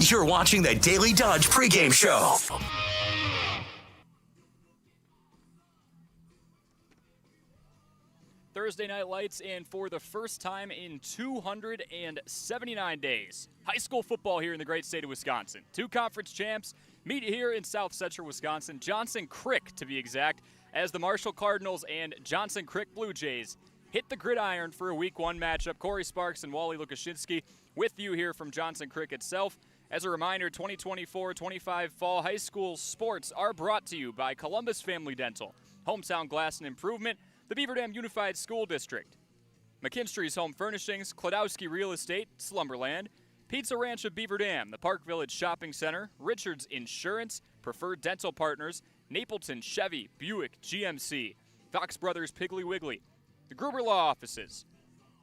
You're watching the Daily Dodge pregame show. Thursday Night Lights, and for the first time in 279 days, high school football here in the great state of Wisconsin. Two conference champs meet here in South Central Wisconsin, Johnson Crick to be exact, as the Marshall Cardinals and Johnson Crick Blue Jays hit the gridiron for a Week 1 matchup. Corey Sparks and Wally Lukashinsky with you here from Johnson Crick itself. As a reminder, 2024-25 fall high school sports are brought to you by Columbus Family Dental, Hometown Glass and Improvement, the Beaver Dam Unified School District, McKinstry's Home Furnishings, Klodowski Real Estate, Slumberland, Pizza Ranch of Beaver Dam, the Park Village Shopping Center, Richards Insurance, Preferred Dental Partners, Napleton Chevy, Buick GMC, Fox Brothers Piggly Wiggly, the Gruber Law Offices,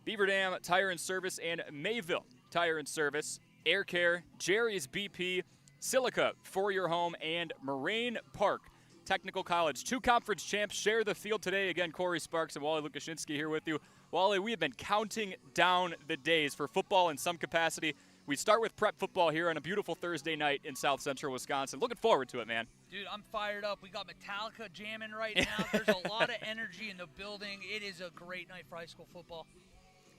Beaver Dam Tire and Service, and Mayville Tire and Service, Air Care, Jerry's BP, Silica for your home, and Moraine Park Technical College. Two conference champs share the field today. Again, Corey Sparks and Wally Lukashinsky here with you. Wally, we have been counting down the days for football in some capacity. We start with prep football here on a beautiful Thursday night in South Central Wisconsin. Looking forward to it, man. Dude, I'm fired up. We got Metallica jamming right now. There's a lot of energy in the building. It is a great night for high school football.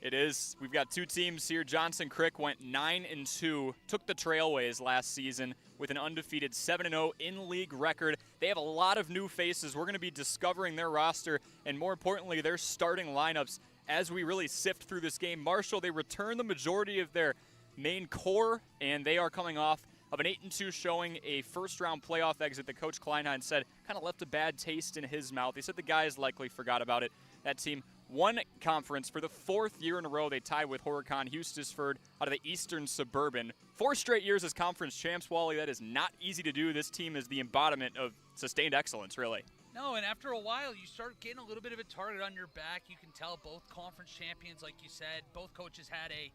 It is. We've got two teams here. Johnson Crick went 9-2, took the Trailways last season with an undefeated 7-0 in-league record. They have a lot of new faces. We're going to be discovering their roster and, more importantly, their starting lineups as we really sift through this game. Marshall, they return the majority of their main core, and they are coming off of an 8-2 showing, a first-round playoff exit that Coach Kleinheim said kind of left a bad taste in his mouth. He said the guys likely forgot about it. That team won conference for the fourth year in a row. They tied with Horicon Eustisford out of the Eastern Suburban. 4 straight years as conference champs, Wally. That is not easy to do. This team is the embodiment of sustained excellence, really. No, and after a while, you start getting a little bit of a target on your back. You can tell both conference champions, like you said, both coaches had a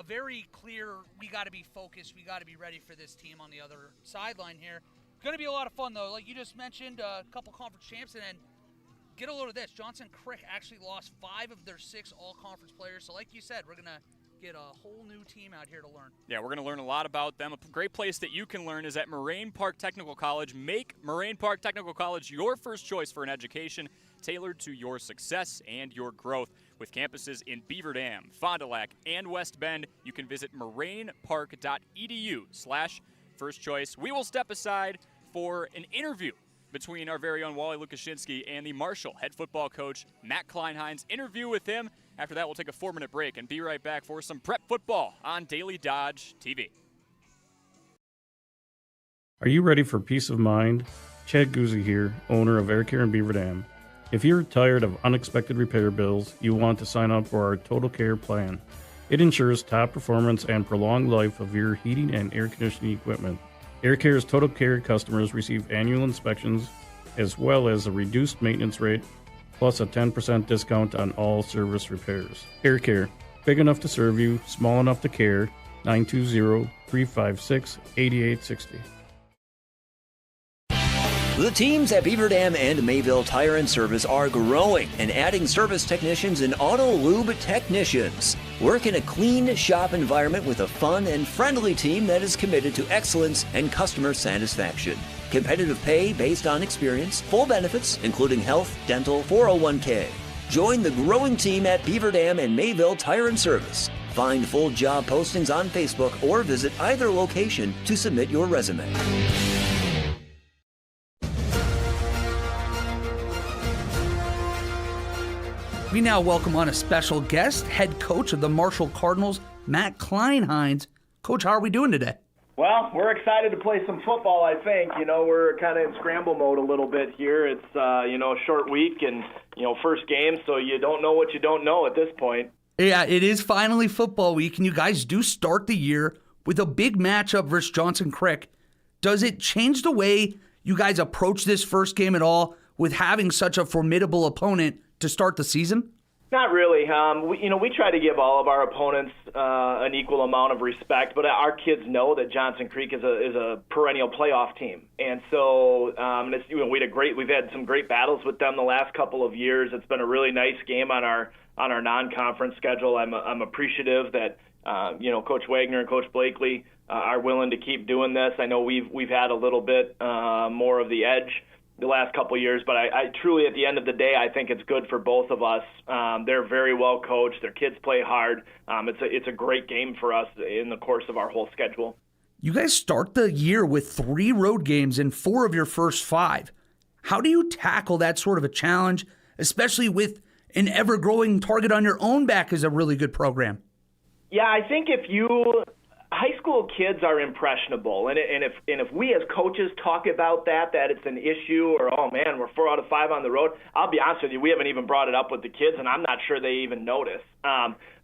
very clear, we got to be focused, we got to be ready for this team on the other sideline here. Going to be a lot of fun, though. Like you just mentioned, a couple conference champs, and then get a load of this. Johnson Crick actually lost 5 of their 6 all-conference players. So like you said, we're going to get a whole new team out here to learn. Yeah, we're going to learn a lot about them. A great place that you can learn is at Moraine Park Technical College. Make Moraine Park Technical College your first choice for an education tailored to your success and your growth. With campuses in Beaver Dam, Fond du Lac, and West Bend, you can visit morainepark.edu/first choice. We will step aside for an interview between our very own Wally Lukashinsky and the Marshall head football coach, Matt Kleinheim's interview with him. After that, we'll take a 4-minute break and be right back for some prep football on Daily Dodge TV. Are you ready for peace of mind? Chad Guzzi here, owner of Air Care in Beaver Dam. If you're tired of unexpected repair bills, you want to sign up for our Total Care plan. It ensures top performance and prolonged life of your heating and air conditioning equipment. AirCare's Total Care customers receive annual inspections as well as a reduced maintenance rate plus a 10% discount on all service repairs. AirCare, big enough to serve you, small enough to care. 920-356-8860. The teams at Beaver Dam and Mayville Tire and Service are growing and adding service technicians and auto lube technicians. Work in a clean shop environment with a fun and friendly team that is committed to excellence and customer satisfaction. Competitive pay based on experience, full benefits, including health, dental, 401k. Join the growing team at Beaver Dam and Mayville Tire and Service. Find full job postings on Facebook or visit either location to submit your resume. We now welcome on a special guest, head coach of the Marshall Cardinals, Matt Kleinheim. Coach, how are we doing today? Well, we're excited to play some football, I think. We're kind of in scramble mode a little bit here. It's, a short week and, first game, so you don't know what you don't know at this point. Yeah, it is finally football week, and you guys do start the year with a big matchup versus Johnson Crick. Does it change the way you guys approach this first game at all with having such a formidable opponent to start the season? Not really. We try to give all of our opponents an equal amount of respect, but our kids know that Johnson Creek is a perennial playoff team, and so we've had some great battles with them the last couple of years. It's been a really nice game on our non-conference schedule. I'm appreciative that Coach Wagner and Coach Blakely are willing to keep doing this. I know we've had a little bit more of the edge the last couple of years, but I truly, at the end of the day, I think it's good for both of us. They're very well coached. Their kids play hard. It's a great game for us in the course of our whole schedule. You guys start the year with 3 road games in 4 of your first 5. How do you tackle that sort of a challenge, especially with an ever-growing target on your own back as a really good program? Yeah, I think high school kids are impressionable, and if we as coaches talk about that it's an issue, or, oh man, we're 4 out of 5 on the road, I'll be honest with you, we haven't even brought it up with the kids, and I'm not sure they even notice.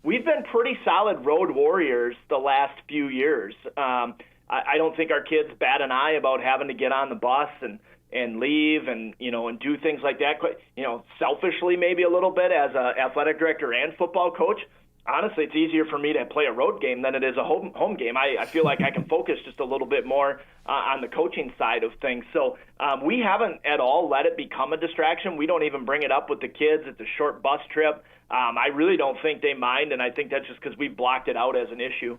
We've been pretty solid road warriors the last few years. I don't think our kids bat an eye about having to get on the bus and leave and do things like that. Selfishly maybe a little bit as an athletic director and football coach. Honestly, it's easier for me to play a road game than it is a home game. I feel like I can focus just a little bit more on the coaching side of things. So we haven't at all let it become a distraction. We don't even bring it up with the kids. It's a short bus trip. I really don't think they mind, and I think that's just because we've blocked it out as an issue.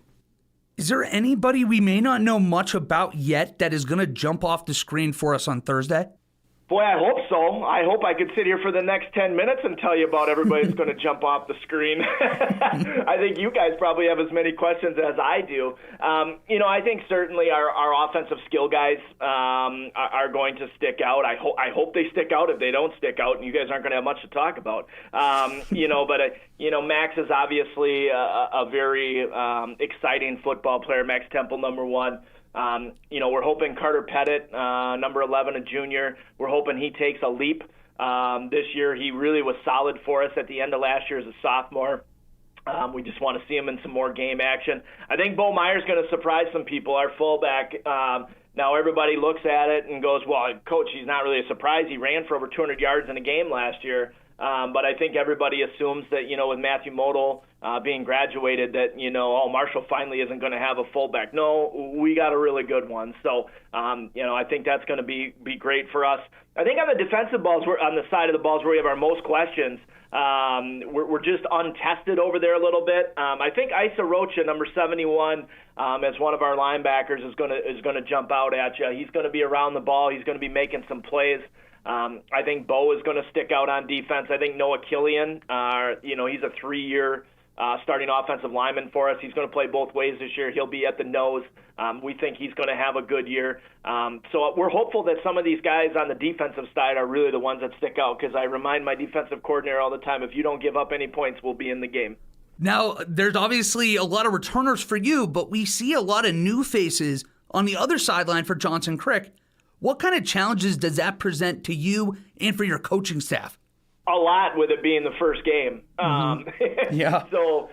Is there anybody we may not know much about yet that is going to jump off the screen for us on Thursday? Boy, I hope so. I hope I could sit here for the next 10 minutes and tell you about everybody that's going to jump off the screen. I think you guys probably have as many questions as I do. I think certainly our offensive skill guys are going to stick out. I hope they stick out. If they don't stick out, and you guys aren't going to have much to talk about. Max is obviously a very exciting football player. Max Temple, number 1. We're hoping Carter Pettit, number 11, a junior, we're hoping he takes a leap this year. He really was solid for us at the end of last year as a sophomore. We just want to see him in some more game action. I think Bo Meyer's going to surprise some people, our fullback. Now everybody looks at it and goes, well, Coach, he's not really a surprise. He ran for over 200 yards in a game last year. But I think everybody assumes that, with Matthew Model being graduated, that, Marshall finally isn't going to have a fullback. No, we got a really good one. So, I think that's going to be great for us. I think on the defensive balls, on the side of the balls where we have our most questions, we're just untested over there a little bit. I think Isa Rocha, number 71, as one of our linebackers, is going to jump out at you. He's going to be around the ball. He's going to be making some plays. I think Bo is going to stick out on defense. I think Noah Killian, he's a 3-year starting offensive lineman for us. He's going to play both ways this year. He'll be at the nose. We think he's going to have a good year. So we're hopeful that some of these guys on the defensive side are really the ones that stick out, because I remind my defensive coordinator all the time, if you don't give up any points, we'll be in the game. Now, there's obviously a lot of returners for you, but we see a lot of new faces on the other sideline for Johnson Crick. What kind of challenges does that present to you and for your coaching staff? A lot, with it being the first game. Yeah. So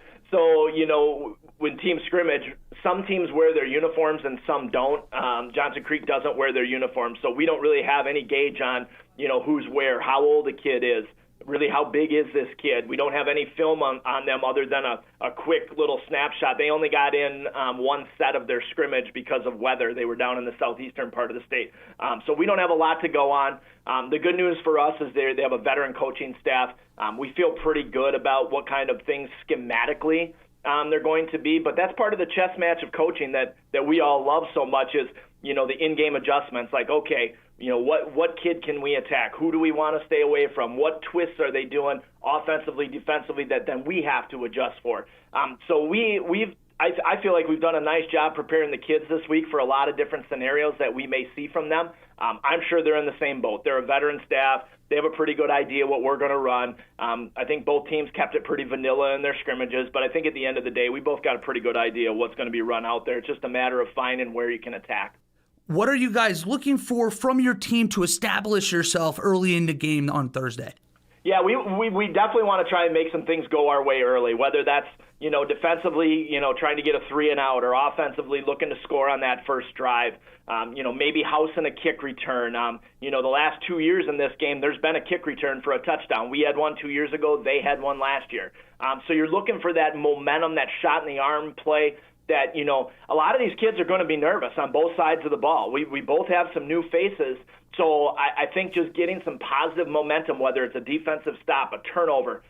when teams scrimmage, some teams wear their uniforms and some don't. Johnson Creek doesn't wear their uniforms, so we don't really have any gauge on, who's where, how old the kid is. Really, how big is this kid? We don't have any film on them other than a quick little snapshot. They only got in one set of their scrimmage because of weather. They were down in the southeastern part of the state. So we don't have a lot to go on. The good news for us is they have a veteran coaching staff. We feel pretty good about what kind of things schematically they're going to be. But that's part of the chess match of coaching that we all love so much is, the in-game adjustments. Like, okay, what kid can we attack? Who do we want to stay away from? What twists are they doing offensively, defensively that then we have to adjust for? So I feel like we've done a nice job preparing the kids this week for a lot of different scenarios that we may see from them. I'm sure they're in the same boat. They're a veteran staff. They have a pretty good idea what we're going to run. I think both teams kept it pretty vanilla in their scrimmages, but I think at the end of the day, we both got a pretty good idea what's going to be run out there. It's just a matter of finding where you can attack. What are you guys looking for from your team to establish yourself early in the game on Thursday? Yeah, we definitely want to try and make some things go our way early, whether that's, defensively, trying to get a 3-and-out, or offensively looking to score on that first drive. Maybe housing a kick return. The last 2 years in this game, there's been a kick return for a touchdown. We had one 2 years ago. They had one last year. So you're looking for that momentum, that shot in the arm play that, a lot of these kids are going to be nervous on both sides of the ball. We both have some new faces. So I think just getting some positive momentum, whether it's a defensive stop, a turnover,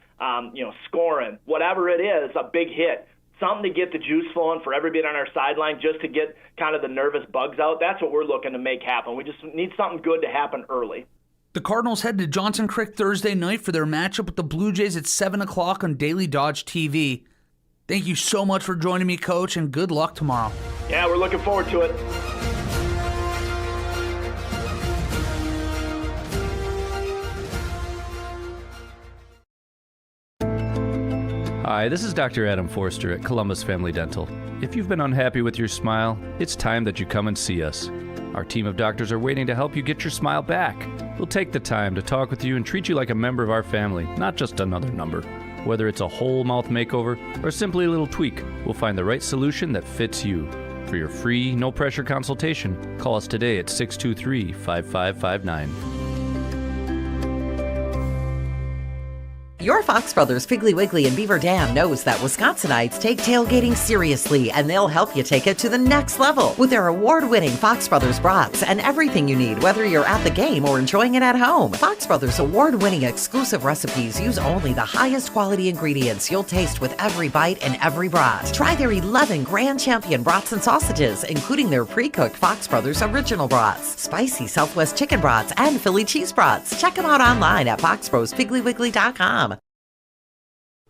scoring, whatever it is, a big hit, something to get the juice flowing for everybody on our sideline, just to get kind of the nervous bugs out. That's what we're looking to make happen. We just need something good to happen early. The Cardinals head to Johnson Creek Thursday night for their matchup with the Blue Jays at 7 o'clock on Daily Dodge TV. Thank you so much for joining me, Coach, and good luck tomorrow. Yeah, we're looking forward to it. Hi, this is Dr. Adam Forster at Columbus Family Dental. If you've been unhappy with your smile, it's time that you come and see us. Our team of doctors are waiting to help you get your smile back. We'll take the time to talk with you and treat you like a member of our family, not just another number. Whether it's a whole mouth makeover or simply a little tweak, we'll find the right solution that fits you. For your free, no-pressure consultation, call us today at 623-5559. Your Fox Brothers Piggly Wiggly in Beaver Dam knows that Wisconsinites take tailgating seriously, and they'll help you take it to the next level with their award-winning Fox Brothers brats and everything you need, whether you're at the game or enjoying it at home. Fox Brothers award-winning exclusive recipes use only the highest quality ingredients you'll taste with every bite and every brat. Try their 11 Grand Champion brats and sausages, including their pre-cooked Fox Brothers original brats, spicy Southwest chicken brats, and Philly cheese brats. Check them out online at foxbrospigglywiggly.com.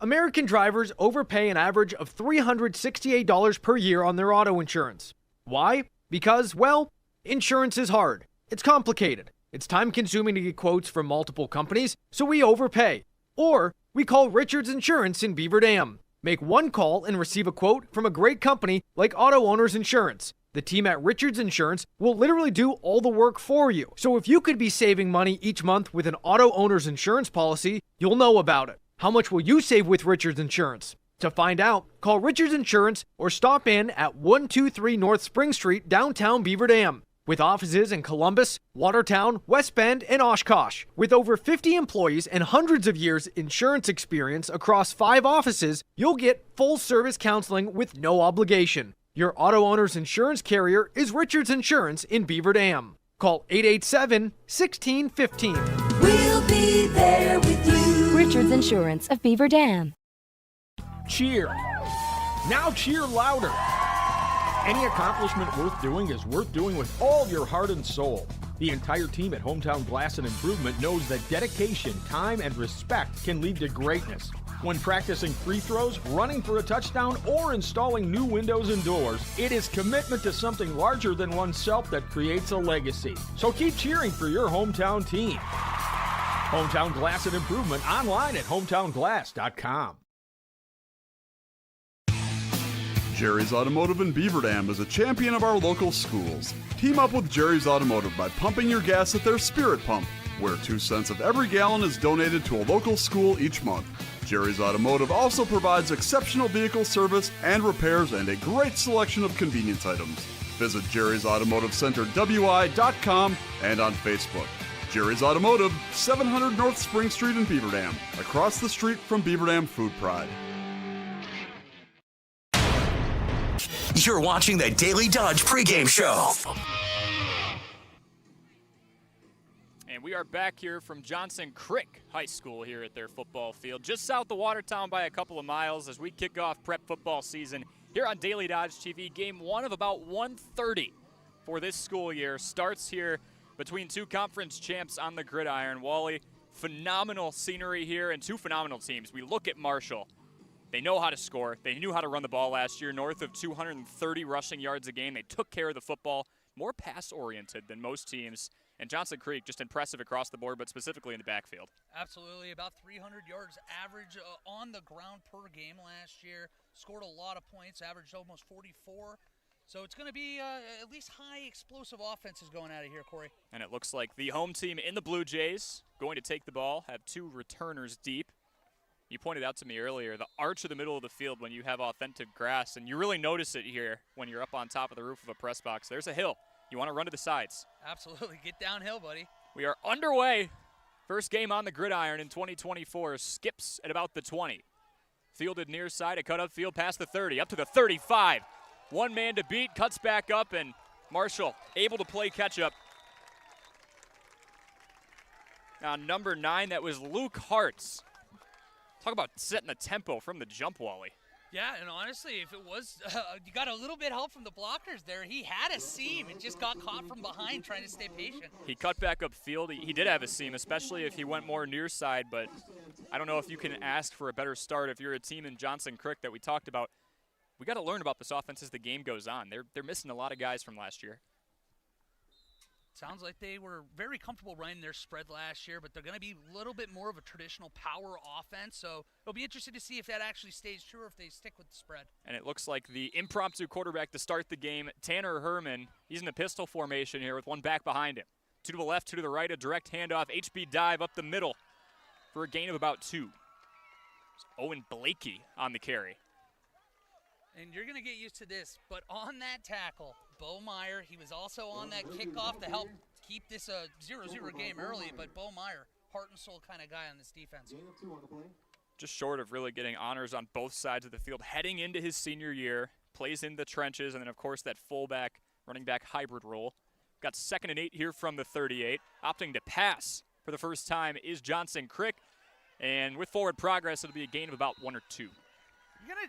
American drivers overpay an average of $368 per year on their auto insurance. Why? Because, well, insurance is hard. It's complicated. It's time-consuming to get quotes from multiple companies, so we overpay. Or we call Richards Insurance in Beaver Dam. Make one call and receive a quote from a great company like Auto Owners Insurance. The team at Richards Insurance will literally do all the work for you. So if you could be saving money each month with an Auto Owners Insurance policy, you'll know about it. How much will you save with Richards Insurance? To find out, call Richards Insurance or stop in at 123 North Spring Street, downtown Beaver Dam. With offices in Columbus, Watertown, West Bend, and Oshkosh. With over 50 employees and hundreds of years insurance experience across 5 offices, you'll get full-service counseling with no obligation. Your auto owner's insurance carrier is Richards Insurance in Beaver Dam. Call 887-1615. We'll be there with you. Richards Insurance of Beaver Dam. Cheer. Now cheer louder. Any accomplishment worth doing is worth doing with all your heart and soul. The entire team at Hometown Glass and Improvement knows that dedication, time, and respect can lead to greatness. When practicing free throws, running for a touchdown, or installing new windows and doors, it is commitment to something larger than oneself that creates a legacy. So keep cheering for your hometown team. Hometown Glass and Improvement, online at hometownglass.com. Jerry's Automotive in Beaver Dam is a champion of our local schools. Team up with Jerry's Automotive by pumping your gas at their Spirit Pump, where 2 cents of every gallon is donated to a local school each month. Jerry's Automotive also provides exceptional vehicle service and repairs and a great selection of convenience items. Visit Jerry's Automotive Center WI.com and on Facebook. Jerry's Automotive, 700 North Spring Street in Beaver Dam, across the street from Beaver Dam Food Pride. You're watching the Daily Dodge pregame show. And we are back here from Johnson Creek High School here at their football field, just south of Watertown by a couple of miles as we kick off prep football season here on Daily Dodge TV. Game 1 of about 1:30 for this school year starts here between 2 conference champs on the gridiron. Wally, phenomenal scenery here and 2 phenomenal teams. We look at Marshall. They know how to score. They knew how to run the ball last year, north of 230 rushing yards a game. They took care of the football, more pass-oriented than most teams. And Johnson Creek, just impressive across the board, but specifically in the backfield. Absolutely. About 300 yards average on the ground per game last year. Scored a lot of points, averaged almost 44. So it's going to be at least high explosive offenses going out of here, Corey. And it looks like the home team in the Blue Jays going to take the ball, have 2 returners deep. You pointed out to me earlier the arch of the middle of the field when you have authentic grass, and you really notice it here when you're up on top of the roof of a press box. There's a hill. You want to run to the sides. Absolutely. Get downhill, buddy. We are underway. First game on the gridiron in 2024. Skips at about the 20. Fielded near side, a cut up field past the 30, up to the 35. One man to beat, cuts back up, and Marshall able to play catch up. Now number 9, that was Luke Hartz. Talk about setting the tempo from the jump, Wally. Yeah, and honestly, if it was, you got a little bit help from the blockers there. He had a seam and just got caught from behind trying to stay patient. He cut back upfield. He did have a seam, especially if he went more near side, but I don't know if you can ask for a better start if you're a team in Johnson Crick that we talked about. We got to learn about this offense as the game goes on. They're missing a lot of guys from last year. Sounds like they were very comfortable running their spread last year, but they're going to be a little bit more of a traditional power offense. So it'll be interesting to see if that actually stays true or if they stick with the spread. And it looks like the impromptu quarterback to start the game, Tanner Herman, he's in the pistol formation here with one back behind him. 2 to the left, 2 to the right, a direct handoff, HB dive up the middle for a gain of about 2. It's Owen Blakey on the carry. And you're going to get used to this, but on that tackle, Bo Meyer, he was also on that kickoff to help keep this a 0-0 game early, but Bo Meyer, heart and soul kind of guy on this defense. Just short of really getting honors on both sides of the field, heading into his senior year, plays in the trenches, and then, of course, that fullback, running back hybrid role. Got 2nd and 8 here from the 38. Opting to pass for the first time is Johnson Crick, and with forward progress, it'll be a gain of about 1 or 2.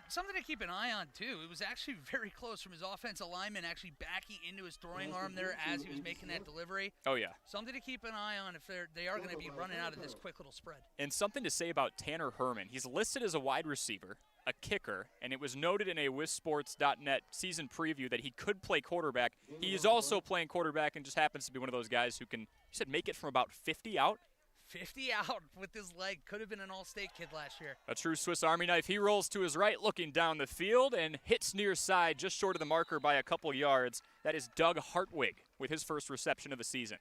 Something to keep an eye on, too. It was actually very close from his offensive lineman actually backing into his throwing arm there as he was making that delivery. Oh, yeah. Something to keep an eye on if they are going to be running out of this quick little spread. And something to say about Tanner Herman. He's listed as a wide receiver, a kicker, and it was noted in a WisSports.net season preview that he could play quarterback. He is also playing quarterback and just happens to be one of those guys who can, you said, make it from about 50 out? 50 out with his leg. Could have been an all-state kid last year. A true Swiss Army knife. He rolls to his right, looking down the field, and hits near side, just short of the marker by a couple yards. That is Doug Hartwig with his first reception of the season.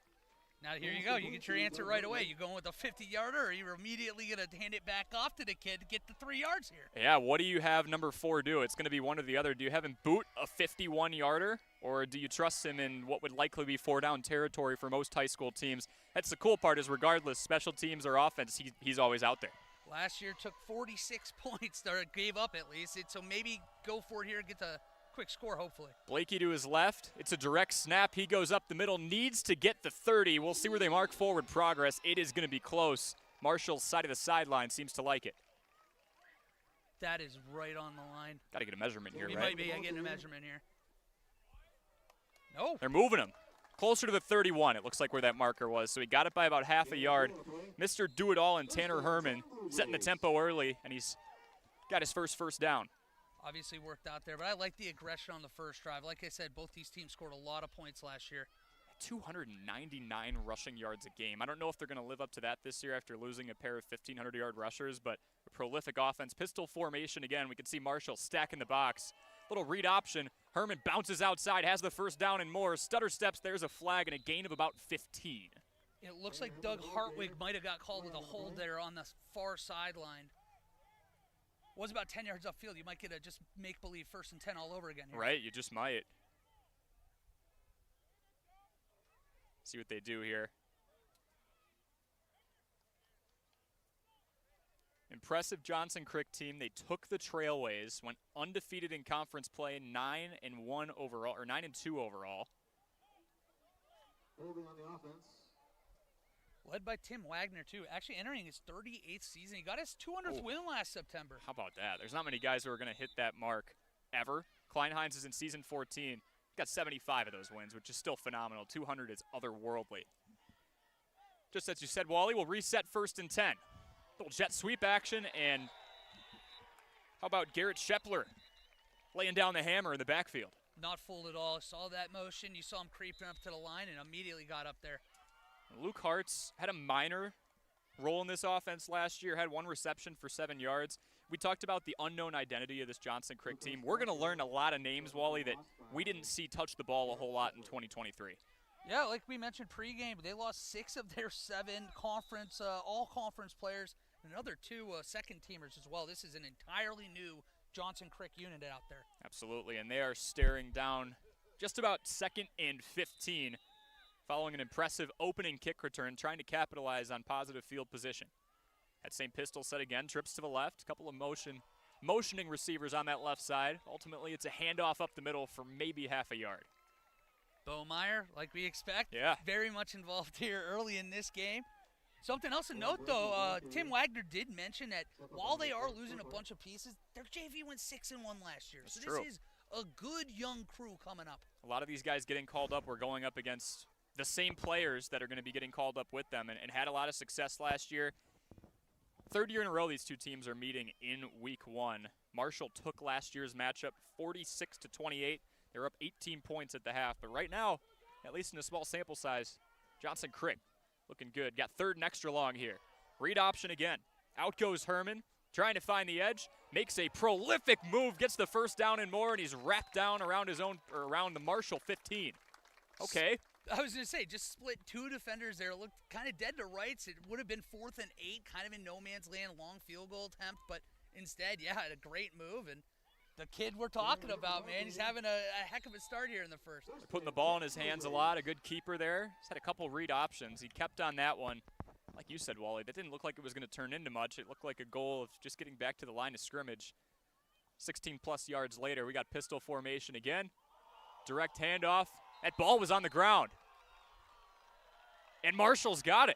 Now here you go. You get your answer right away. You going with a 50-yarder, or you're immediately going to hand it back off to the kid to get the 3 yards here? Yeah, what do you have number 4 do? It's going to be one or the other. Do you have him boot a 51-yarder, or do you trust him in what would likely be 4-down territory for most high school teams? That's the cool part is regardless, special teams or offense, he's always out there. Last year took 46 points, or gave up at least. So maybe go for it here and get the quick score, hopefully. Blakey to his left. It's a direct snap. He goes up the middle, needs to get the 30. We'll see where they mark forward progress. It is going to be close. Marshall's side of the sideline seems to like it. That is right on the line. Got to get a measurement here, We right? might be getting a measurement here. No. They're moving him. Closer to the 31, it looks like where that marker was. So he got it by about half a yard. Mr. Do-It-All and Tanner Herman setting the tempo early, and he's got his first down. Obviously worked out there, but I like the aggression on the first drive. Like I said, both these teams scored a lot of points last year. 299 rushing yards a game. I don't know if they're going to live up to that this year after losing a pair of 1,500-yard rushers, but a prolific offense. Pistol formation again. We can see Marshall stacking the box. Little read option. Herman bounces outside, has the first down and more. Stutter steps, there's a flag and a gain of about 15. It looks like Doug Hartwig might have got called with a hold there on the far sideline. Was about 10 yards upfield. You might get a just make-believe 1st and 10 all over again here. Right, you just might. See what they do here. Impressive Johnson Crick team. They took the Trailways, went undefeated in conference play, 9-1 overall, or 9-2 overall. Holding on the offense. Led by Tim Wagner, too. Actually entering his 38th season. He got his 200th win last September. How about that? There's not many guys who are going to hit that mark ever. Kleinheinz is in season 14. Got 75 of those wins, which is still phenomenal. 200 is otherworldly. Just as you said, Wally, we'll reset 1st and 10. Little jet sweep action, and how about Garrett Shepler laying down the hammer in the backfield? Not fooled at all. Saw that motion. You saw him creeping up to the line and immediately got up there. Luke Hartz had a minor role in this offense last year, had 1 reception for 7 yards. We talked about the unknown identity of this Johnson Crick team. We're going to learn a lot of names, Wally, that we didn't see touch the ball a whole lot in 2023. Yeah, like we mentioned pregame, they lost 6 of their 7 conference, all-conference players, and another 2 second-teamers as well. This is an entirely new Johnson Crick unit out there. Absolutely, and they are staring down just about 2nd and 15 following an impressive opening kick return, trying to capitalize on positive field position. That same pistol set again, trips to the left, a couple of motioning receivers on that left side. Ultimately, it's a handoff up the middle for maybe half a yard. Bo Meyer, like we expect, yeah, very much involved here early in this game. Something else to note, though, Tim Wagner did mention that while they are losing a bunch of pieces, their JV went 6-1 last year. That's so true. This is a good young crew coming up. A lot of these guys getting called up were going up against the same players that are going to be getting called up with them and had a lot of success last year. Third year in a row, these two teams are meeting in week 1. Marshall took last year's matchup 46-28. They're up 18 points at the half. But right now, at least in a small sample size, Johnson Crick looking good. Got third and extra long here. Read option again. Out goes Herman, trying to find the edge. Makes a prolific move, gets the first down and more, and he's wrapped down around around the Marshall 15. Okay. I was going to say, just split two defenders there. It looked kind of dead to rights. It would have been 4th and 8, kind of in no man's land, long field goal attempt. But instead, yeah, a great move. And the kid we're talking about, man, he's having a heck of a start here in the first. They're putting the ball in his hands a lot. A good keeper there. He's had a couple read options. He kept on that one. Like you said, Wally, that didn't look like it was going to turn into much. It looked like a goal of just getting back to the line of scrimmage. 16-plus yards later, we got pistol formation again. Direct handoff. That ball was on the ground. And Marshall's got it.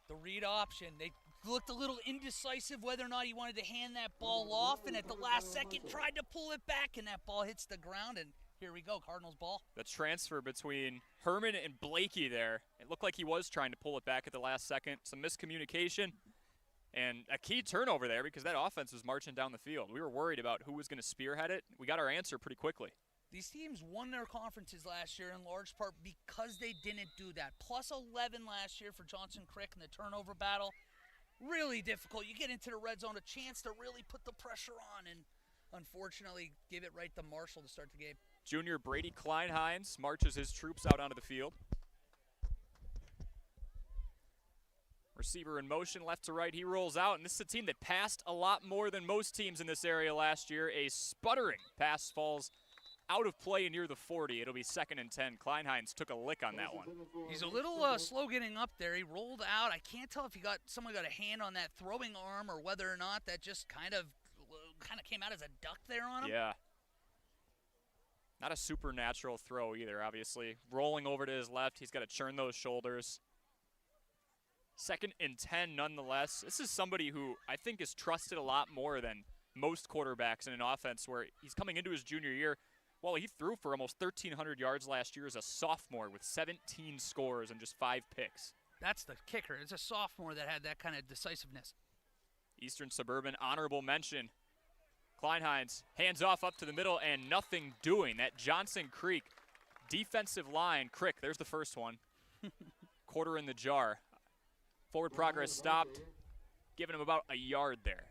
The read option. They looked a little indecisive whether or not he wanted to hand that ball off, and at the last second tried to pull it back, and that ball hits the ground, and here we go, Cardinals ball. The transfer between Herman and Blakey there. It looked like he was trying to pull it back at the last second. Some miscommunication and a key turnover there because that offense was marching down the field. We were worried about who was going to spearhead it. We got our answer pretty quickly. These teams won their conferences last year in large part because they didn't do that. Plus 11 last year for Johnson Crick in the turnover battle. Really difficult. You get into the red zone, a chance to really put the pressure on, and unfortunately give it right to Marshall to start the game. Junior Brady Kleinheinz marches his troops out onto the field. Receiver in motion, left to right, he rolls out, and this is a team that passed a lot more than most teams in this area last year. A sputtering pass falls out of play near the 40. It'll be 2nd and 10. Kleinheinz took a lick on that one. He's a little slow getting up there. He rolled out. I can't tell if someone got a hand on that throwing arm or whether or not that just kind of came out as a duck there on him. Yeah. Not a supernatural throw either, obviously. Rolling over to his left, he's got to churn those shoulders. 2nd and 10 nonetheless. This is somebody who I think is trusted a lot more than most quarterbacks in an offense where he's coming into his junior year. Well, he threw for almost 1,300 yards last year as a sophomore with 17 scores and just 5 picks. That's the kicker. It's a sophomore that had that kind of decisiveness. Eastern Suburban honorable mention. Kleinheinz hands off up to the middle and nothing doing. That Johnson Creek defensive line. Crick, there's the first one. Quarter in the jar. Forward progress stopped, giving him about a yard there.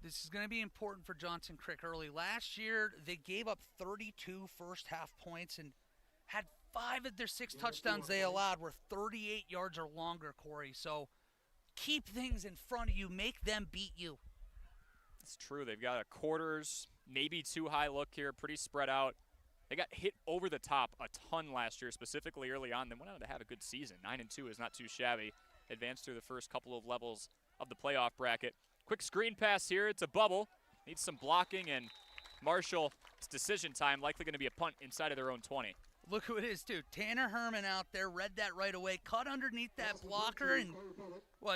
This is going to be important for Johnson Crick early. Last year, they gave up 32 first half points and had 5 of their 6 touchdowns they allowed were 38 yards or longer, Corey. So keep things in front of you. Make them beat you. It's true. They've got a quarters, maybe too high look here, pretty spread out. They got hit over the top a ton last year, specifically early on. They went on to have a good season. 9-2 is not too shabby. Advanced through the first couple of levels of the playoff bracket. Quick screen pass here. It's a bubble. Needs some blocking, and Marshall, it's decision time. Likely going to be a punt inside of their own 20. Look who it is, too. Tanner Herman out there. Read that right away. Cut underneath that blocker, and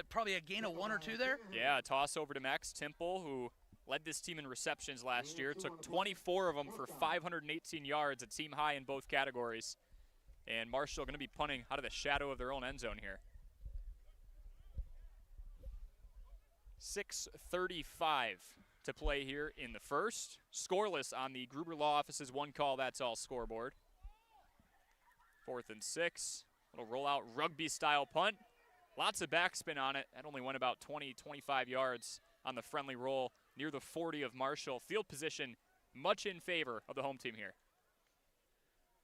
probably a gain of 1 or 2 there? Yeah, a toss over to Max Temple, who led this team in receptions last year. Took 24 of them for 518 yards, a team high in both categories. And Marshall going to be punting out of the shadow of their own end zone here. 6:35 to play here in the first. Scoreless on the Gruber Law Office's one call, that's all scoreboard. 4th and 6. Little rollout rugby-style punt. Lots of backspin on it. That only went about 20, 25 yards on the friendly roll near the 40 of Marshall. Field position much in favor of the home team here.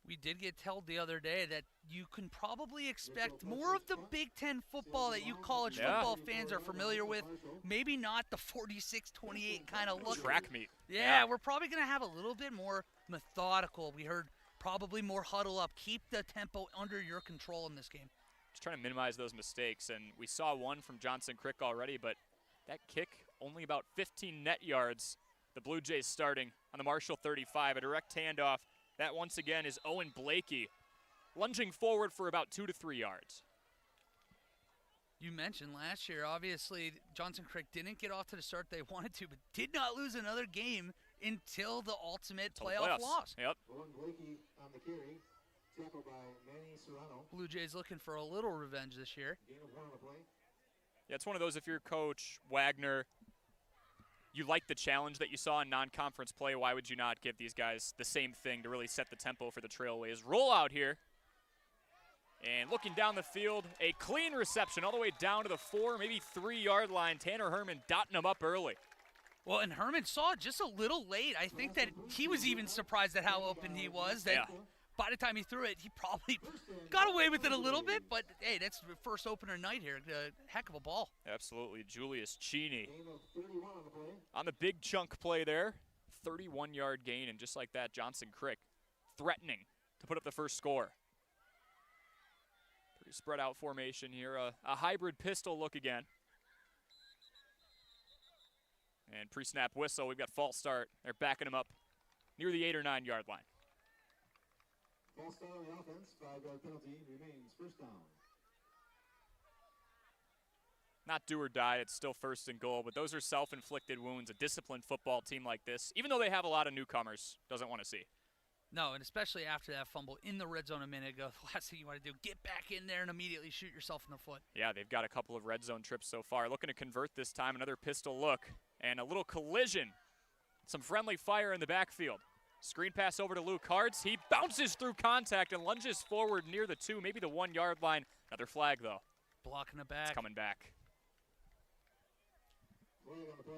We did get told the other day that you can probably expect more of the Big Ten football that you college football fans are familiar with. Maybe not the 46-28 kind of look. Track meet. Yeah, we're probably going to have a little bit more methodical. We heard probably more huddle up. Keep the tempo under your control in this game. Just trying to minimize those mistakes. And we saw one from Johnson Crick already, but that kick only about 15 net yards. The Blue Jays starting on the Marshall 35. A direct handoff. That once again is Owen Blakey, lunging forward for about 2 to 3 yards. You mentioned last year, obviously, Johnson Crick didn't get off to the start they wanted to, but did not lose another game until the ultimate playoff loss. Yep. Blue Jays looking for a little revenge this year. Yeah, it's one of those, if you're Coach Wagner, you like the challenge that you saw in non-conference play. Why would you not give these guys the same thing to really set the tempo for the Trailways? Roll out here. And looking down the field, a clean reception all the way down to the 4, maybe 3-yard line. Tanner Herman dotting him up early. Well, and Herman saw it just a little late. I think that he was even surprised at how open he was. That by the time he threw it, he probably got away with it a little bit. But, hey, that's the first opener night here. Heck of a ball. Absolutely. Julius Cheney on the big chunk play there. 31-yard gain, and just like that, Johnson Crick threatening to put up the first score. Pretty spread out formation here. A hybrid pistol look again. And pre-snap whistle. We've got false start. They're backing him up near the 8 or 9 yard line. False start on the offense, 5-yard penalty remains first down. Not do or die, it's still first and goal, but those are self-inflicted wounds a disciplined football team like this, even though they have a lot of newcomers, doesn't want to see. No, and especially after that fumble in the red zone a minute ago, the last thing you want to do, get back in there and immediately shoot yourself in the foot. Yeah, they've got a couple of red zone trips so far. Looking to convert this time, another pistol look, and a little collision. Some friendly fire in the backfield. Screen pass over to Luke Hartz. He bounces through contact and lunges forward near the 2, maybe the 1 yard line. Another flag, though. Blocking the back. It's coming back.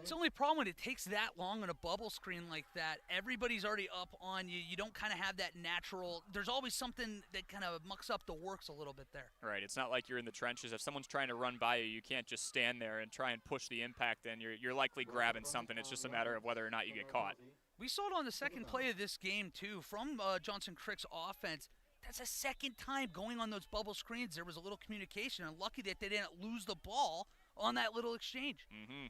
It's the only problem when it takes that long on a bubble screen like that. Everybody's already up on you. You don't kind of have that natural. There's always something that kind of mucks up the works a little bit there. Right. It's not like you're in the trenches. If someone's trying to run by you, you can't just stand there and try and push the impact in. You're likely grabbing something. It's just a matter of whether or not you get caught. We saw it on the second play of this game, too, from Johnson Crick's offense. That's the second time going on those bubble screens. There was a little communication, and lucky that they didn't lose the ball on that little exchange. Mm-hmm.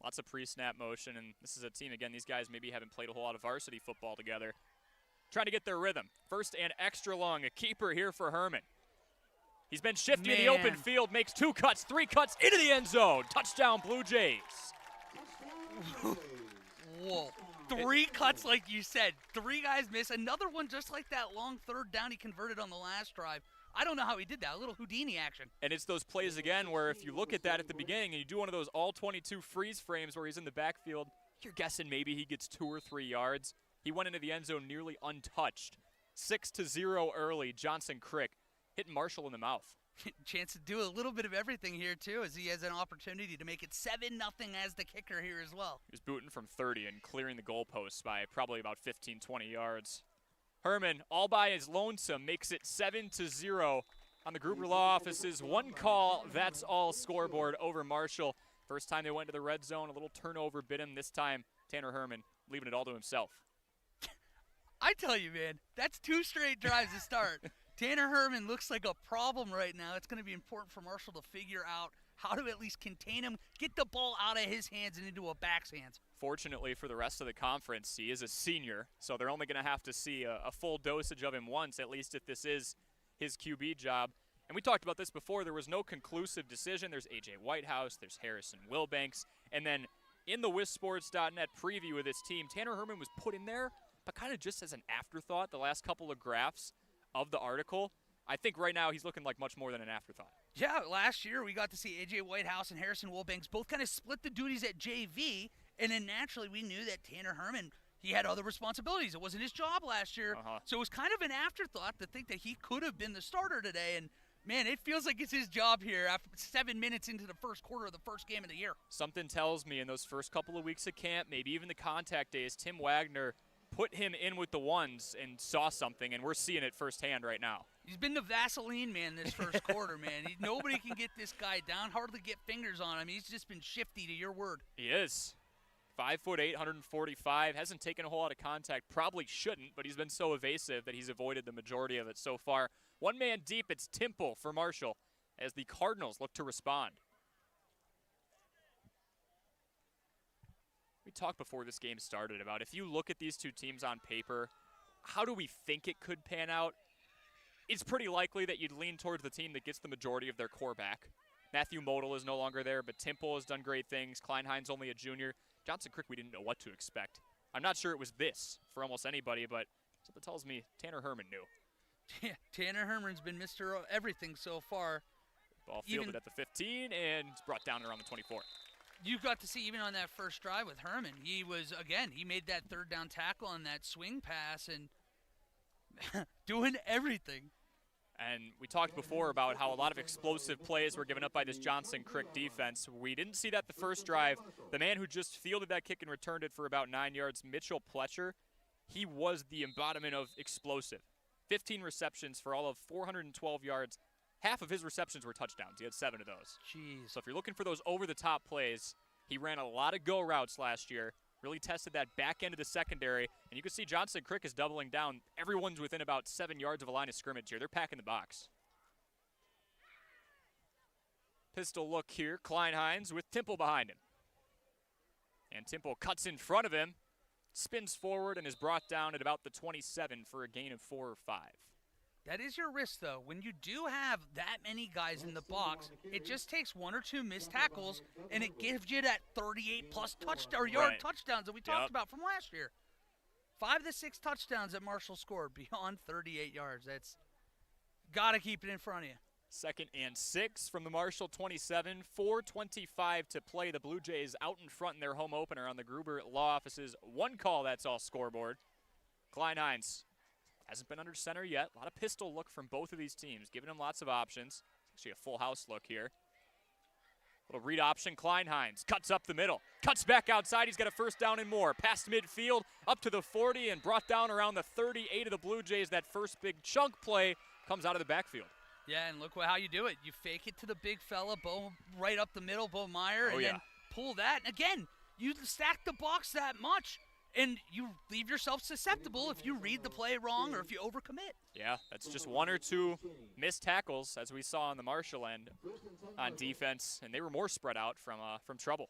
Lots of pre-snap motion, and this is a team, again, these guys maybe haven't played a whole lot of varsity football together. Trying to get their rhythm. First and extra long, a keeper here for Herman. He's been shifty in the open field, makes 2 cuts, 3 cuts into the end zone. Touchdown, Blue Jays. Whoa. 3 cuts, like you said. 3 guys miss. Another one just like that long third down he converted on the last drive. I don't know how he did that. A little Houdini action. And it's those plays, again, where if you look at that at the beginning and you do one of those all-22 freeze frames where he's in the backfield, you're guessing maybe he gets 2 or 3 yards. He went into the end zone nearly untouched. 6-0 early, Johnson Crick hitting Marshall in the mouth. Chance to do a little bit of everything here, too, as he has an opportunity to make it 7-0 as the kicker here as well. He was booting from 30 and clearing the goalposts by probably about 15, 20 yards. Herman, all by his lonesome, makes it 7-0 on the Gruber Law Office's one call, that's all scoreboard over Marshall. First time they went to the red zone, a little turnover bit him. This time, Tanner Herman leaving it all to himself. I tell you, man, that's 2 straight drives to start. Tanner Herman looks like a problem right now. It's going to be important for Marshall to figure out how to at least contain him, get the ball out of his hands and into a back's hands. Fortunately for the rest of the conference, he is a senior, so they're only going to have to see a full dosage of him once, at least if this is his QB job. And we talked about this before. There was no conclusive decision. There's A.J. Whitehouse, there's Harrison Wilbanks, and then in the WisSports.net preview of this team, Tanner Herman was put in there, but kind of just as an afterthought. The last couple of graphs of the article, I think right now he's looking like much more than an afterthought. Yeah, last year we got to see A.J. Whitehouse and Harrison Wilbanks both kind of split the duties at JV, and then naturally we knew that Tanner Herman, he had other responsibilities. It wasn't his job last year, so it was kind of an afterthought to think that he could have been the starter today, and man, it feels like it's his job here after 7 minutes into the first quarter of the first game of the year. Something tells me in those first couple of weeks of camp, maybe even the contact days, Tim Wagner put him in with the ones and saw something, and we're seeing it firsthand right now. He's been the Vaseline man this first quarter, man. Nobody can get this guy down, hardly get fingers on him. He's just been shifty, to your word. He is. 5'8", 145, hasn't taken a whole lot of contact, probably shouldn't, but he's been so evasive that he's avoided the majority of it so far. One man deep, it's Temple for Marshall as the Cardinals look to respond. We talked before this game started about if you look at these two teams on paper, how do we think it could pan out? It's pretty likely that you'd lean towards the team that gets the majority of their core back. Matthew Modal is no longer there, but Temple has done great things. Kleinhein's only a junior. Johnson Crick, we didn't know what to expect. I'm not sure it was this for almost anybody, but something tells me Tanner Herman knew. Yeah, Tanner Herman's been Mr. Everything so far. Ball fielded at the 15 and it's brought down around the 24. You got to see even on that first drive with Herman, he was, again, he made that third down tackle on that swing pass and doing everything. And we talked before about how a lot of explosive plays were given up by this Johnson Crick defense. We didn't see that the first drive. The man who just fielded that kick and returned it for about 9 yards, Mitchell Pletcher, he was the embodiment of explosive. 15 receptions for all of 412 yards. Half of his receptions were touchdowns. He had 7 of those. Jeez. So if you're looking for those over-the-top plays, he ran a lot of go routes last year. Really tested that back end of the secondary, and you can see Johnson Crick is doubling down. Everyone's within about 7 yards of a line of scrimmage here. They're packing the box. Pistol look here. Kleinheinz with Temple behind him. And Temple cuts in front of him, spins forward, and is brought down at about the 27 for a gain of 4 or 5. That is your risk, though. When you do have that many guys in the box, it just takes 1 or 2 missed tackles, and it gives you that 38-plus yard touchdowns that we talked about from last year. 5 to 6 touchdowns that Marshall scored beyond 38 yards. That's got to keep it in front of you. 2nd and 6 from the Marshall 27. 4:25 to play. The Blue Jays out in front in their home opener on the Gruber Law Office's 1 call, that's all scoreboard. Kleinheinz hasn't been under center yet. A lot of pistol look from both of these teams, giving him lots of options. It's actually a full house look here. Little read option. Kleinheinz cuts up the middle, cuts back outside. He's got a first down and more. Past midfield, up to the 40, and brought down around the 38 of the Blue Jays. That first big chunk play comes out of the backfield. Yeah, and look how you do it. You fake it to the big fella, Bo, right up the middle, Bo Meyer, and then pull that. And again, you stack the box that much, and you leave yourself susceptible if you read the play wrong or if you overcommit. Yeah, that's just 1 or 2 missed tackles, as we saw on the Marshall end on defense, and they were more spread out from trouble.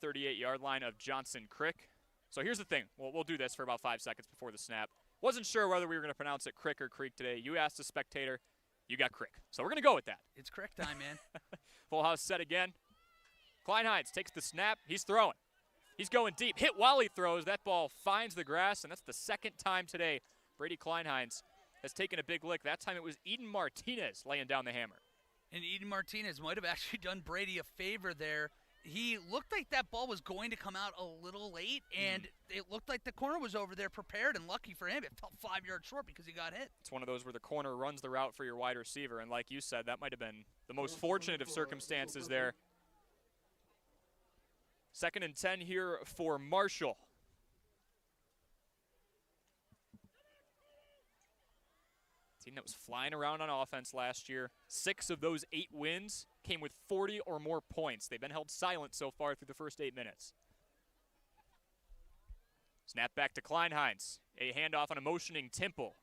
38-yard line of Johnson Crick. So here's the thing. We'll do this for about 5 seconds before the snap. Wasn't sure whether we were going to pronounce it Crick or Creek today. You asked the spectator. You got Crick. So we're going to go with that. It's Crick time, man. Full house set again. Kleinheinz takes the snap. He's throwing. He's going deep. Hit while he throws. That ball finds the grass, and that's the 2nd time today Brady Kleinheinz has taken a big lick. That time it was Eden Martinez laying down the hammer. And Eden Martinez might have actually done Brady a favor there. He looked like that ball was going to come out a little late, and it looked like the corner was over there prepared, and lucky for him, it fell 5 yards short because he got hit. It's one of those where the corner runs the route for your wide receiver, and like you said, that might have been the most fortunate of circumstances there. 2nd and 10 here for Marshall. Team that was flying around on offense last year. 6 of those 8 wins came with 40 or more points. They've been held silent so far through the first 8 minutes. Snap back to Kleinheinz. A handoff on a motioning Temple.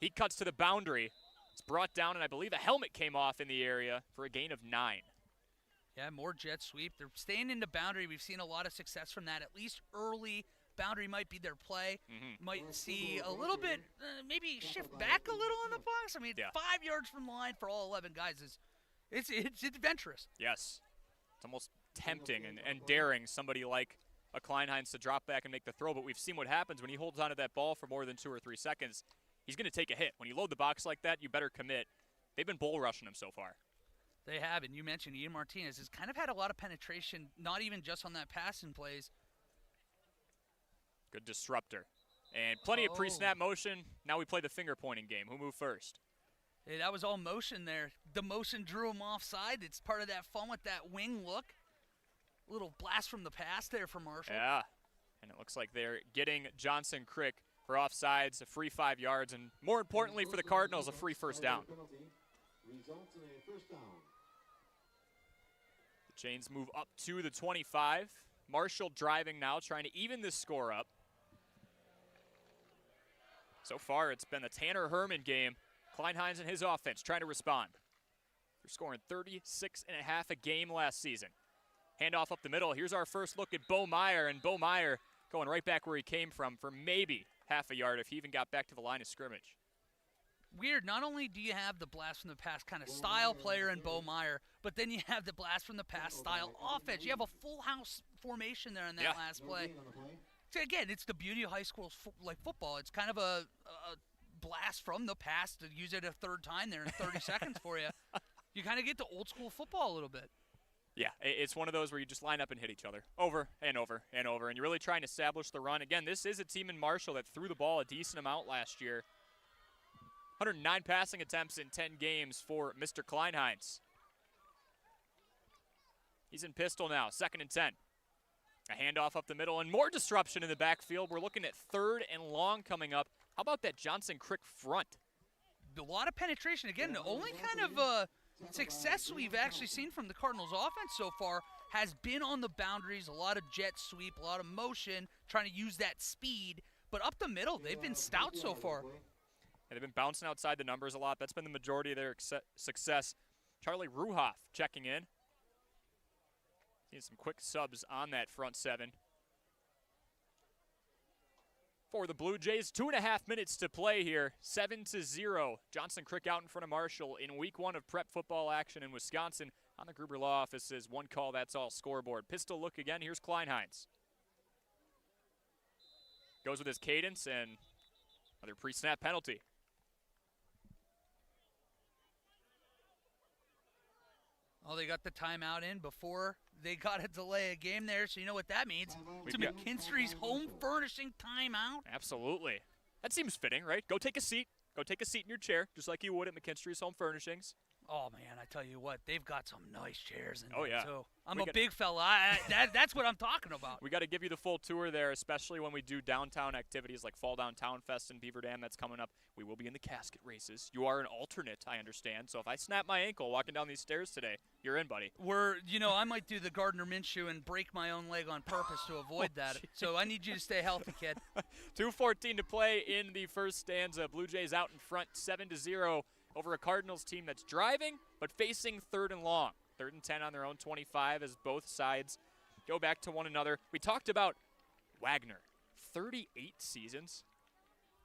He cuts to the boundary. It's brought down, and I believe a helmet came off in the area for a gain of 9. Yeah, more jet sweep. They're staying into boundary. We've seen a lot of success from that, at least early. Boundary might be their play. Might see a little bit, maybe shift back a little in the box. I mean, 5 yards from the line for all 11 guys it's adventurous. Yes. It's almost tempting and daring somebody like a Kleinheinz to drop back and make the throw, but we've seen what happens when he holds onto that ball for more than 2 or 3 seconds. He's going to take a hit. When you load the box like that, you better commit. They've been bull rushing him so far. They have, and you mentioned Ian Martinez has kind of had a lot of penetration, not even just on that passing plays. Good disruptor. And plenty of pre-snap motion. Now we play the finger-pointing game. Who moved first? Hey, that was all motion there. The motion drew him offside. It's part of that fun with that wing look. Little blast from the pass there for Marshall. Yeah, and it looks like they're getting Johnson Crick for offsides, a free 5 yards, and more importantly for the Cardinals, a free first down. The Chains move up to the 25. Marshall driving now, trying to even this score up. So far, it's been the Tanner Herman game. Kleinheinz and his offense trying to respond. They're scoring 36.5 a game last season. Handoff up the middle. Here's our first look at Bo Meyer, and Bo Meyer going right back where he came from for maybe half a yard if he even got back to the line of scrimmage. Weird. Not only do you have the blast from the past kind of style player in Bo Meyer, but then you have the blast from the past style offense. You have a full house formation there in that last play. So again, it's the beauty of high school football. It's kind of a blast from the past to use it a third time there in 30 seconds for you. You kind of get to old school football a little bit. Yeah, it's one of those where you just line up and hit each other over and over and over, and you're really trying to establish the run. Again, this is a team in Marshall that threw the ball a decent amount last year. 109 passing attempts in 10 games for Mr. Kleinheinz. He's in pistol now, 2nd and 10. A handoff up the middle and more disruption in the backfield. We're looking at 3rd and long coming up. How about that Johnson Crick front? A lot of penetration. Again, the only kind of success we've actually seen from the Cardinals offense so far has been on the boundaries, a lot of jet sweep, a lot of motion, trying to use that speed. But up the middle, they've been stout so far. And they've been bouncing outside the numbers a lot. That's been the majority of their success. Charlie Ruhoff checking in. Seeing some quick subs on that front 7. For the Blue Jays, 2.5 minutes to play here. 7-0. Johnson Crick out in front of Marshall in week 1 of prep football action in Wisconsin. On the Gruber Law Office's one call, that's all scoreboard. Pistol look again. Here's Kleinheinz. Goes with his cadence and another pre-snap penalty. Oh, they got the timeout in before they got to delay a game there, so you know what that means. It's a McKinstry's home furnishing timeout. Absolutely. That seems fitting, right? Go take a seat. Go take a seat in your chair, just like you would at McKinstry's Home Furnishings. Oh, man, I tell you what, they've got some nice chairs in there, yeah. So I'm a big fella. That's what I'm talking about. We got to give you the full tour there, especially when we do downtown activities like Fall Downtown Fest in Beaver Dam that's coming up. We will be in the casket races. You are an alternate, I understand. So if I snap my ankle walking down these stairs today, you're in, buddy. I might do the Gardner Minshew and break my own leg on purpose to avoid that. So I need you to stay healthy, kid. 2:14 to play in the first stanza. Blue Jays out in front, 7-0. Over a Cardinals team that's driving, but facing 3rd and long. 3rd and 10 on their own 25 as both sides go back to one another. We talked about Wagner. 38 seasons.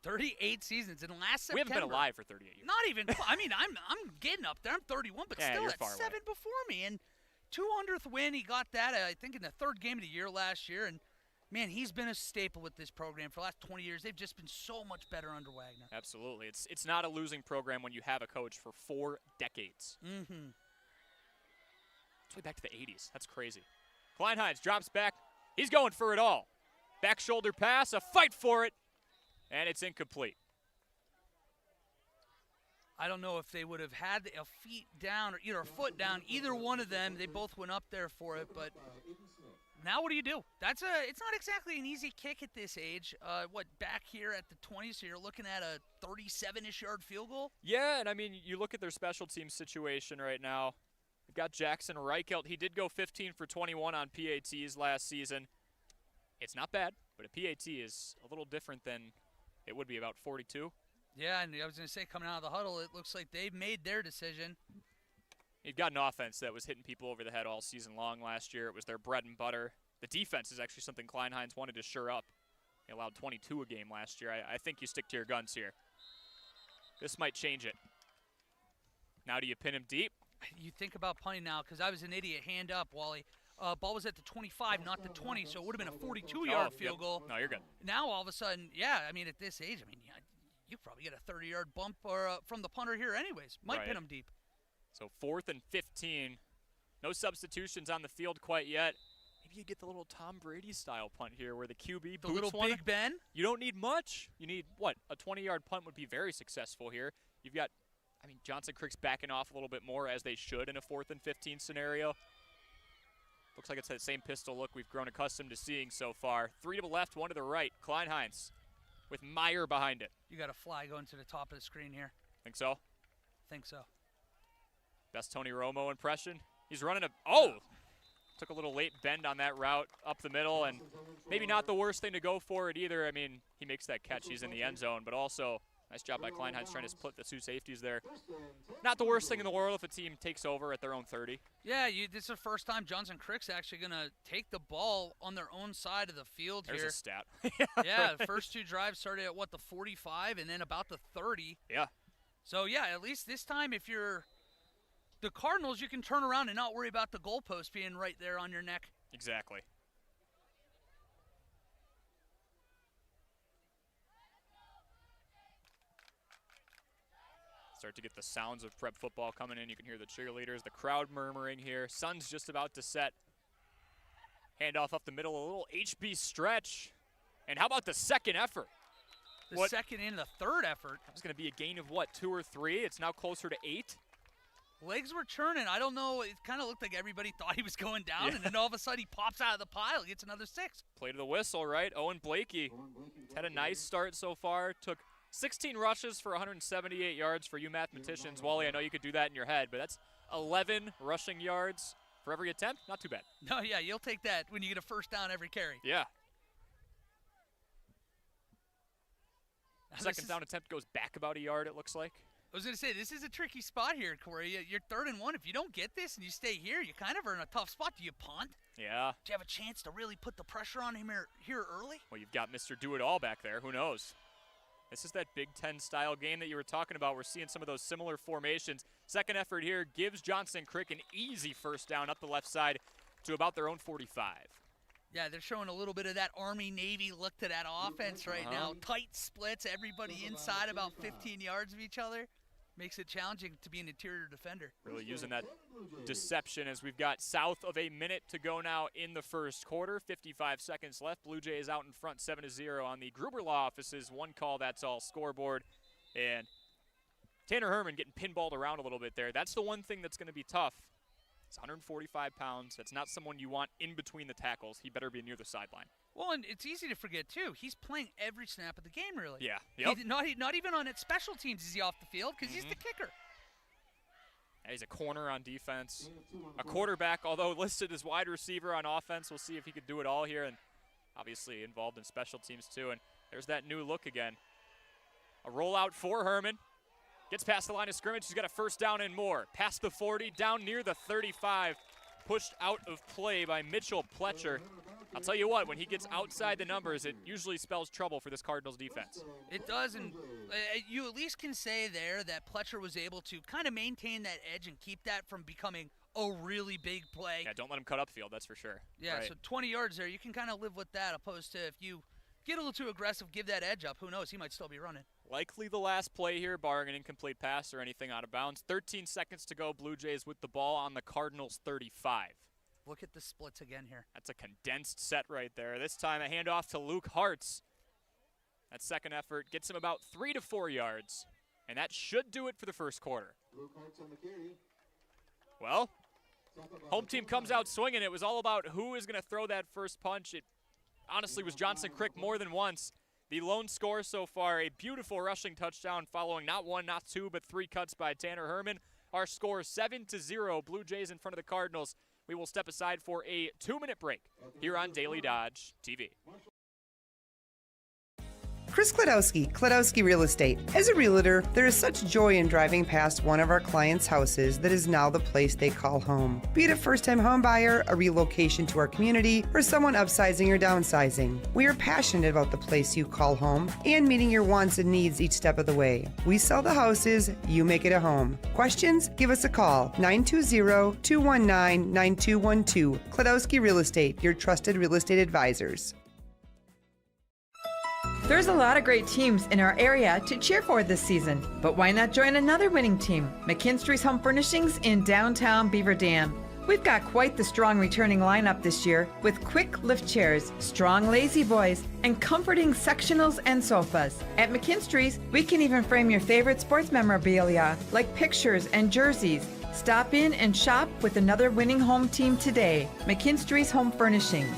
38 seasons. And last September. We haven't been alive for 38 years. Not even. I mean, I'm getting up there. I'm 31, but still at 7 before me. And 200th win, he got that, I think, in the 3rd game of the year last year. And man, he's been a staple with this program for the last 20 years. They've just been so much better under Wagner. Absolutely. It's not a losing program when you have a coach for 4 decades. Mm-hmm. It's way back to the 80s. That's crazy. Kleinheinz drops back. He's going for it all. Back shoulder pass, a fight for it, and it's incomplete. I don't know if they would have had a feet down or either a foot down. Either one of them, they both went up there for it, but now what do you do? It's not exactly an easy kick at this age. Back here at the 20, so you're looking at a 37-ish yard field goal? Yeah, and I mean, you look at their special team situation right now. We've got Jackson Reichelt. He did go 15 for 21 on PATs last season. It's not bad, but a PAT is a little different than it would be about 42. Yeah, and I was going to say, coming out of the huddle, it looks like they've made their decision. You've got an offense that was hitting people over the head all season long last year. It was their bread and butter. The defense is actually something Kleinheinz wanted to shore up. He allowed 22 a game last year. I think you stick to your guns here. This might change it. Now do you pin him deep? You think about punting now, because I was an idiot. Hand up, Wally. Ball was at the 25, not the 20, so it would have been a 42-yard field goal. No, you're good. Now all of a sudden, at this age, you probably get a 30-yard bump from the punter here anyways. Might pin him deep. So 4th and 15. No substitutions on the field quite yet. Maybe you get the little Tom Brady-style punt here where the QB the little Big Ben? You don't need much. You need, a 20-yard punt would be very successful here. You've got, Johnson Crick's backing off a little bit more as they should in a 4th and 15 scenario. Looks like it's that same pistol look we've grown accustomed to seeing so far. 3 to the left, 1 to the right. Kleinheinz with Meyer behind it. You got a fly going to the top of the screen here. Think so? Think so. Best Tony Romo impression. He's running took a little late bend on that route up the middle, and maybe not the worst thing to go for it either. He makes that catch. He's in the end zone, but also Nice job by Kleinheitz trying to split the two safeties there. Not the worst thing in the world if a team takes over at their own 30. Yeah, this is the first time Johnson Crick's actually going to take the ball on their own side of the field here. There's a stat. Yeah, right. The first two drives started at, the 45 and then about the 30. Yeah. So, yeah, at least this time if you're the Cardinals, you can turn around and not worry about the goalpost being right there on your neck. Exactly. Start to get the sounds of prep football coming in. You can hear the cheerleaders, the crowd murmuring here. Sun's just about to set. Handoff up the middle, a little HB stretch. And how about the second effort? The second and the third effort. That was going to be a gain of 2 or 3? It's now closer to 8. Legs were churning. I don't know. It kind of looked like everybody thought he was going down, and then all of a sudden he pops out of the pile, gets another 6. Play to the whistle, right? Owen Blakey had a nice start so far. Took 16 rushes for 178 yards for you mathematicians. Wally, I know you could do that in your head, but that's 11 rushing yards for every attempt. Not too bad. No, yeah, you'll take that when you get a first down every carry. Yeah. Second down attempt goes back about a yard, it looks like. I was going to say, this is a tricky spot here, Corey. You're 3rd and 1. If you don't get this and you stay here, you kind of are in a tough spot. Do you punt? Yeah. Do you have a chance to really put the pressure on him here early? Well, you've got Mr. Do-It-All back there. Who knows? This is that Big Ten style game that you were talking about. We're seeing some of those similar formations. Second effort here gives Johnson Crick an easy first down up the left side to about their own 45. Yeah, they're showing a little bit of that Army-Navy look to that offense right now. Tight splits, everybody inside about 15 yards of each other. Makes it challenging to be an interior defender. Really using that deception as we've got south of a minute to go now in the first quarter. 55 seconds left. Blue Jays out in front 7-0 on the Gruber Law Office's one call, that's all scoreboard. And Tanner Herman getting pinballed around a little bit there. That's the one thing that's going to be tough. He's 145 pounds. That's not someone you want in between the tackles. He better be near the sideline. Well, and it's easy to forget, too. He's playing every snap of the game, really. Yeah. Yep. Not even on its special teams is he off the field because he's the kicker. Yeah, he's a corner on defense. A quarterback, although listed as wide receiver on offense. We'll see if he could do it all here. And obviously involved in special teams, too. And there's that new look again. A rollout for Herman. Gets past the line of scrimmage. He's got a first down and more. Past the 40, down near the 35. Pushed out of play by Mitchell Pletcher. I'll tell you what, when he gets outside the numbers, it usually spells trouble for this Cardinals defense. It does, and you at least can say there that Pletcher was able to kind of maintain that edge and keep that from becoming a really big play. Yeah, don't let him cut upfield, that's for sure. Yeah, right. So 20 yards there, you can kind of live with that, opposed to if you get a little too aggressive, give that edge up, who knows, he might still be running. Likely the last play here, barring an incomplete pass or anything out of bounds. 13 seconds to go, Blue Jays with the ball on the Cardinals' 35. Look at the splits again here. That's a condensed set right there. This time a handoff to Luke Hartz. That second effort gets him about 3 to 4 yards. And that should do it for the first quarter. Well, home team comes out swinging. It was all about who is going to throw that first punch. It honestly was Johnson Crick more than once. The lone score so far, a beautiful rushing touchdown following not 1, not 2, but 3 cuts by Tanner Herman. Our score 7-0, Blue Jays in front of the Cardinals. We will step aside for a 2-minute break here on Daily Dodge TV. Chris Kladowski Real Estate. As a realtor, there is such joy in driving past one of our clients' houses that is now the place they call home. Be it a first-time home buyer, a relocation to our community, or someone upsizing or downsizing. We are passionate about the place you call home and meeting your wants and needs each step of the way. We sell the houses, you make it a home. Questions? Give us a call, 920-219-9212. Kladowski Real Estate, your trusted real estate advisors. There's a lot of great teams in our area to cheer for this season, but why not join another winning team? McKinstry's Home Furnishings in downtown Beaver Dam. We've got quite the strong returning lineup this year with quick lift chairs, strong lazy boys, and comforting sectionals and sofas. At McKinstry's, we can even frame your favorite sports memorabilia like pictures and jerseys. Stop in and shop with another winning home team today. McKinstry's Home Furnishings.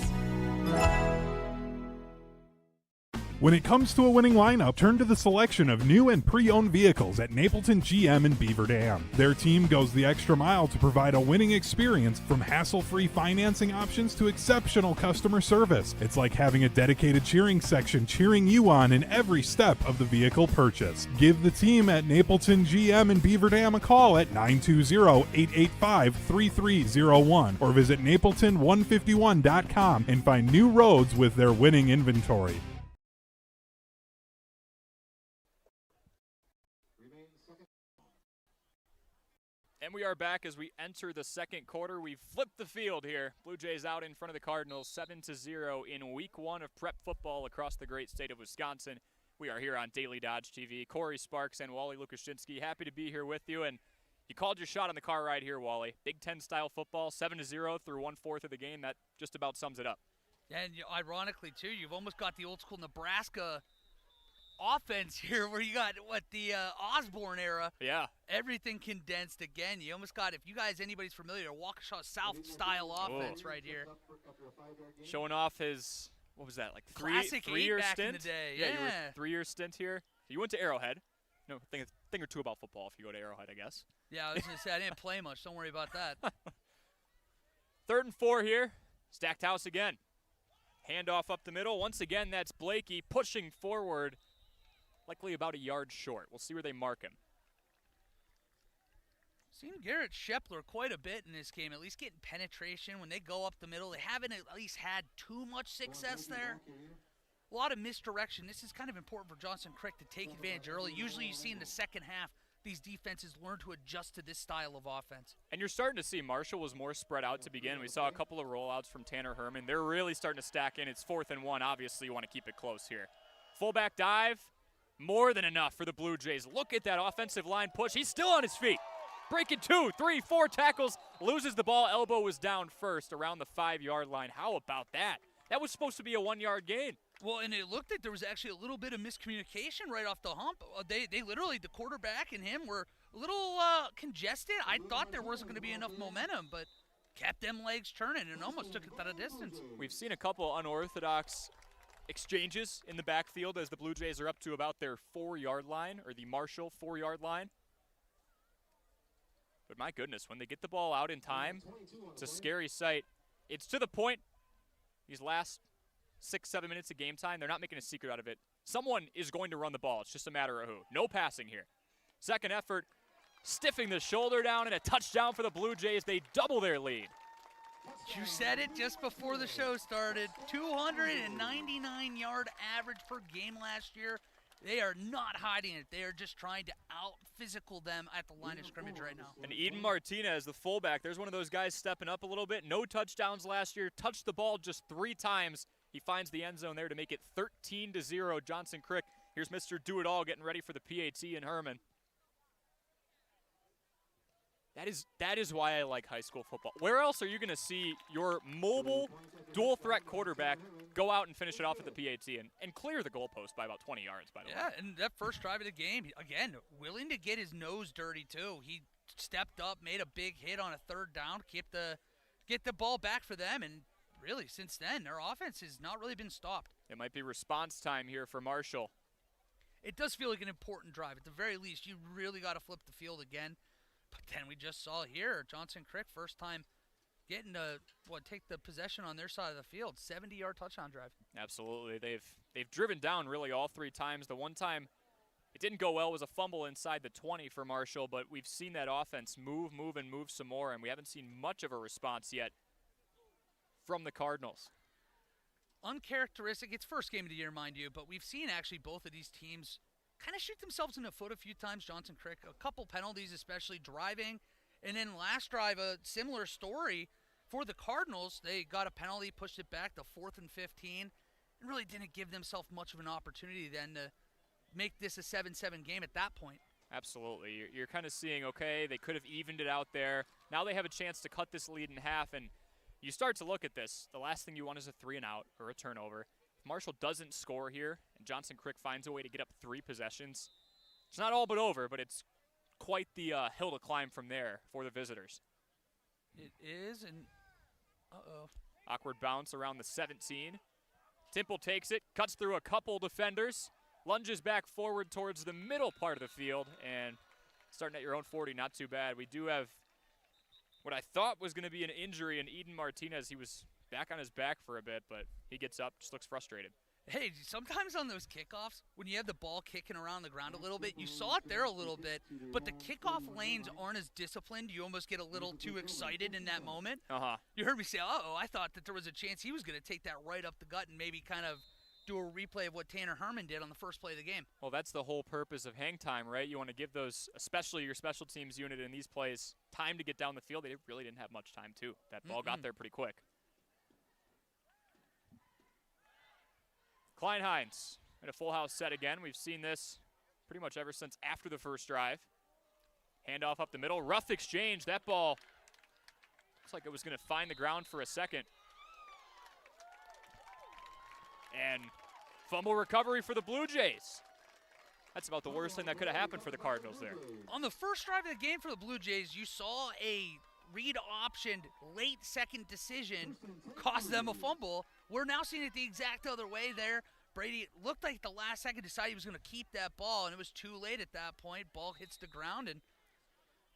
When it comes to a winning lineup, turn to the selection of new and pre-owned vehicles at Napleton GM in Beaver Dam. Their team goes the extra mile to provide a winning experience, from hassle-free financing options to exceptional customer service. It's like having a dedicated cheering section cheering you on in every step of the vehicle purchase. Give the team at Napleton GM in Beaver Dam a call at 920-885-3301 or visit napleton151.com and find new roads with their winning inventory. And we are back as we enter the second quarter. We've flipped the field here. Blue Jays out in front of the Cardinals 7-0 in week 1 of prep football across the great state of Wisconsin. We are here on Daily Dodge TV. Corey Sparks and Wally Lukashinsky, happy to be here with you. And you called your shot on the car ride here, Wally. Big Ten style football, 7-0 through 1/4 of the game. That just about sums it up. And ironically, too, you've almost got the old school Nebraska offense here, where you got the Osborne era. Yeah. Everything condensed again. You almost got, if you guys, anybody's familiar, Waukesha South style offense right here. Showing off his, what was that, like Classic 3-year back stint? in the day. Yeah, Yeah. you were 3-year stint here. You went to Arrowhead. No, thing or two about football if you go to Arrowhead, I guess. Yeah, I was going to say, I didn't play much. Don't worry about that. 3rd and 4 here. Stacked house again. Handoff up the middle. Once again, that's Blakey pushing forward, likely about a yard short. We'll see where they mark him. Seen Garrett Shepler quite a bit in this game, at least getting penetration. When they go up the middle, they haven't at least had too much success there. A lot of misdirection. This is kind of important for Johnson Crick to take advantage early. Usually you see in the second half, these defenses learn to adjust to this style of offense. And you're starting to see Marshall was more spread out to begin. We saw a couple of rollouts from Tanner Herman. They're really starting to stack in. It's 4th and 1. Obviously, you want to keep it close here. Fullback dive, more than enough for the Blue Jays. Look at that offensive line push. He's still on his feet. Breaking 2, 3, 4 tackles, loses the ball. Elbow was down first around the 5-yard line. How about that? That was supposed to be a 1-yard gain. Well, and it looked like there was actually a little bit of miscommunication right off the hump. They literally, the quarterback and him were a little congested. I thought there wasn't going to be enough momentum, but kept them legs turning and almost took it at a distance. We've seen a couple unorthodox exchanges in the backfield as the Blue Jays are up to about their 4-yard line, or the Marshall 4-yard line. But my goodness, when they get the ball out in time, it's a scary sight. It's to the point, these last 6-7 minutes of game time, they're not making a secret out of it. Someone is going to run the ball. It's just a matter of who. No passing here. Second effort, stiffing the shoulder down, and a touchdown for the Blue Jays. They double their lead. You said it just before the show started. 299-yard average per game last year. They are not hiding it. They are just trying to out-physical them at the line of scrimmage right now. And Eden Martinez, the fullback, there's one of those guys stepping up a little bit. No touchdowns last year. Touched the ball just 3 times. He finds the end zone there to make it 13-0. Johnson Crick. Here's Mr. Do-It-All getting ready for the PAT and Herman. That is why I like high school football. Where else are you going to see your mobile, dual-threat quarterback go out and finish it off at the PAT and clear the goalpost by about 20 yards, by the way? Yeah, and that first drive of the game, again, willing to get his nose dirty, too. He stepped up, made a big hit on a 3rd down, get the ball back for them, and really, since then, their offense has not really been stopped. It might be response time here for Marshall. It does feel like an important drive. At the very least, you really got to flip the field again. But then we just saw here, Johnson Crick, first time getting to take the possession on their side of the field. 70-yard touchdown drive. Absolutely. They've driven down really all 3 times. The one time it didn't go well was a fumble inside the 20 for Marshall, but we've seen that offense move some more, and we haven't seen much of a response yet from the Cardinals. Uncharacteristic. It's first game of the year, mind you, but we've seen actually both of these teams kind of shoot themselves in the foot a few times. Johnson Crick, a couple penalties, especially driving. And then last drive, a similar story for the Cardinals. They got a penalty, pushed it back to 4th and 15, and really didn't give themselves much of an opportunity then to make this a 7-7 game at that point. Absolutely. You're kind of seeing, okay, they could have evened it out there. Now they have a chance to cut this lead in half, and you start to look at this. The last thing you want is a 3-and-out or a turnover. Marshall doesn't score here, and Johnson Crick finds a way to get up 3 possessions. It's not all but over, but it's quite the hill to climb from there for the visitors. It is, and uh-oh. Awkward bounce around the 17. Temple takes it, cuts through a couple defenders, lunges back forward towards the middle part of the field, and starting at your own 40, not too bad. We do have what I thought was going to be an injury in Eden Martinez. He was back on his back for a bit, but he gets up, just looks frustrated. Hey, sometimes on those kickoffs, when you have the ball kicking around the ground a little bit, you saw it there a little bit, but the kickoff lanes aren't as disciplined. You almost get a little too excited in that moment. You heard me say, uh-oh, I thought that there was a chance he was going to take that right up the gut and maybe kind of do a replay of what Tanner Herman did on the first play of the game. Well, that's the whole purpose of hang time, right? You want to give those, especially your special teams unit in these plays, time to get down the field. They really didn't have much time, too. That ball got there pretty quick. Klein Hines in a full house set again. We've seen this pretty much ever since after the first drive. Handoff up the middle. Rough exchange. That ball looks like it was going to find the ground for a second. And fumble recovery for the Blue Jays. That's about the worst thing that could have happened for the Cardinals there. On the first drive of the game for the Blue Jays, you saw a read-optioned late second decision cost them a fumble. We're now seeing it the exact other way there. Brady looked like the last second decided he was going to keep that ball, and it was too late at that point. Ball hits the ground, and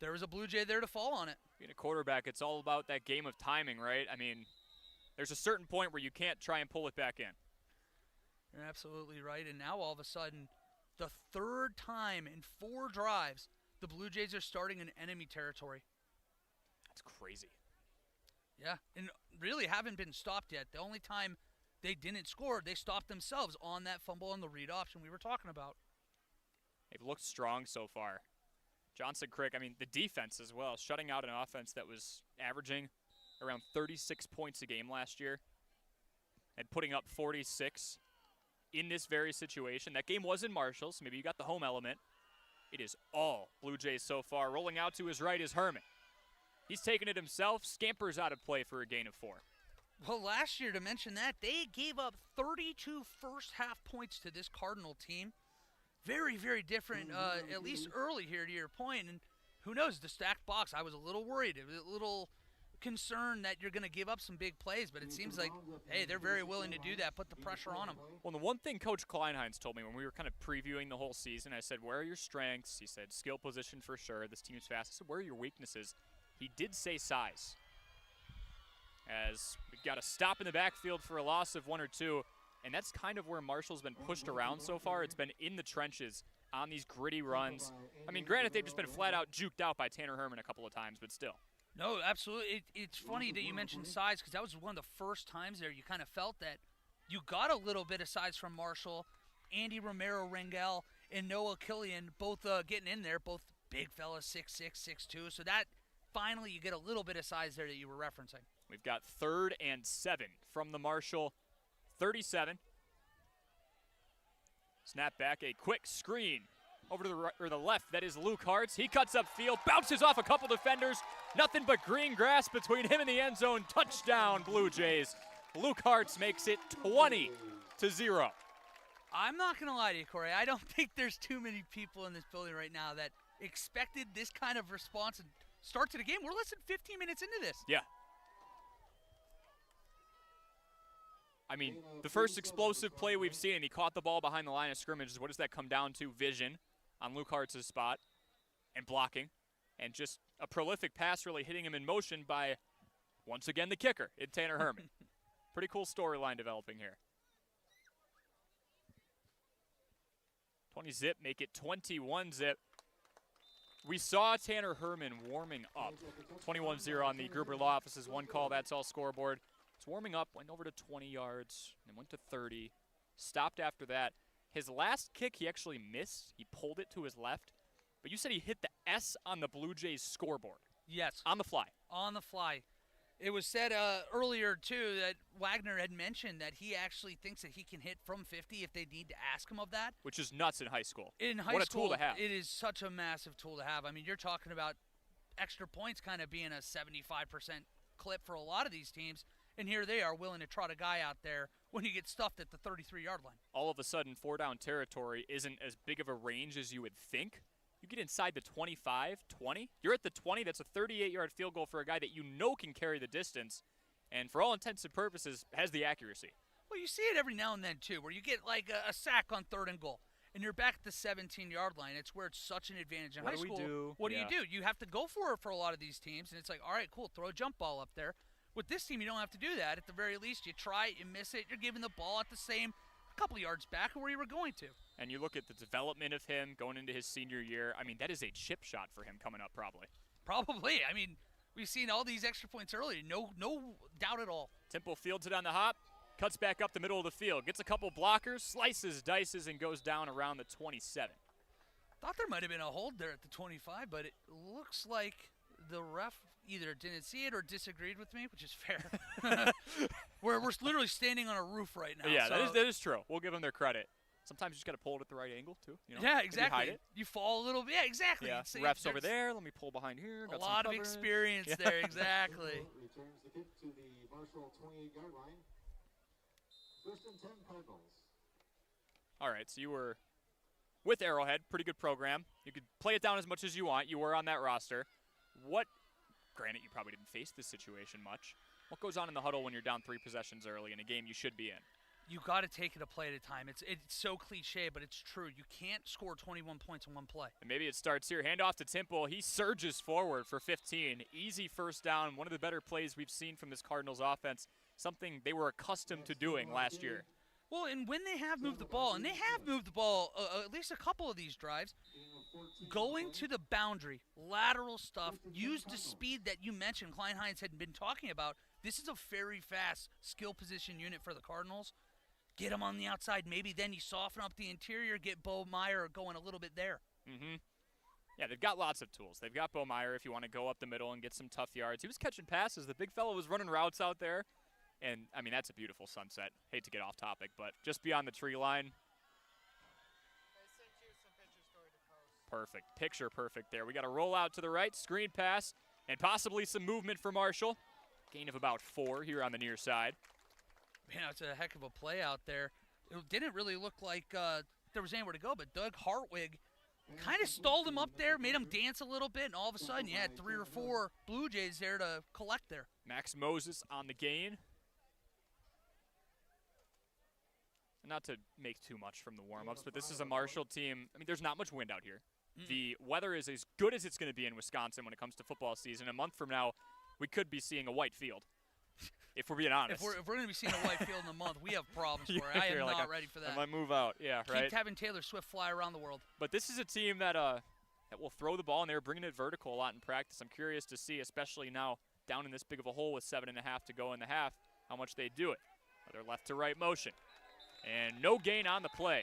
there was a Blue Jay there to fall on it. Being a quarterback, it's all about that game of timing, right? I mean, there's a certain point where you can't try and pull it back in. You're absolutely right, and now all of a sudden, the third time in 4 drives, the Blue Jays are starting in enemy territory. That's crazy. Yeah, and really haven't been stopped yet. The only time they didn't score, they stopped themselves on that fumble on the read option we were talking about. They've looked strong so far. Johnson Crick, I mean, the defense as well, shutting out an offense that was averaging around 36 points a game last year and putting up 46 in this very situation. That game was in Marshall, so maybe you got the home element. It is all Blue Jays so far. Rolling out to his right is Herman. He's taking it himself, scampers out of play for a gain of 4. Well, last year, to mention that, they gave up 32 first-half points to this Cardinal team. Very, very different, at least early here to your point. And who knows, the stacked box, I was a little worried. I was a little concerned that you're going to give up some big plays, but it seems like, hey, they're very willing to do that, put the pressure on them. Well, the one thing Coach Kleinheinz told me when we were kind of previewing the whole season, I said, where are your strengths? He said, skill position for sure. This team's fast. I said, where are your weaknesses? He did say size. As we've got a stop in the backfield for a loss of 1 or 2, and that's kind of where Marshall's been pushed around so far. It's been in the trenches on these gritty runs. I mean, granted, they've just been flat out juked out by Tanner Herman a couple of times, but still. No, absolutely. It's funny that you mentioned size because that was one of the first times there you kind of felt that you got a little bit of size from Marshall. Andy Romero-Rangel and Noah Killian both getting in there, both big fellas, 6'6", 6'2". So that finally you get a little bit of size there that you were referencing. We've got 3rd and 7 from the Marshall 37. Snap back, a quick screen over to the right, or the left. That is Luke Hartz. He cuts upfield, bounces off a couple defenders. Nothing but green grass between him and the end zone. Touchdown, Blue Jays. Luke Hartz makes it 20-0. I'm not going to lie to you, Corey. I don't think there's too many people in this building right now that expected this kind of response and start to the game. We're less than 15 minutes into this. Yeah. I mean, the first explosive play we've seen, and he caught the ball behind the line of scrimmage. What does that come down to? Vision on Luke Hartz's spot and blocking. And just a prolific pass really hitting him in motion by, once again, the kicker, Tanner Herman. Pretty cool storyline developing here. 20-zip, make it 21-zip. We saw Tanner Herman warming up. 21-0 on the Gruber Law Office's one call. That's all scoreboard. It's warming up, went over to 20 yards, and went to 30. Stopped after that. His last kick, he actually missed. He pulled it to his left. But you said he hit the S on the Blue Jays scoreboard. Yes. On the fly. On the fly. It was said earlier, too, that Wagner had mentioned that he actually thinks that he can hit from 50 if they need to ask him of that. Which is nuts in high school. In high what school, a tool to have. It is such a massive tool to have. I mean, you're talking about extra points kind of being a 75% clip for a lot of these teams. And here they are willing to trot a guy out there when you get stuffed at the 33-yard line. All of a sudden, 4-down territory isn't as big of a range as you would think. You get inside the 25, 20. You're at the 20. That's a 38-yard field goal for a guy that you know can carry the distance and for all intents and purposes has the accuracy. Well, you see it every now and then, too, where you get like a sack on 3rd and goal, and you're back at the 17-yard line. It's where it's such an advantage in high school. What do you do? You have to go for it for a lot of these teams, and it's like, all right, cool, throw a jump ball up there. With this team, you don't have to do that. At the very least, you try it, you miss it, you're giving the ball at the same couple of yards back of where you were going to. And you look at the development of him going into his senior year. I mean, that is a chip shot for him coming up probably. Probably. I mean, we've seen all these extra points earlier. No doubt at all. Temple fields it on the hop, cuts back up the middle of the field, gets a couple blockers, slices, dices, and goes down around the 27. Thought there might have been a hold there at the 25, but it looks like the ref either didn't see it or disagreed with me, which is fair. we're literally standing on a roof right now. Yeah, so. that is true. We'll give them their credit. Sometimes you just got to pull it at the right angle, too. You know? Yeah, exactly. Hide it. You fall a little bit. Yeah, exactly. Yeah, ref's over there. Let me pull behind here. Got a lot of experience there, exactly. Returns the kick to the Marshall 28-yard line. 1st and 10 Cardinals. All right, so you were with Arrowhead, pretty good program. You could play it down as much as you want. You were on that roster. Granted, you probably didn't face this situation much. What goes on in the huddle when you're down 3 possessions early in a game you should be in? You got to take it a play at a time. It's so cliche, but it's true. You can't score 21 points in one play. And maybe it starts here. Handoff to Temple. He surges forward for 15. Easy first down. One of the better plays we've seen from this Cardinals offense, something they were accustomed to doing last year. Well, and when they have moved the ball, and they have moved the ball at least a couple of these drives, going to the boundary, lateral stuff, use the speed that you mentioned Klein Hines had been talking about. This is a very fast skill position unit for the Cardinals. Get them on the outside. Maybe then you soften up the interior, get Bo Meyer going a little bit there. Mm-hmm. Yeah, they've got lots of tools. They've got Bo Meyer if you want to go up the middle and get some tough yards. He was catching passes. The big fellow was running routes out there. And, I mean, that's a beautiful sunset. Hate to get off topic, but just beyond the tree line. Perfect. Picture perfect there. We got a roll out to the right, screen pass, and possibly some movement for Marshall. Gain of about 4 here on the near side. Man, it's a heck of a play out there. It didn't really look like there was anywhere to go, but Doug Hartwig kind of stalled him up there, made him dance a little bit, and all of a sudden you had 3 or 4 Blue Jays there to collect there. Max Moses on the gain. Not to make too much from the warm-ups, but this is a Marshall team. I mean, there's not much wind out here. The weather is as good as it's going to be in Wisconsin when it comes to football season. A month from now, we could be seeing a white field, if we're being honest. If we're going to be seeing a white field in a month, we have problems for it. I am not ready for that. I might move out. Yeah, right. Keep having Taylor Swift fly around the world. But this is a team that will throw the ball, and they're bringing it vertical a lot in practice. I'm curious to see, especially now down in this big of a hole with 7.5 to go in the half, how much they do it. Whether left to right motion. And no gain on the play.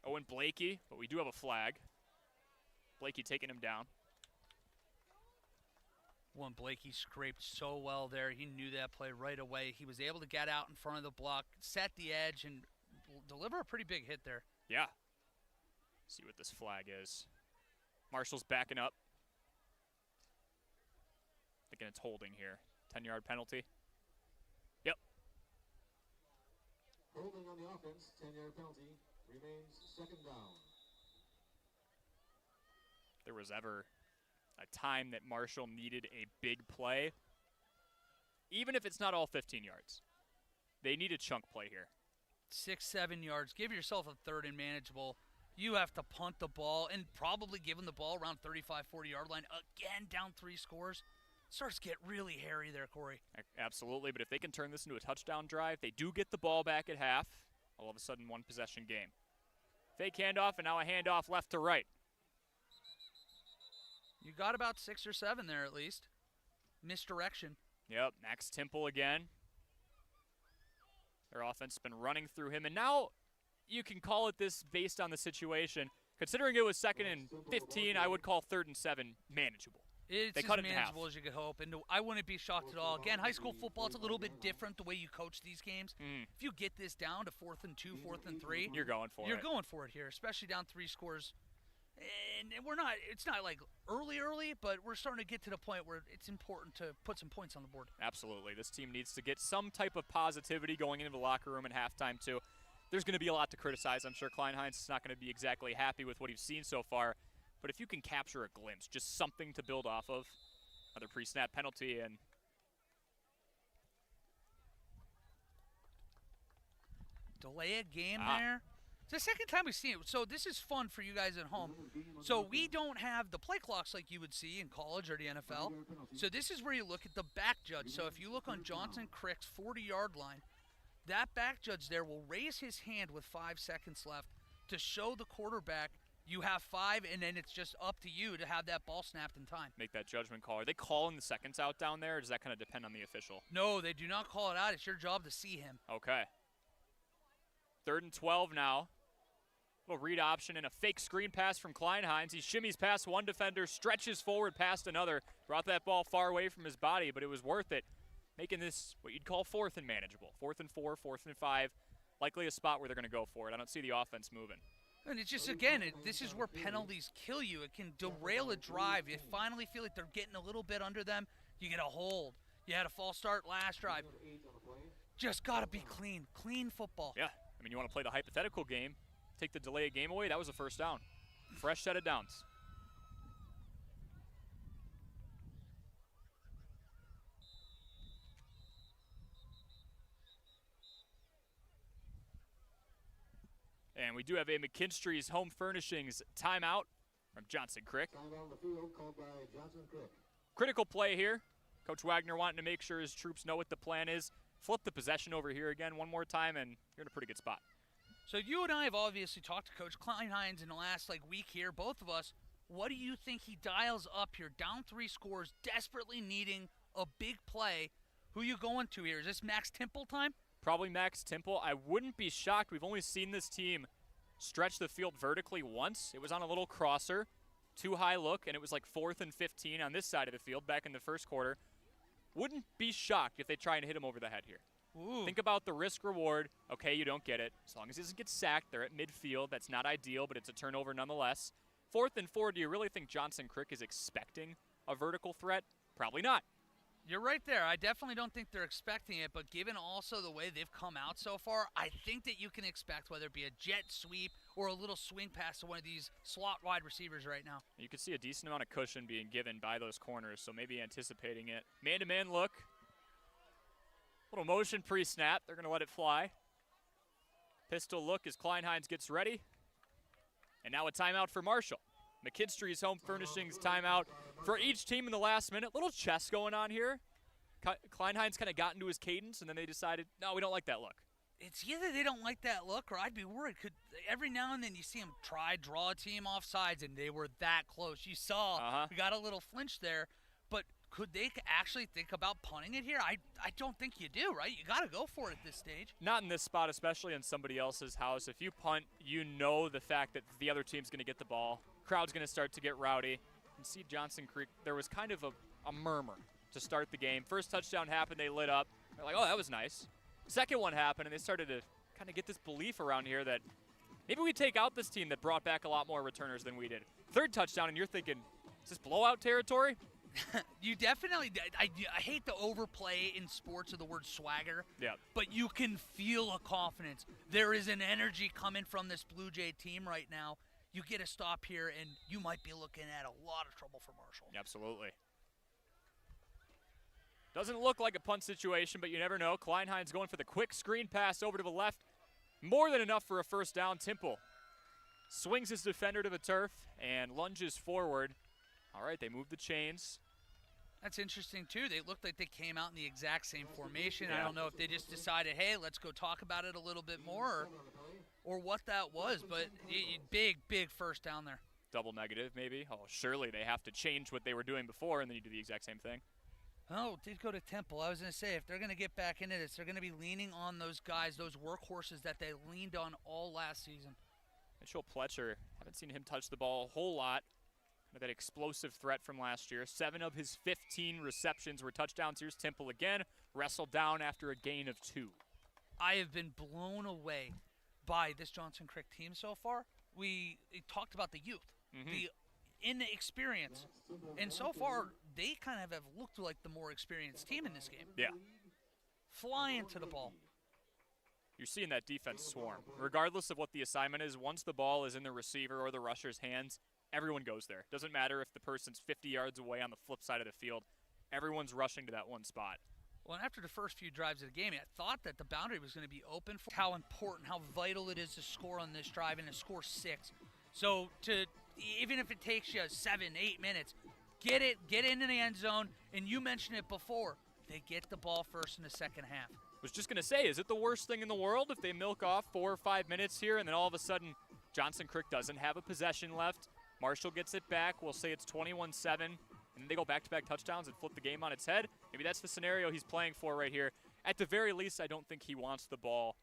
Owen Blakey, but we do have a flag. Blakey taking him down. One Blakey scraped so well there. He knew that play right away. He was able to get out in front of the block, set the edge, and deliver a pretty big hit there. Yeah. See what this flag is. Marshall's backing up. Thinking it's holding here. 10-yard penalty. Yep. Holding on the offense, 10-yard penalty, remains 2nd down. There was ever a time that Marshall needed a big play, even if it's not all 15 yards. They need a chunk play here. 6-7 yards. Give yourself a 3rd and manageable. You have to punt the ball and probably give them the ball around 35, 40-yard line. Again, down 3 scores. Starts to get really hairy there, Corey. Absolutely, but if they can turn this into a touchdown drive, they do get the ball back at half. All of a sudden, 1-possession game. Fake handoff, and now a handoff left to right. You got about 6 or 7 there at least. Misdirection. Yep, Max Temple again. Their offense has been running through him, and now you can call it this based on the situation. Considering it was 2nd and 15, I would call 3rd and 7 manageable. It's as manageable as you could hope, and I wouldn't be shocked at all. Again, high school football, it's a little bit different the way you coach these games. If you get this down to 4th and 2, 4th and 3, you're going for it. You're going for it here, especially down 3 scores. And it's not like early, but we're starting to get to the point where it's important to put some points on the board. Absolutely. This team needs to get some type of positivity going into the locker room at halftime, too. There's going to be a lot to criticize. I'm sure Klein Hines is not going to be exactly happy with what he's seen so far. But if you can capture a glimpse, just something to build off of, another pre-snap penalty, and delay a game there. It's the second time we've seen it. So this is fun for you guys at home. So we don't have the play clocks like you would see in college or the NFL. So this is where you look at the back judge. So if you look on Johnson Crick's 40-yard line, that back judge there will raise his hand with 5 seconds left to show the quarterback you have 5, and then it's just up to you to have that ball snapped in time. Make that judgment call. Are they calling the seconds out down there, or does that kind of depend on the official? No, they do not call it out. It's your job to see him. Okay. 3rd and 12 now. Little read option and a fake screen pass from Kleinheinz. He shimmies past one defender, stretches forward past another, brought that ball far away from his body, but it was worth it. Making this what you'd call 4th and manageable. 4th and 4, 4th and 5. Likely a spot where they're going to go for it. I don't see the offense moving. And it's just, again, this is where penalties kill you. It can derail a drive. You finally feel like they're getting a little bit under them. You get a hold. You had a false start last drive. Just got to be clean. Clean football. Yeah. I mean, you want to play the hypothetical game. Take the delay of game away. That was a first down. Fresh set of downs. And we do have a McKinstry's Home Furnishings timeout from Johnson Crick. Time on the field called by Johnson Crick. Critical play here. Coach Wagner wanting to make sure his troops know what the plan is. Flip the possession over here again one more time, and you're in a pretty good spot. So you and I have obviously talked to Coach Kleinheinz in the last week here, both of us. What do you think he dials up here? Down 3 scores, desperately needing a big play. Who you going to here? Is this Max Temple time? Probably Max Temple. I wouldn't be shocked. We've only seen this team stretch the field vertically once. It was on a little crosser, too high look, and it was like 4th and 15 on this side of the field back in the first quarter. Wouldn't be shocked if they try and hit him over the head here. Ooh. Think about the risk reward. Okay, you don't get it. As long as he doesn't get sacked, they're at midfield. That's not ideal, but it's a turnover nonetheless. 4th and 4, do you really think Johnson Crick is expecting a vertical threat? Probably not. You're right there. I definitely don't think they're expecting it, but given also the way they've come out so far, I think that you can expect whether it be a jet sweep or a little swing pass to one of these slot wide receivers right now. You can see a decent amount of cushion being given by those corners, so maybe anticipating it. Man-to-man look. Little motion pre-snap. They're going to let it fly. Pistol look as Kleinheinz gets ready. And now a timeout for Marshall. McKinstry's Home Furnishings timeout for each team in the last minute. Little chess going on here. Kleinheinz kind of got into his cadence, and then they decided, no, we don't like that look. It's either they don't like that look, or I'd be worried. Every now and then you see them draw a team off sides, and they were that close. You saw we got a little flinch there, but could they actually think about punting it here? I don't think you do, right? You got to go for it at this stage. Not in this spot, especially in somebody else's house. If you punt, you know the fact that the other team's going to get the ball. Crowd's going to start to get rowdy. And see Johnson Creek, there was kind of a murmur to start the game. First touchdown happened, they lit up. They're like, oh, that was nice. Second one happened, and they started to kind of get this belief around here that maybe we take out this team that brought back a lot more returners than we did. Third touchdown, and you're thinking, is this blowout territory? You definitely – I hate the overplay in sports of the word swagger. Yeah. But you can feel a confidence. There is an energy coming from this Blue Jay team right now. You get a stop here, and you might be looking at a lot of trouble for Marshall. Absolutely. Doesn't look like a punt situation, but you never know. Kleinheinz going for the quick screen pass over to the left. More than enough for a first down. Temple swings his defender to the turf and lunges forward. All right, they move the chains. That's interesting, too. They looked like they came out in the exact same formation. Yeah. I don't know if they just decided, hey, let's go talk about it a little bit more or what that was, but big first down there. Double negative, maybe. Oh, surely they have to change what they were doing before, and then you do the exact same thing. Oh, it did go to Temple. I was going to say, if they're going to get back into this, they're going to be leaning on those guys, those workhorses that they leaned on all last season. Mitchell Pletcher, haven't seen him touch the ball a whole lot. That explosive threat from last year. 7 of his 15 receptions were touchdowns. Here's Temple again, wrestled down after a gain of 2. I have been blown away by this Johnson Crick team so far. We talked about the youth, the inexperience, and so far they kind of have looked like the more experienced team in this game. Yeah. Flying to the ball. You're seeing that defense swarm. Regardless of what the assignment is, once the ball is in the receiver or the rusher's hands, everyone goes there. Doesn't matter if the person's 50 yards away on the flip side of the field. Everyone's rushing to that one spot. Well, and after the first few drives of the game, I thought that the boundary was going to be open for how important, how vital it is to score on this drive and to score 6. So even if it takes you 7, 8 minutes, get into the end zone. And you mentioned it before, they get the ball first in the second half. I was just going to say, is it the worst thing in the world if they milk off 4 or 5 minutes here and then all of a sudden Johnson Crick doesn't have a possession left? Marshall gets it back. We'll say it's 21-7. And then they go back-to-back touchdowns and flip the game on its head. Maybe that's the scenario he's playing for right here. At the very least, I don't think he wants the ball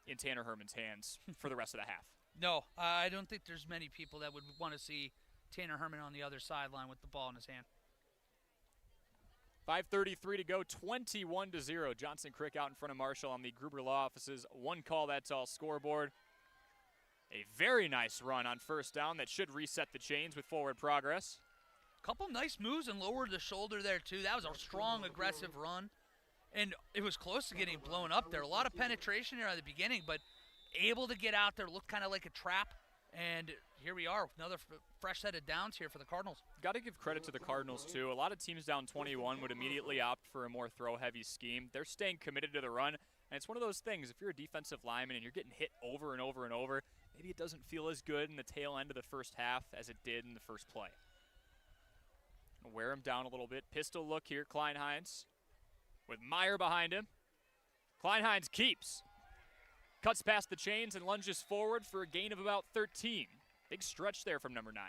in Tanner Herman's hands for the rest of the half. No, I don't think there's many people that would want to see Tanner Herman on the other sideline with the ball in his hand. 5:33 to go, 21-0. Johnson Crick out in front of Marshall on the Gruber Law Office's one call, that's all scoreboard. A very nice run on first down that should reset the chains with forward progress. Couple nice moves and lowered the shoulder there, too. That was a strong, aggressive run. And it was close to getting blown up there. A lot of penetration there at the beginning, but able to get out there, looked kind of like a trap. And here we are with another fresh set of downs here for the Cardinals. Got to give credit to the Cardinals, too. A lot of teams down 21 would immediately opt for a more throw-heavy scheme. They're staying committed to the run, and it's one of those things. If you're a defensive lineman and you're getting hit over and over and over, maybe it doesn't feel as good in the tail end of the first half as it did in the first play. Wear him down a little bit. Pistol look here, Klein-Heinz with Meyer behind him. Klein-Heinz keeps. Cuts past the chains and lunges forward for a gain of about 13. Big stretch there from number 9.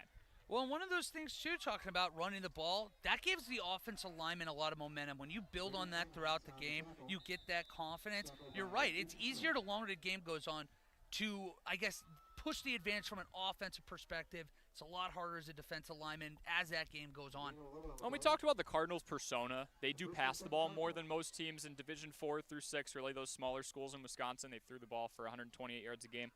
Well, one of those things, too, talking about running the ball, that gives the offensive lineman a lot of momentum. When you build on that throughout the game, you get that confidence. You're right. It's easier the longer the game goes on to, I guess, push the advantage from an offensive perspective. It's a lot harder as a defensive lineman as that game goes on. When we talked about the Cardinals' persona, they do pass the ball more than most teams in Division 4 through 6, really those smaller schools in Wisconsin. They threw the ball for 128 yards a game.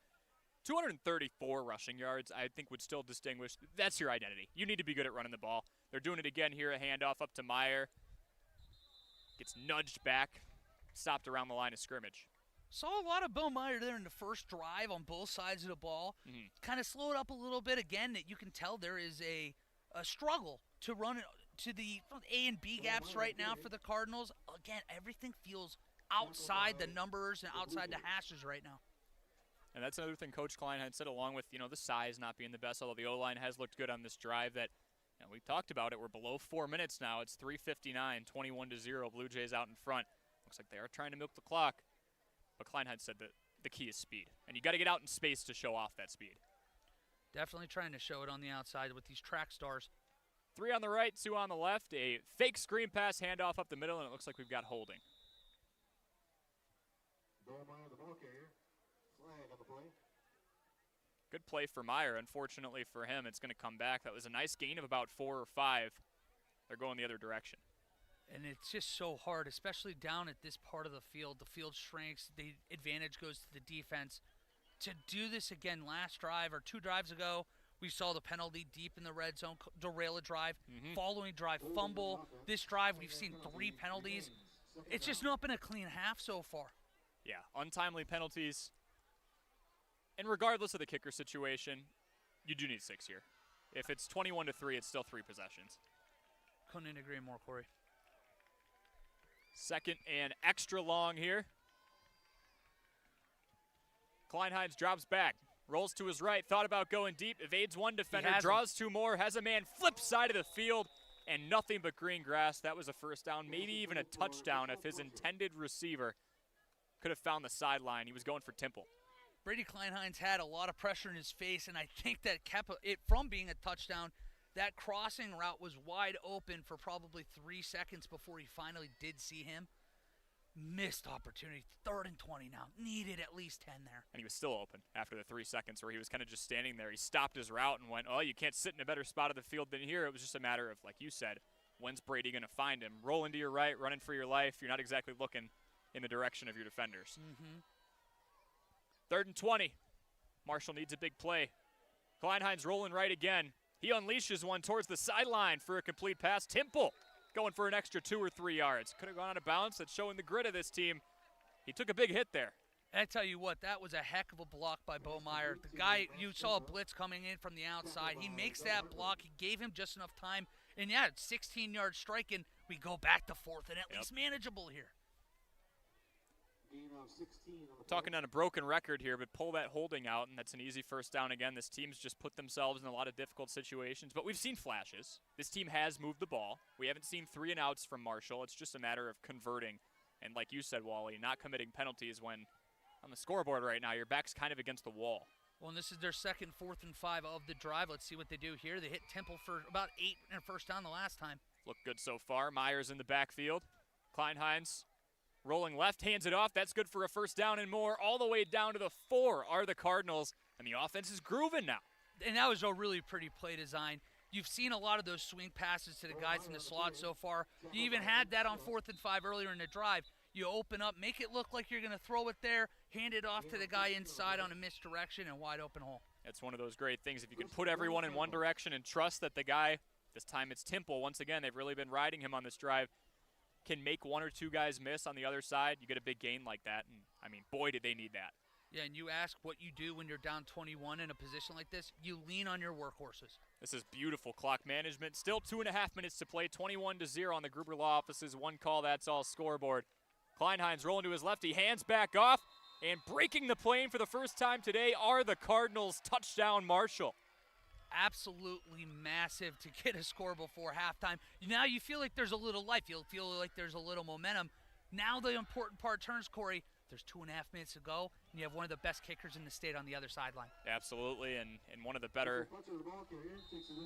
234 rushing yards, I think, would still distinguish. That's your identity. You need to be good at running the ball. They're doing it again here, a handoff up to Meyer. Gets nudged back, stopped around the line of scrimmage. Saw a lot of Bo Meyer there in the first drive on both sides of the ball. Kind of slowed up a little bit. Again, that you can tell there is a struggle to run to the A and B gaps right now for the Cardinals. Again, everything feels outside the numbers and outside the hashes right now. And that's another thing Coach Klein had said, along with, the size not being the best, although the O-line has looked good on this drive, that we talked about it. We're below 4 minutes now. It's 3:59, 21-0. Blue Jays out in front. Looks like they are trying to milk the clock. But Klein had said that the key is speed. And you got to get out in space to show off that speed. Definitely trying to show it on the outside with these track stars. 3 on the right, 2 on the left. A fake screen pass, handoff up the middle, and it looks like we've got holding. Good play for Meyer. Unfortunately for him, it's going to come back. That was a nice gain of about 4 or 5. They're going the other direction. And it's just so hard, especially down at this part of the field. The field shrinks. The advantage goes to the defense. To do this again last drive or 2 drives ago, we saw the penalty deep in the red zone, derail a drive. Following drive, fumble. This drive, we've seen 3 penalties. It's just not been a clean half so far. Yeah, untimely penalties. And regardless of the kicker situation, you do need 6 here. If it's 21-3, it's still 3 possessions. Couldn't agree more, Corey. Second and extra long here. Klein-Heinz drops back, rolls to his right, thought about going deep, evades 1 defender, draws 2 more, has a man flip side of the field, and nothing but green grass. That was a first down, maybe even a touchdown if his intended receiver could have found the sideline. He was going for Temple. Brady Klein-Heinz had a lot of pressure in his face, and I think that kept it from being a touchdown. That crossing route was wide open for probably 3 seconds before he finally did see him. Missed opportunity. 3rd and 20 now. Needed at least 10 there. And he was still open after the 3 seconds where he was kind of just standing there. He stopped his route and went, oh, you can't sit in a better spot of the field than here. It was just a matter of, like you said, when's Brady going to find him? Rolling to your right, running for your life. You're not exactly looking in the direction of your defenders. 3rd and 20. Marshall needs a big play. Klein-Heinz rolling right again. He unleashes one towards the sideline for a complete pass. Temple going for an extra 2 or 3 yards. Could have gone out of bounds. That's showing the grit of this team. He took a big hit there. And I tell you what, that was a heck of a block by Bo Meyer. The guy, you saw a blitz coming in from the outside. He makes that block. He gave him just enough time, And yeah, 16-yard strike, and we go back to 4th and at least manageable here. Talking on a broken record here, but pull that holding out, and that's an easy first down again. This team's just put themselves in a lot of difficult situations, but we've seen flashes. This team has moved the ball. We haven't seen 3-and-outs from Marshall. It's just a matter of converting. And like you said, Wally, not committing penalties when on the scoreboard right now, your back's kind of against the wall. Well, and this is their second 4th and 5 of the drive. Let's see what they do here. They hit Temple for about 8 and a first down the last time. Look good so far. Myers in the backfield. Kleinheinz rolling left, hands it off. That's good for a first down and more. All the way down to the 4 are the Cardinals, and the offense is grooving now. And that was a really pretty play design. You've seen a lot of those swing passes to the guys in the slot so far. You even had that on 4th and 5 earlier in the drive. You open up, make it look like you're going to throw it there, hand it off to the guy inside on a misdirection and wide open hole. That's one of those great things. If you can put everyone in one direction and trust that the guy, this time it's Temple, once again, they've really been riding him on this drive, can make 1 or 2 guys miss on the other side, you get a big gain like that. And, I mean, boy, did they need that. Yeah, and you ask what you do when you're down 21 in a position like this. You lean on your workhorses. This is beautiful clock management. Still 2.5 minutes to play, 21-0 on the Gruber Law Office's one call, that's all scoreboard. Kleinheinz rolling to his left. He hands back off, and breaking the plane for the first time today are the Cardinals. Touchdown, Marshall. Absolutely massive to get a score before halftime. Now you feel like there's a little life. You'll feel like there's a little momentum. Now the important part turns, Corey. There's 2.5 minutes to go, and you have one of the best kickers in the state on the other sideline. Absolutely, and one of the better,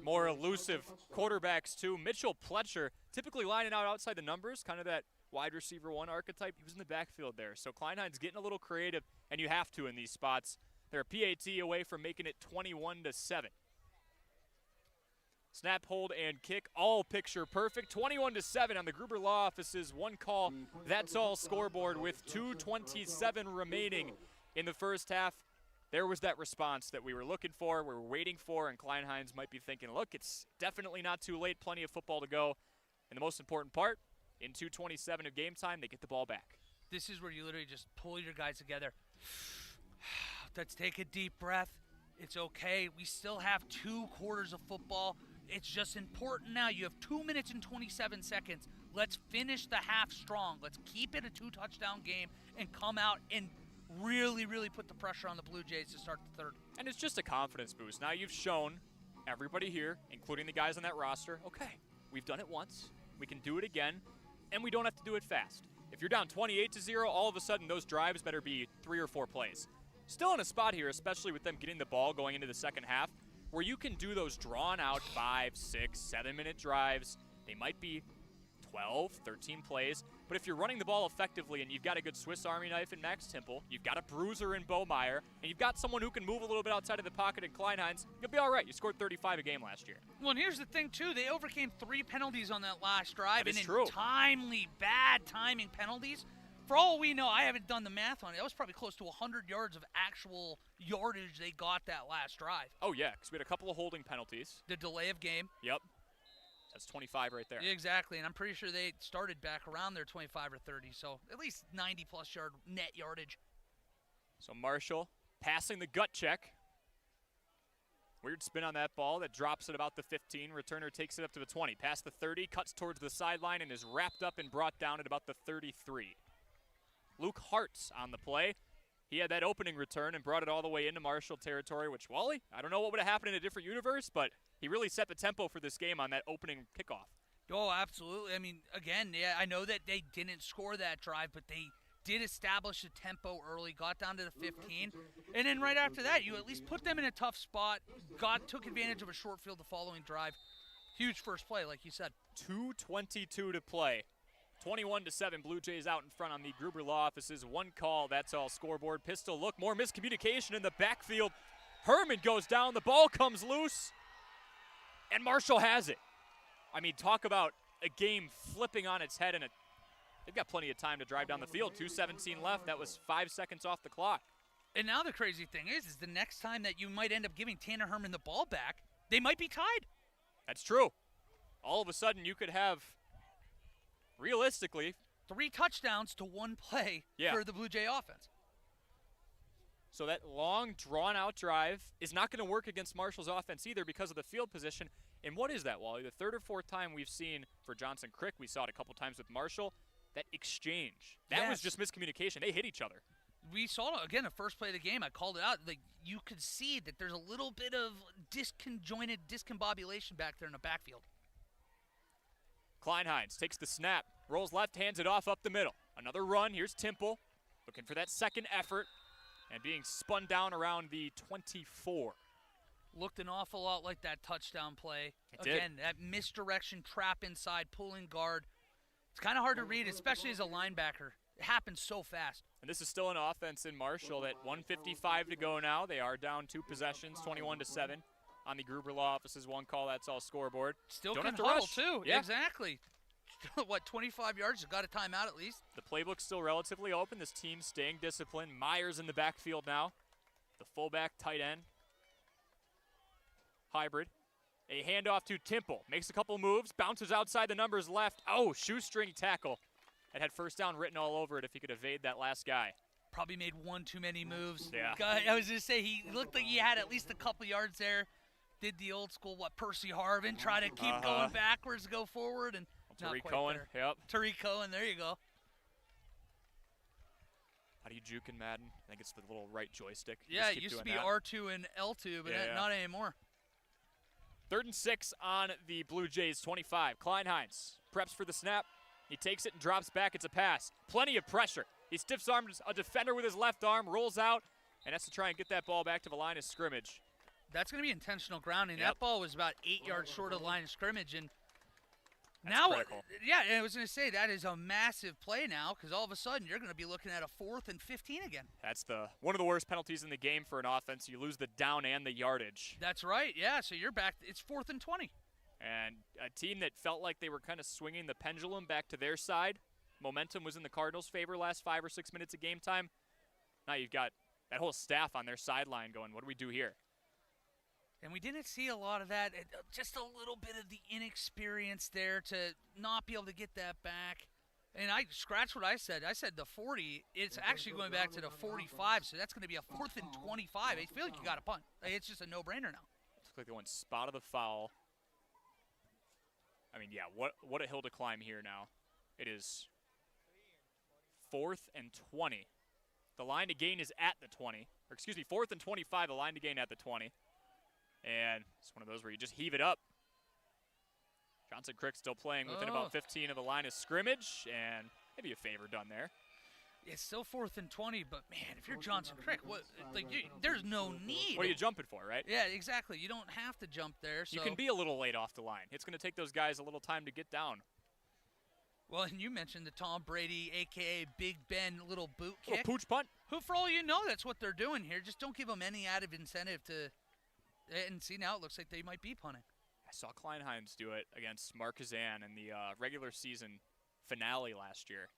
more elusive quarterbacks, too. Mitchell Pletcher, typically lining out outside the numbers, kind of that wide receiver 1 archetype. He was in the backfield there. So Kleinheinz getting a little creative, and you have to in these spots. They're a PAT away from making it 21-7. Snap, hold, and kick, all picture perfect. 21-7 on the Gruber Law Office's one call. That's all scoreboard with 2:27 remaining in the first half. There was that response that we were looking for, we were waiting for, and Kleinheinz might be thinking, look, it's definitely not too late, plenty of football to go. And the most important part, in 2:27 of game time, they get the ball back. This is where you literally just pull your guys together. Let's take a deep breath. It's okay. We still have 2 quarters of football. It's just important now. You have 2 minutes and 27 seconds. Let's finish the half strong. Let's keep it a 2-touchdown game and come out and really, really put the pressure on the Blue Jays to start the third. And it's just a confidence boost. Now you've shown everybody here, including the guys on that roster, okay, we've done it once. We can do it again, and we don't have to do it fast. If you're down 28-0, all of a sudden those drives better be 3 or 4 plays. Still in a spot here, especially with them getting the ball going into the second half, where you can do those drawn-out 5, 6, 7-minute drives. They might be 12, 13 plays, but if you're running the ball effectively and you've got a good Swiss Army knife in Max Temple, you've got a bruiser in Bo Meyer, and you've got someone who can move a little bit outside of the pocket in Kleinheinz, you'll be all right. You scored 35 a game last year. Well, and here's the thing, too. They overcame 3 penalties on that last drive. That is and true. Timely, bad timing penalties. For all we know, I haven't done the math on it. That was probably close to 100 yards of actual yardage they got that last drive. Oh, yeah, because we had a couple of holding penalties. The delay of game. Yep. That's 25 right there. Exactly, and I'm pretty sure they started back around their 25 or 30, so at least 90-plus yard net yardage. So Marshall passing the gut check. Weird spin on that ball that drops at about the 15. Returner takes it up to the 20. Past the 30, cuts towards the sideline, and is wrapped up and brought down at about the 33. Luke Hart's on the play. He had that opening return and brought it all the way into Marshall territory, which, Wally, I don't know what would have happened in a different universe, but he really set the tempo for this game on that opening kickoff. Oh, absolutely. I mean, again, yeah, I know that they didn't score that drive, but they did establish a tempo early, got down to the 15, and then right after that, you at least put them in a tough spot, took advantage of a short field the following drive. Huge first play, like you said. 2:22 to play. 21-7, Blue Jays out in front on the Gruber Law Office's one call. That's all scoreboard. Pistol look, more miscommunication in the backfield. Herman goes down, the ball comes loose, and Marshall has it. I mean, talk about a game flipping on its head, and they've got plenty of time to drive down the field. 2:17 left. That was 5 seconds off the clock. And now the crazy thing is the next time that you might end up giving Tanner Herman the ball back, they might be tied. That's true. All of a sudden, you could have, realistically, 3 touchdowns to 1 play for the Blue Jay offense. So that long, drawn-out drive is not going to work against Marshall's offense either because of the field position. And what is that, Wally? The third or fourth time we've seen for Johnson Crick, we saw it a couple times with Marshall, that exchange. That was just miscommunication. They hit each other. We saw it, again, the first play of the game. I called it out. Like, you could see that there's a little bit of discombobulation back there in the backfield. Kleinheinz takes the snap, rolls left, hands it off up the middle. Another run. Here's Temple looking for that second effort and being spun down around the 24. Looked an awful lot like that touchdown play. It did. Again, that misdirection, trap inside, pulling guard. It's kind of hard to read, especially as a linebacker. It happens so fast. And this is still an offense in Marshall at 1:55 to go now. They are down 2 possessions, 21-7 on the Gruber Law Office's one call. That's all scoreboard. Still Don't can have to huddle rush. too. Yeah. Exactly. What, 25 yards? Got a timeout at least. The playbook's still relatively open. This team staying disciplined. Myers in the backfield now. The fullback, tight end. Hybrid. A handoff to Temple. Makes a couple moves. Bounces outside the numbers left. Oh, shoestring tackle. It had first down written all over it if he could evade that last guy. Probably made one too many moves. Yeah. I was going to say, he looked like he had at least a couple yards there. Did the old school, Percy Harvin, try to keep going backwards, go forward, and not Tariq quite Cohen, there. yep. Tariq Cohen, there you go. How do you juke in Madden? I think it's the little right joystick. You Yeah, just it keep used to doing be that. R2 and L2, but Yeah. not anymore. 3rd and 6 on the Blue Jays 25. Kleinheinz preps for the snap. He takes it and drops back. It's a pass. Plenty of pressure. He stiff-arms a defender with his left arm, rolls out, and has to try and get that ball back to the line of scrimmage. That's going to be intentional grounding. Yep. That ball was about 8 yards short of the line of scrimmage, and That's now, critical. yeah, I was going to say that is a massive play now because all of a sudden you're going to be looking at a 4th and 15 again. That's one of the worst penalties in the game for an offense. You lose the down and the yardage. That's right, yeah, so you're back. It's 4th and 20. And a team that felt like they were kind of swinging the pendulum back to their side. Momentum was in the Cardinals' favor last 5 or 6 minutes of game time. Now you've got that whole staff on their sideline going, what do we do here? And we didn't see a lot of that. Just a little bit of the inexperience there to not be able to get that back. And I scratched what I said. I said the 40. It's actually going back to the 45, so that's going to be a 4th and 25. I feel like you got a punt. It's just a no-brainer now. Looks like they went spot of the foul. I mean, yeah, what a hill to climb here now. It is 4th and 20. The line to gain is at the 20. Or excuse me, 4th and 25, the line to gain at the 20. And it's one of those where you just heave it up. Johnson Crick still playing within about 15 of the line of scrimmage, and maybe a favor done there. It's still 4th and 20, but man, if you're Johnson Crick, there's no need. What are you jumping for, right? Yeah, exactly. You don't have to jump there. So. You can be a little late off the line. It's going to take those guys a little time to get down. Well, and you mentioned the Tom Brady, a.k.a. Big Ben, little boot kick. Little pooch punt. Who, for all you know, that's what they're doing here. Just don't give them any added incentive to – and see, now it looks like they might be punting. I saw Kleinheinz do it against Marquezan in the regular season finale last year.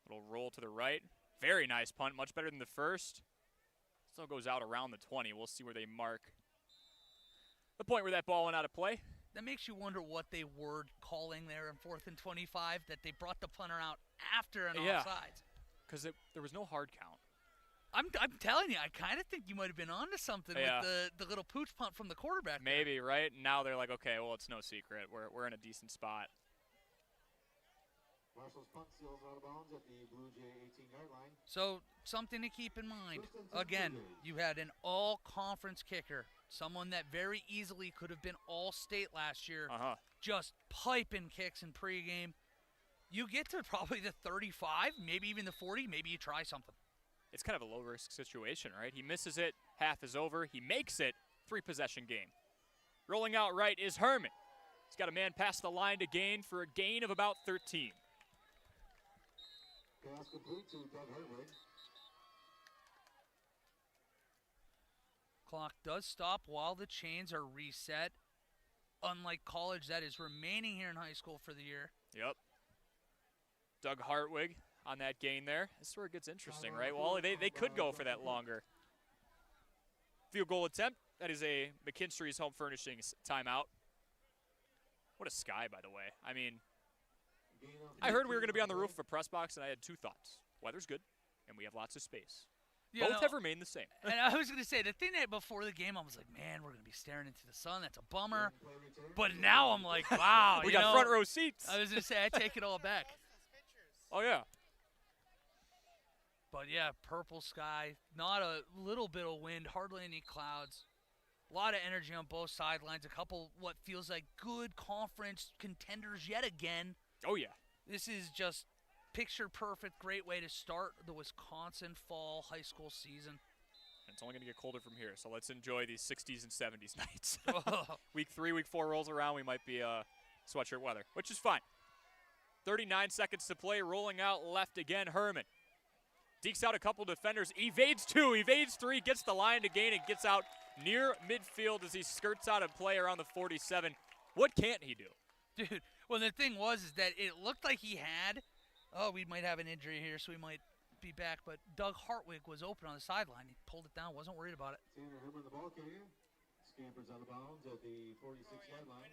Little roll to the right. Very nice punt, much better than the first. Still goes out around the 20. We'll see where they mark the point where that ball went out of play. That makes you wonder what they were calling there in 4th and 25, that they brought the punter out after an offsides. Because there was no hard count. I'm telling you, I kind of think you might have been onto something with the little pooch punt from the quarterback. Maybe, there. Right? Now they're like, okay, well, it's no secret. We're in a decent spot. Marshall's punt seals out of bounds at the Blue Jay 18-yard line. So something to keep in mind. Again, you had an all-conference kicker, someone that very easily could have been all-state last year, just piping kicks in pregame. You get to probably the 35, maybe even the 40, maybe you try something. It's kind of a low-risk situation, right? He misses it, half is over. He makes it, 3-possession game. Rolling out right is Herman. He's got a man past the line to gain for a gain of about 13. Pass complete to Doug Hartwig. Clock does stop while the chains are reset. Unlike college, that is remaining here in high school for the year. Yep. Doug Hartwig on that gain there. This is where it gets interesting, right? Well, they could go for that longer field goal attempt. That is a McKinstry's Home Furnishings timeout. What a sky, by the way. I mean, I heard we were going to be on the roof of a press box, and I had 2 thoughts. Weather's good, and we have lots of space. Both have remained the same. And I was going to say, the thing that before the game, I was like, man, we're going to be staring into the sun. That's a bummer. But now I'm like, wow. We got front row seats. I was going to say, I take it all back. Oh, yeah. But, yeah, purple sky, not a little bit of wind, hardly any clouds. A lot of energy on both sidelines. A couple what feels like good conference contenders yet again. Oh, yeah. This is just picture-perfect, great way to start the Wisconsin fall high school season. And it's only going to get colder from here, so let's enjoy these 60s and 70s nights. Oh. Week 3, Week 4 rolls around, we might be sweatshirt weather, which is fine. 39 seconds to play, rolling out left again, Herman. Dekes out a couple defenders, evades 2, evades 3, gets the line to gain, and gets out near midfield as he skirts out a play around the 47. What can't he do? Dude, well, the thing was is that it looked like he had, we might have an injury here, so we might be back, but Doug Hartwig was open on the sideline. He pulled it down, wasn't worried about it. Tanner Herman, the ball carrier, scampers out of bounds at the 46-yard line.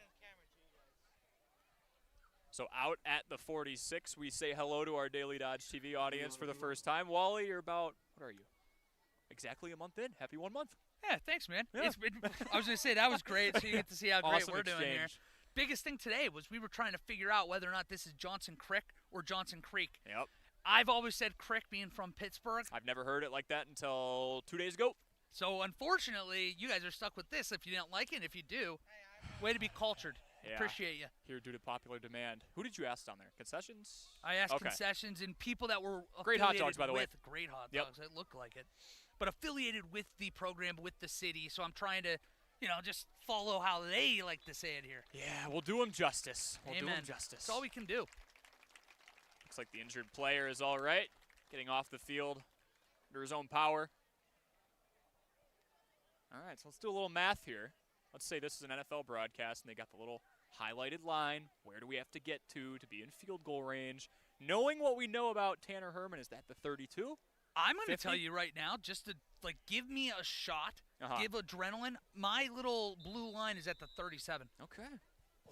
So out at the 46, we say hello to our Daily Dodge TV audience for the first time. Wally, you're about, what are you? Exactly a month in. Happy 1 month. Yeah, thanks, man. Yeah. I was going to say, that was great, so you get to see how great Awesome we're doing here. exchange. Biggest thing today was we were trying to figure out whether or not this is Johnson Crick or Johnson Creek. Yep. I've always said Crick being from Pittsburgh. I've never heard it like that until 2 days ago. So, unfortunately, you guys are stuck with this if you didn't like it. If you do, way to be cultured. Yeah. Appreciate you. Here due to popular demand. Who did you ask down there? Concessions? I asked Okay. concessions and people that were Great hot dogs, by the way. with great hot Yep. dogs. It looked like it, but affiliated with the program, with the city. So I'm trying to, just follow how they like to say it here. Yeah, we'll do him justice. We'll do Amen. him justice. That's all we can do. Looks like the injured player is all right. Getting off the field under his own power. All right, so let's do a little math here. Let's say this is an NFL broadcast, and they got the little highlighted line. Where do we have to get to be in field goal range? Knowing what we know about Tanner Herman, is that the 32? I'm going to 50? tell you right now, just to give me a shot, Uh-huh. give adrenaline. My little blue line is at the 37. Okay.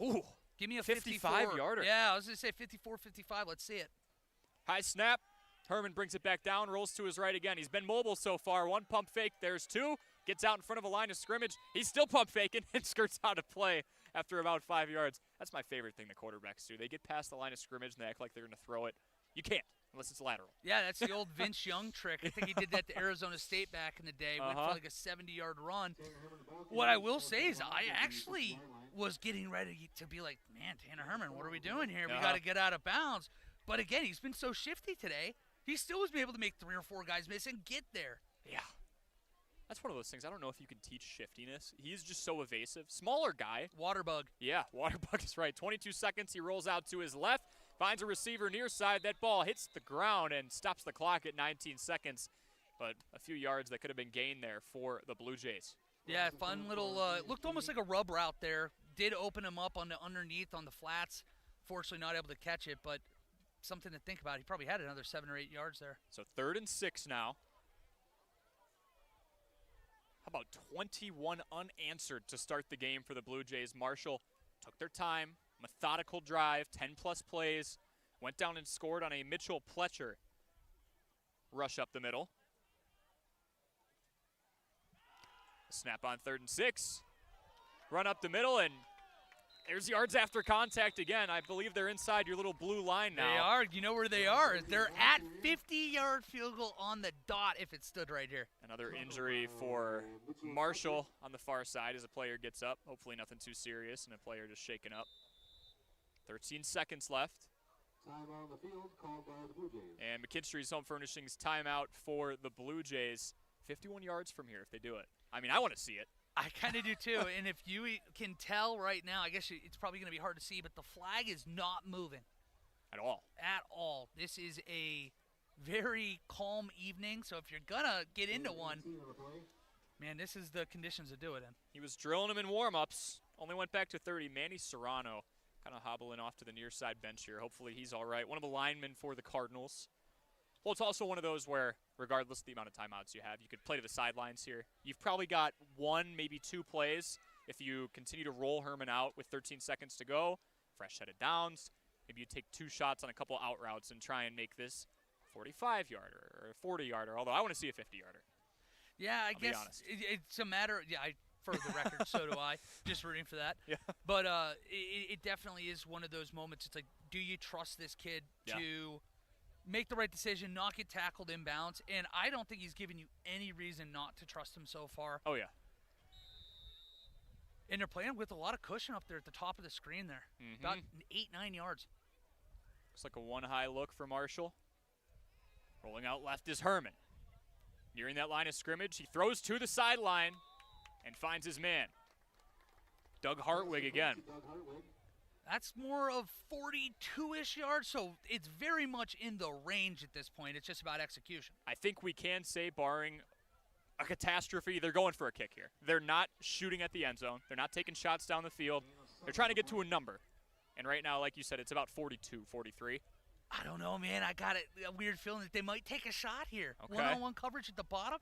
Ooh. Give me a 55-yarder. Yeah, I was going to say 54, 55. Let's see it. High snap. Herman brings it back down, rolls to his right again. He's been mobile so far. One pump fake, there's 2. Gets out in front of a line of scrimmage. He's still pump faking and skirts out of play after about 5 yards. That's my favorite thing the quarterbacks do. They get past the line of scrimmage and they act like they're going to throw it. You can't unless it's lateral. Yeah, that's the old Vince Young trick. I think he did that to Arizona State back in the day. Went for like a 70-yard run. What I will say is I actually was getting ready to be like, man, Tanner Herman, what are we doing here? We got to get out of bounds. But again, he's been so shifty today. He still was able to make 3 or 4 guys miss and get there. Yeah. That's one of those things. I don't know if you can teach shiftiness. He's just so evasive. Smaller guy. Waterbug. Yeah, Waterbug is right. 22 seconds. He rolls out to his left. Finds a receiver near side. That ball hits the ground and stops the clock at 19 seconds. But a few yards that could have been gained there for the Blue Jays. Yeah, fun little, looked almost like a rub route there. Did open him up on the underneath on the flats. Fortunately not able to catch it, but something to think about. He probably had another 7 or 8 yards there. So 3rd and 6 now. How about 21 unanswered to start the game for the Blue Jays? Marshall took their time, methodical drive, 10-plus plays, went down and scored on a Mitchell Pletcher rush up the middle. Snap on 3rd and 6. Run up the middle, and there's yards after contact again. I believe they're inside your little blue line now. They are. You know where they are. They're at 50-yard field goal on the dot if it stood right here. Another injury for Marshall on the far side as a player gets up. Hopefully nothing too serious and a player just shaken up. 13 seconds left. Time on the field called by the Blue Jays. And McKinstry's Home Furnishings timeout for the Blue Jays. 51 yards from here if they do it. I mean, I want to see it. I kind of do too. And if you can tell right now, I guess it's probably going to be hard to see, but the flag is not moving. At all. At all. This is a very calm evening, so if you're going to get into one, man, this is the conditions to do it in. He was drilling him in warm-ups. Only went back to 30. Manny Serrano kind of hobbling off to the near side bench here. Hopefully he's all right. One of the linemen for the Cardinals. Well, it's also one of those where, regardless of the amount of timeouts you have, you could play to the sidelines here. You've probably got 1, maybe 2 plays if you continue to roll Herman out with 13 seconds to go. Fresh set of downs. Maybe you take 2 shots on a couple out routes and try and make this 45-yarder or a 40-yarder, although I want to see a 50-yarder. Yeah, I guess it's a matter. Yeah, for the record, so do I. Just rooting for that. Yeah. But it definitely is one of those moments. It's like, do you trust this kid to make the right decision, not get tackled inbounds? And I don't think he's given you any reason not to trust him so far. Oh, yeah. And they're playing with a lot of cushion up there at the top of the screen there. About 8-9 yards. Looks like a one-high look for Marshall. Rolling out left is Herman. Nearing that line of scrimmage, he throws to the sideline and finds his man. Doug Hartwig again. That's more of 42-ish yards, so it's very much in the range at this point. It's just about execution. I think we can say, barring a catastrophe, they're going for a kick here. They're not shooting at the end zone. They're not taking shots down the field. They're trying to get to a number. And right now, like you said, it's about 42, 43. I don't know, man. I got a weird feeling that they might take a shot here. Okay. One-on-one coverage at the bottom.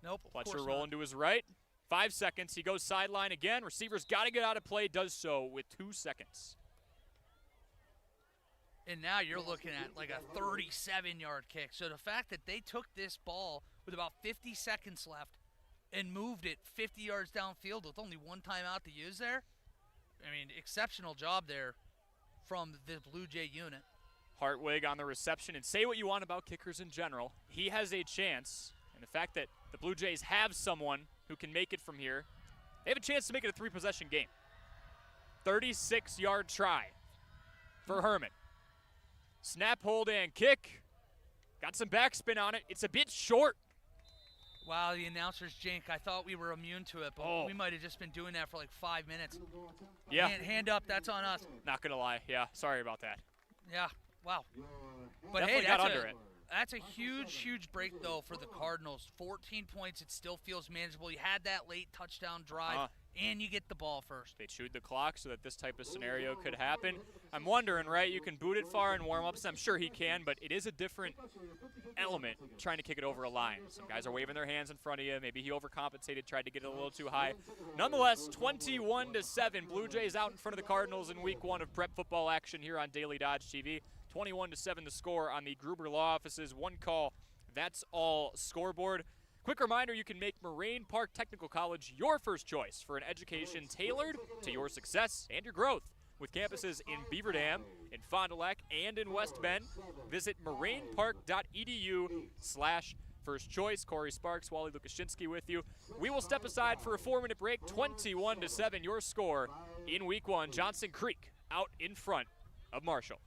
Nope. Fletcher rolling to his right. 5 seconds. He goes sideline again. Receiver's got to get out of play. Does so with 2 seconds. And now you're looking at like a 37-yard kick. So the fact that they took this ball with about 50 seconds left and moved it 50 yards downfield with only one timeout to use there, I mean, exceptional job there from the Blue Jay unit. Hartwig on the reception, and say what you want about kickers in general. He has a chance, and the fact that the Blue Jays have someone who can make it from here, they have a chance to make it a 3-possession game. 36-yard try for Herman. Snap, hold, and kick. Got some backspin on it. It's a bit short. Wow, the announcer's jink. I thought we were immune to it, but we might have just been doing that for like 5 minutes. Yeah. Hand up, that's on us. Not going to lie. Yeah, sorry about that. Yeah, wow. But definitely hey, got under it. That's a huge break, though, for the Cardinals. 14 points, it still feels manageable. You had that late touchdown drive, and you get the ball first. They chewed the clock so that this type of scenario could happen. I'm wondering, right, you can boot it far in warm-ups. I'm sure he can, but it is a different element trying to kick it over a line. Some guys are waving their hands in front of you. Maybe he overcompensated, tried to get it a little too high. Nonetheless, 21-7. Blue Jays out in front of the Cardinals in week 1 of prep football action here on Daily Dodge TV. 21-7 the score on the Gruber Law Office's One Call, That's All scoreboard. Quick reminder, you can make Moraine Park Technical College your first choice for an education tailored to your success and your growth. With campuses in Beaver Dam, in Fond du Lac, and in West Bend, visit morainepark.edu/first choice. Corey Sparks, Wally Lukashinsky with you. We will step aside for a 4-minute break. 21-7 your score in week 1. Johnson Creek out in front of Marshall.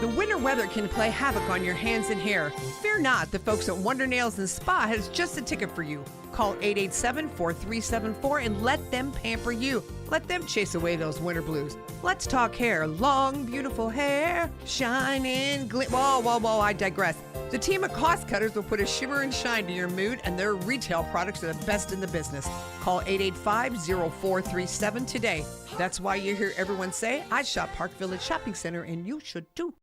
The winter weather can play havoc on your hands and hair. Fear not, the folks at Wonder Nails and Spa has just the ticket for you. Call 887-4374 and let them pamper you. Let them chase away those winter blues. Let's talk hair. Long, beautiful hair, shining, whoa, I digress. The team of cost cutters will put a shimmer and shine to your mood, and their retail products are the best in the business. Call 885-0437 today. That's why you hear everyone say, I shop Park Village Shopping Center, and you should too.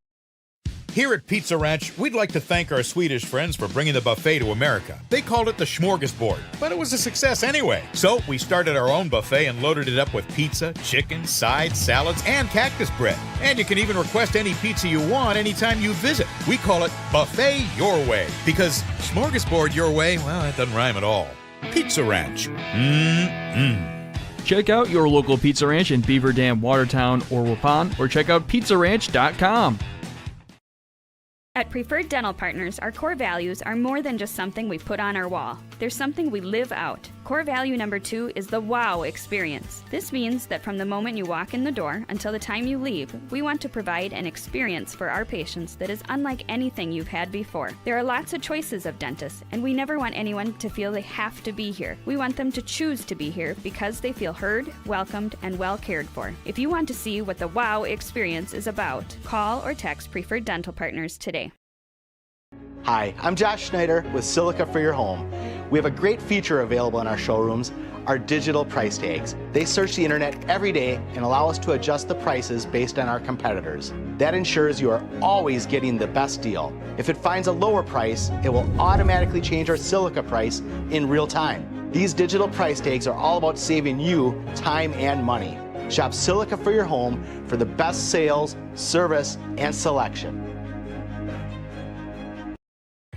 Here at Pizza Ranch, we'd like to thank our Swedish friends for bringing the buffet to America. They called it the smorgasbord, but it was a success anyway. So we started our own buffet and loaded it up with pizza, chicken, sides, salads, and cactus bread. And you can even request any pizza you want anytime you visit. We call it Buffet Your Way, because smorgasbord your way, well, that doesn't rhyme at all. Pizza Ranch. Check out your local Pizza Ranch in Beaver Dam, Watertown, or Waupun, or check out pizzaranch.com. At Preferred Dental Partners, our core values are more than just something we put on our wall. They're something we live out. Core value number 2 is the wow experience. This means that from the moment you walk in the door until the time you leave, we want to provide an experience for our patients that is unlike anything you've had before. There are lots of choices of dentists, and we never want anyone to feel they have to be here. We want them to choose to be here because they feel heard, welcomed, and well cared for. If you want to see what the wow experience is about, call or text Preferred Dental Partners today. Hi, I'm Josh Schneider with Silica for Your Home. We have a great feature available in our showrooms, our digital price tags. They search the internet every day and allow us to adjust the prices based on our competitors. That ensures you are always getting the best deal. If it finds a lower price, it will automatically change our Silica price in real time. These digital price tags are all about saving you time and money. Shop Silica for your home for the best sales, service, and selection.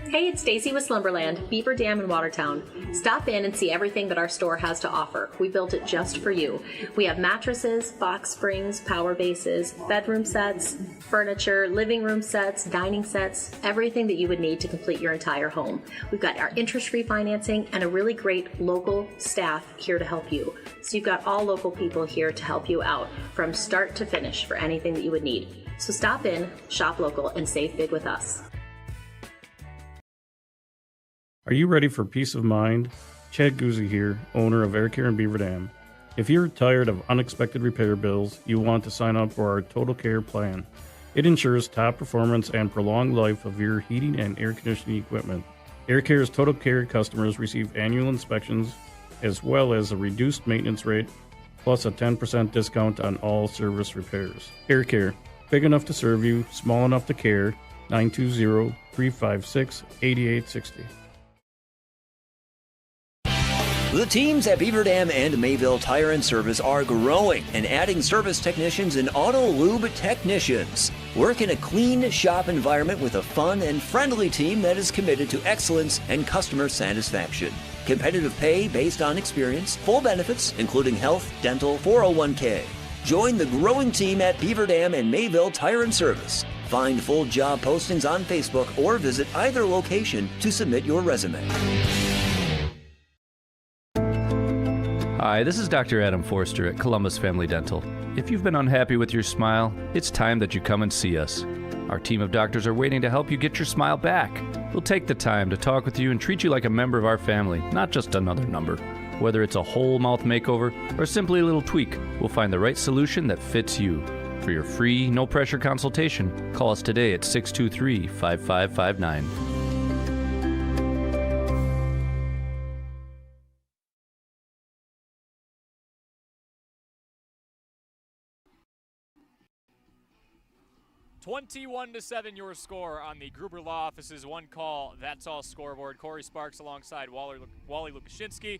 Hey, it's Stacy with Slumberland, Beaver Dam in Watertown. Stop in and see everything that our store has to offer. We built it just for you. We have mattresses, box springs, power bases, bedroom sets, furniture, living room sets, dining sets, everything that you would need to complete your entire home. We've got our interest-free financing and a really great local staff here to help you. So you've got all local people here to help you out from start to finish for anything that you would need. So stop in, shop local, and save big with us. Are you ready for peace of mind? Chad Guzzi here, owner of Air Care in Beaver Dam. If you're tired of unexpected repair bills, you want to sign up for our Total Care plan. It ensures top performance and prolonged life of your heating and air conditioning equipment. Air Care's Total Care customers receive annual inspections as well as a reduced maintenance rate plus a 10% discount on all service repairs. Air Care, big enough to serve you, small enough to care. 920-356-8860. The teams at Beaver Dam and Mayville Tire and Service are growing and adding service technicians and auto lube technicians. Work in a clean shop environment with a fun and friendly team that is committed to excellence and customer satisfaction. Competitive pay based on experience, full benefits, including health, dental, 401k. Join the growing team at Beaver Dam and Mayville Tire and Service. Find full job postings on Facebook or visit either location to submit your resume. Hi, this is Dr. Adam Forster at Columbus Family Dental. If you've been unhappy with your smile, it's time that you come and see us. Our team of doctors are waiting to help you get your smile back. We'll take the time to talk with you and treat you like a member of our family, not just another number. Whether it's a whole mouth makeover or simply a little tweak, we'll find the right solution that fits you. For your free, no-pressure consultation, call us today at 623-5559. (21-7) your score on the Gruber Law Office's One Call, That's All scoreboard. Corey Sparks alongside Wally Lukashinsky.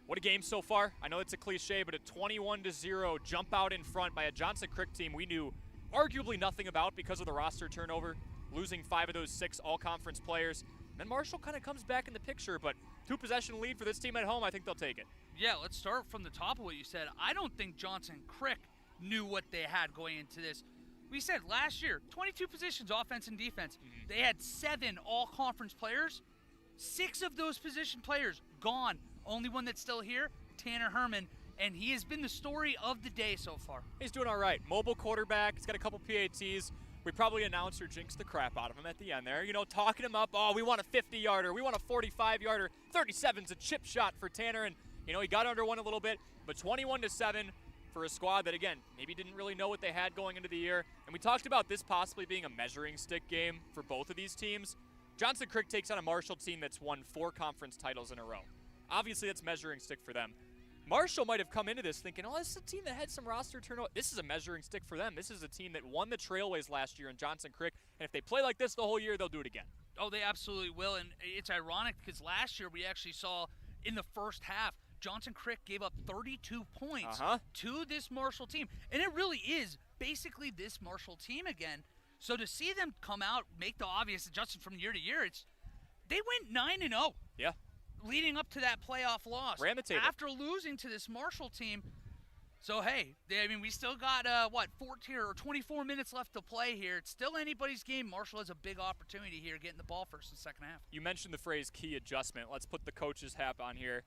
What a game so far. I know it's a cliche, but a 21-0 jump out in front by a Johnson Crick team we knew arguably nothing about because of the roster turnover, losing 5 of those 6 all-conference players. And then Marshall kind of comes back in the picture, but 2-possession lead for this team at home, I think they'll take it. Yeah, let's start from the top of what you said. I don't think Johnson Crick knew what they had going into this. We said last year, 22 positions, offense and defense. They had 7 all-conference players. 6 of those position players gone. Only one that's still here, Tanner Herman, and he has been the story of the day so far. He's doing all right. Mobile quarterback. He's got a couple PATs. We probably announced or jinxed the crap out of him at the end there. You know, talking him up, oh, we want a 50-yarder. We want a 45-yarder. 37's a chip shot for Tanner, and, you know, he got under one a little bit. But 21-7 for a squad that, again, maybe didn't really know what they had going into the year. And we talked about this possibly being a measuring stick game for both of these teams. Johnson Crick takes on a Marshall team that's won 4 conference titles in a row. Obviously, that's measuring stick for them. Marshall might have come into this thinking, oh, this is a team that had some roster turnover. This is a measuring stick for them. This is a team that won the Trailways last year in Johnson Crick, and if they play like this the whole year, they'll do it again. Oh, they absolutely will, and it's ironic because last year we actually saw in the first half, Johnson Crick gave up 32 points to this Marshall team, and it really is basically this Marshall team again. So to see them come out, make the obvious adjustment from year to year, they went 9-0. Yeah. Leading up to that playoff loss. Ran the table. After losing to this Marshall team. So, hey, we still got, 14 or 24 minutes left to play here. It's still anybody's game. Marshall has a big opportunity here getting the ball first and second half. You mentioned the phrase key adjustment. Let's put the coach's hat on here.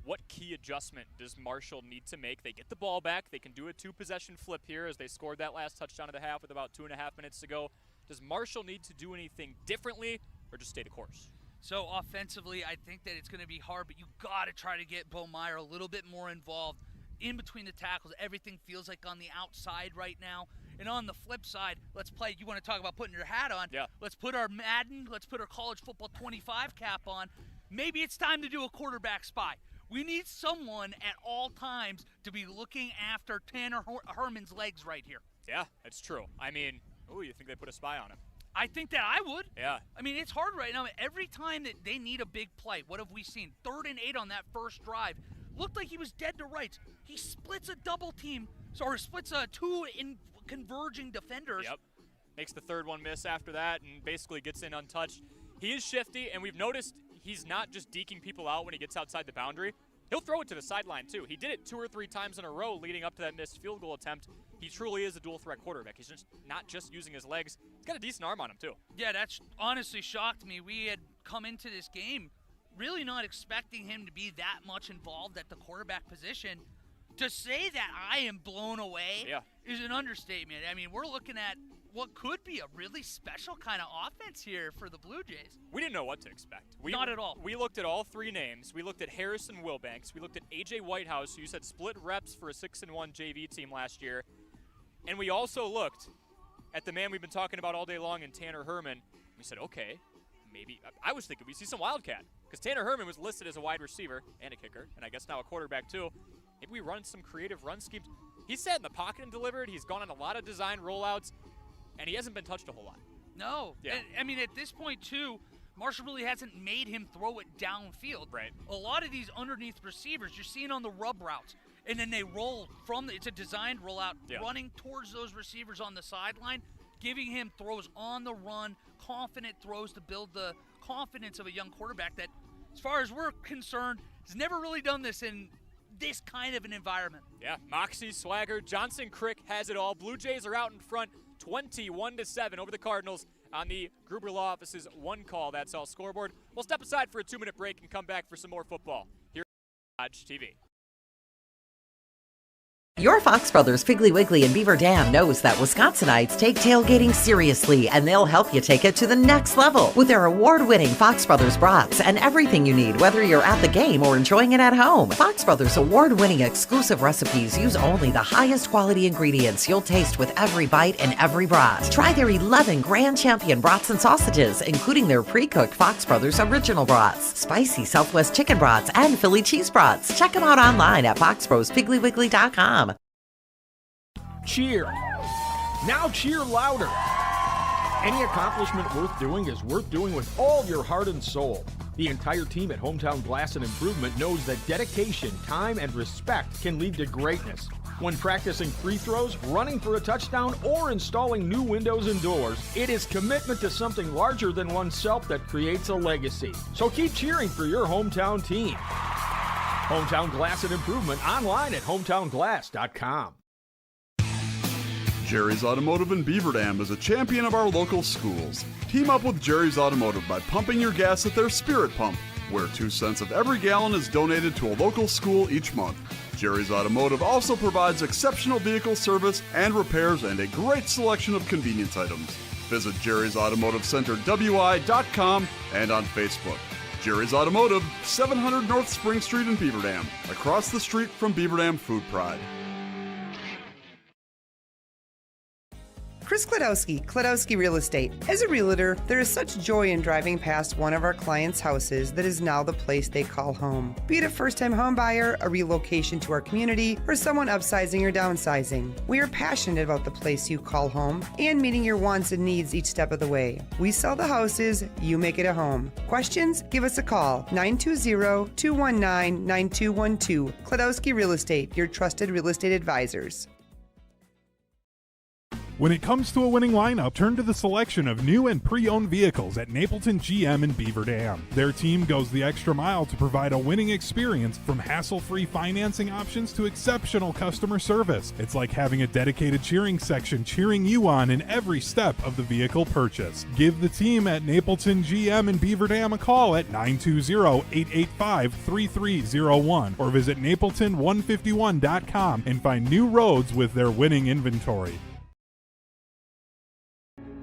What key adjustment does Marshall need to make? They get the ball back. They can do a 2-possession flip here as they scored that last touchdown of the half with about 2.5 minutes to go. Does Marshall need to do anything differently or just stay the course? So offensively, I think that it's going to be hard, but you got to try to get Bo Meyer a little bit more involved in between the tackles. Everything feels like on the outside right now. And on the flip side, let's play. You want to talk about putting your hat on? Yeah. Let's put our Madden, let's put our college football 25 cap on. Maybe it's time to do a quarterback spy. We need someone at all times to be looking after Tanner Herman's legs right here. Yeah, that's true. I mean, you think they put a spy on him? I think that I would. Yeah. I mean, it's hard right now. Every time that they need a big play, what have we seen? 3rd and 8 on that first drive. looked like he was dead to rights. He splits a double team, or splits two in converging defenders. Yep. Makes the third one miss after that and basically gets in untouched. He is shifty, and we've noticed he's not just deking people out when he gets outside the boundary. He'll throw it to the sideline, too. He did it 2 or 3 times in a row leading up to that missed field goal attempt. He truly is a dual-threat quarterback. He's just not just using his legs. He's got a decent arm on him, too. Yeah, that's honestly shocked me. We had come into this game really not expecting him to be that much involved at the quarterback position. To say that I am blown away is an understatement. I mean, we're looking at what could be a really special kind of offense here for the Blue Jays. We didn't know what to expect. Not at all. We looked at all 3 names. We looked at Harrison Wilbanks. We looked at A.J. Whitehouse, who said split reps for a 6-1 JV team last year. And we also looked at the man we've been talking about all day long in Tanner Herman. We said, okay, maybe. I was thinking we see some Wildcat, because Tanner Herman was listed as a wide receiver and a kicker, and I guess now a quarterback too. Maybe we run some creative run schemes. He sat in the pocket and delivered. He's gone on a lot of design rollouts, and he hasn't been touched a whole lot. No. Yeah. And, I mean, at this point, too, Marshall really hasn't made him throw it downfield. Right. A lot of these underneath receivers, you're seeing on the rub routes, and then they roll from it's a designed rollout, running towards those receivers on the sideline, giving him throws on the run, confident throws to build the confidence of a young quarterback that, as far as we're concerned, has never really done this in this kind of an environment. Yeah, moxie, swagger, Johnson Crick has it all. Blue Jays are out in front 21-7 over the Cardinals on the Gruber Law Office's One Call That's All scoreboard. We'll step aside for a 2-minute break and come back for some more football here on Dodge TV. Your Fox Brothers Piggly Wiggly and Beaver Dam knows that Wisconsinites take tailgating seriously, and they'll help you take it to the next level with their award-winning Fox Brothers brats and everything you need, whether you're at the game or enjoying it at home. Fox Brothers award-winning exclusive recipes use only the highest quality ingredients you'll taste with every bite and every brat. Try their 11 Grand Champion brats and sausages, including their pre-cooked Fox Brothers original brats, spicy Southwest chicken brats, and Philly cheese brats. Check them out online at foxbrospigglywiggley.com. Cheer. Now cheer louder. Any accomplishment worth doing is worth doing with all your heart and soul. The entire team at Hometown Glass and Improvement knows that dedication, time, and respect can lead to greatness. When practicing free throws, running for a touchdown, or installing new windows and doors, it is commitment to something larger than oneself that creates a legacy. So keep cheering for your hometown team. Hometown Glass and Improvement online at hometownglass.com. Jerry's Automotive in Beaver Dam is a champion of our local schools. Team up with Jerry's Automotive by pumping your gas at their Spirit Pump, where 2 cents of every gallon is donated to a local school each month. Jerry's Automotive also provides exceptional vehicle service and repairs and a great selection of convenience items. Visit Jerry's Automotive Center WI.com and on Facebook. Jerry's Automotive, 700 North Spring Street in Beaver Dam, across the street from Beaver Dam Food Pride. Chris Kladowski Real Estate. As a realtor, there is such joy in driving past one of our clients' houses that is now the place they call home. Be it a first-time home buyer, a relocation to our community, or someone upsizing or downsizing. We are passionate about the place you call home and meeting your wants and needs each step of the way. We sell the houses, you make it a home. Questions? Give us a call, 920-219-9212. Kladowski Real Estate, your trusted real estate advisors. When it comes to a winning lineup, turn to the selection of new and pre-owned vehicles at Napleton GM in Beaver Dam. Their team goes the extra mile to provide a winning experience, from hassle-free financing options to exceptional customer service. It's like having a dedicated cheering section cheering you on in every step of the vehicle purchase. Give the team at Napleton GM in Beaver Dam a call at 920-885-3301 or visit napleton151.com and find new roads with their winning inventory.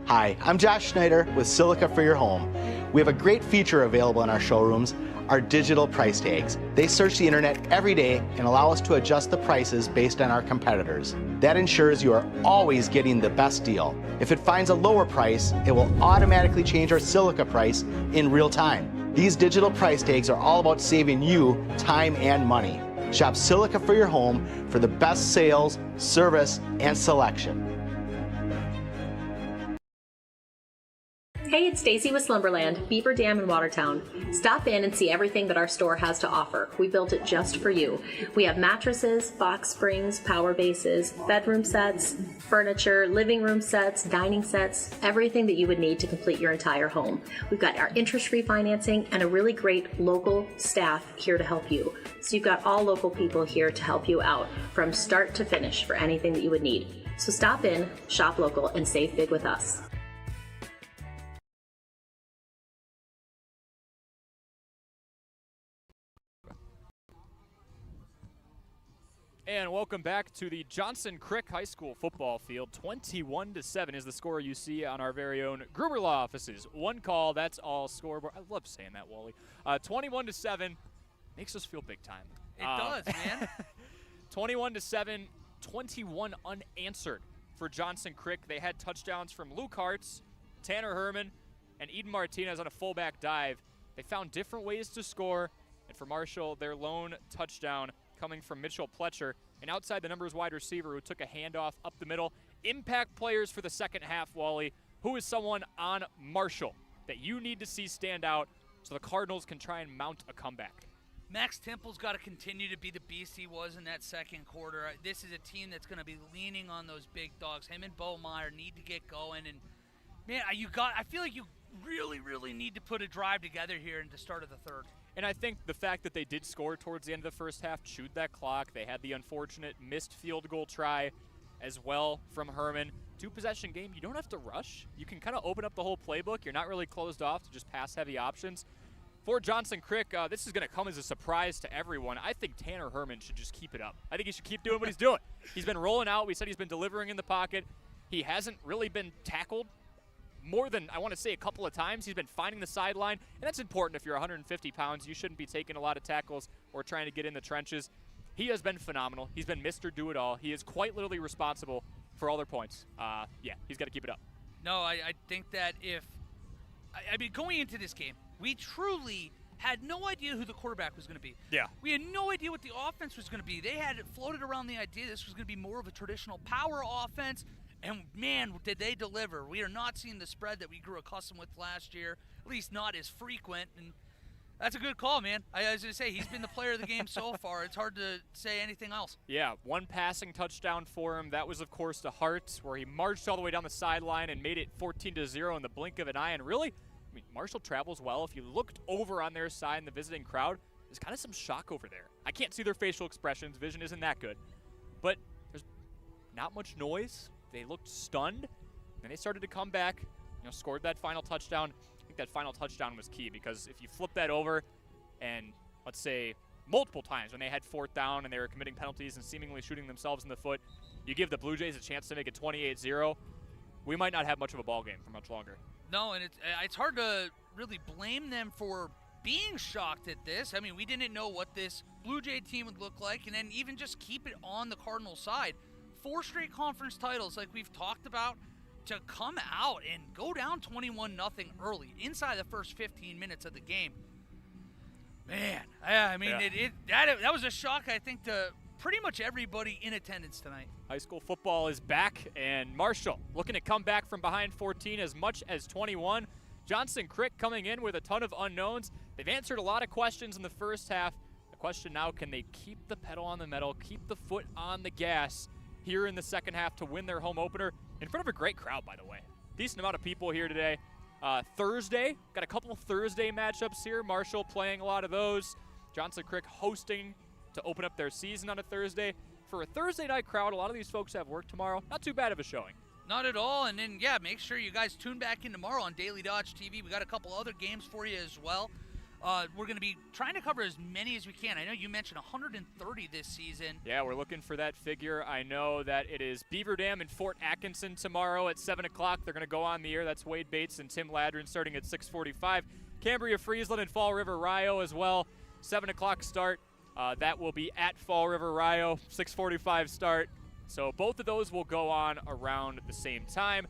Hi, I'm Josh Schneider with Silica for Your Home. We have a great feature available in our showrooms, our digital price tags. They search the internet every day and allow us to adjust the prices based on our competitors. That ensures you are always getting the best deal. If it finds a lower price, it will automatically change our Silica price in real time. These digital price tags are all about saving you time and money. Shop Silica for Your Home for the best sales, service, and selection. Hey, it's Stacy with Slumberland, Beaver Dam in Watertown. Stop in and see everything that our store has to offer. We built it just for you. We have mattresses, box springs, power bases, bedroom sets, furniture, living room sets, dining sets, everything that you would need to complete your entire home. We've got our interest-free financing and a really great local staff here to help you. So you've got all local people here to help you out from start to finish for anything that you would need. So stop in, shop local, and save big with us. And welcome back to the Johnson Crick High School football field. 21-7 is the score you see on our very own Gruber Law offices. One call, that's all scoreboard. I love saying that, Wally. 21-7 makes us feel big time. It does, man. 21-7, 21 unanswered for Johnson Crick. They had touchdowns from Luke Hartz, Tanner Herman, and Eden Martinez on a fullback dive. They found different ways to score, and for Marshall, their lone touchdown coming from Mitchell Pletcher, an outside the numbers wide receiver who took a handoff up the middle. Impact players for the second half, Wally. Who is someone on Marshall that you need to see stand out so the Cardinals can try and mount a comeback? Max Temple's got to continue to be the beast he was in that second quarter. This is a team that's going to be leaning on those big dogs. Him and Bo Meyer need to get going. And, man, I feel like you really, really need to put a drive together here in the start of the third. And I think the fact that they did score towards the end of the first half chewed that clock. They had the unfortunate missed field goal try as well from Herman. Two-possession game, you don't have to rush. You can kind of open up the whole playbook. You're not really closed off to just pass-heavy options. For Johnson Crick, this is going to come as a surprise to everyone. I think Tanner Herman should just keep it up. I think he should keep doing what he's doing. He's been rolling out. We said he's been delivering in the pocket. He hasn't really been tackled more than, I want to say, a couple of times. He's been finding the sideline, and that's important. If you're 150 pounds, you shouldn't be taking a lot of tackles or trying to get in the trenches. He has been phenomenal. He's been Mr. Do-It-All. He is quite literally responsible for all their points. Yeah, he's got to keep it up. No, I think that I mean, going into this game, we truly had no idea who the quarterback was going to be. Yeah. We had no idea what the offense was going to be. They had floated around the idea this was going to be more of a traditional power offense. And, man, did they deliver. We are not seeing the spread that we grew accustomed with last year, at least not as frequent. And that's a good call, man. I was going to say, he's been the player of the game so far. It's hard to say anything else. Yeah, one passing touchdown for him. That was, of course, to Hart, where he marched all the way down the sideline and made it 14-0 in the blink of an eye. And really, I mean, Marshall travels well. If you looked over on their side in the visiting crowd, there's kind of some shock over there. I can't see their facial expressions. Vision isn't that good. But there's not much noise. They looked stunned, and they started to come back, scored that final touchdown. I think that final touchdown was key because if you flip that over and, let's say, multiple times when they had fourth down and they were committing penalties and seemingly shooting themselves in the foot, you give the Blue Jays a chance to make it 28-0, we might not have much of a ball game for much longer. No, and it's hard to really blame them for being shocked at this. I mean, we didn't know what this Blue Jay team would look like, and then even just keep it on the Cardinals side. 4 straight conference titles like we've talked about, to come out and go down 21-0 early inside the first 15 minutes of the game. Man, I mean, yeah. that was a shock, I think, to pretty much everybody in attendance tonight. High school football is back, and Marshall looking to come back from behind 14 as much as 21. Johnson Crick coming in with a ton of unknowns. They've answered a lot of questions in the first half. The question now, can they keep the pedal on the metal, keep the foot on the gas here in the second half to win their home opener in front of a great crowd, by the way. Decent amount of people here today. Thursday, got a couple Thursday matchups here. Marshall playing a lot of those. Johnson Crick hosting to open up their season on a Thursday. For a Thursday night crowd, a lot of these folks have work tomorrow. Not too bad of a showing. Not at all. And then, yeah, make sure you guys tune back in tomorrow on Daily Dodge TV. We got a couple other games for you as well. We're going to be trying to cover as many as we can. I know you mentioned 130 this season. Yeah, we're looking for that figure. I know that it is Beaver Dam and Fort Atkinson tomorrow at 7 o'clock. They're going to go on the air. That's Wade Bates and Tim Ladrin starting at 6:45. Cambria Friesland and Fall River Rio as well. 7 o'clock start. That will be at Fall River Rio, 6:45 start. So both of those will go on around the same time.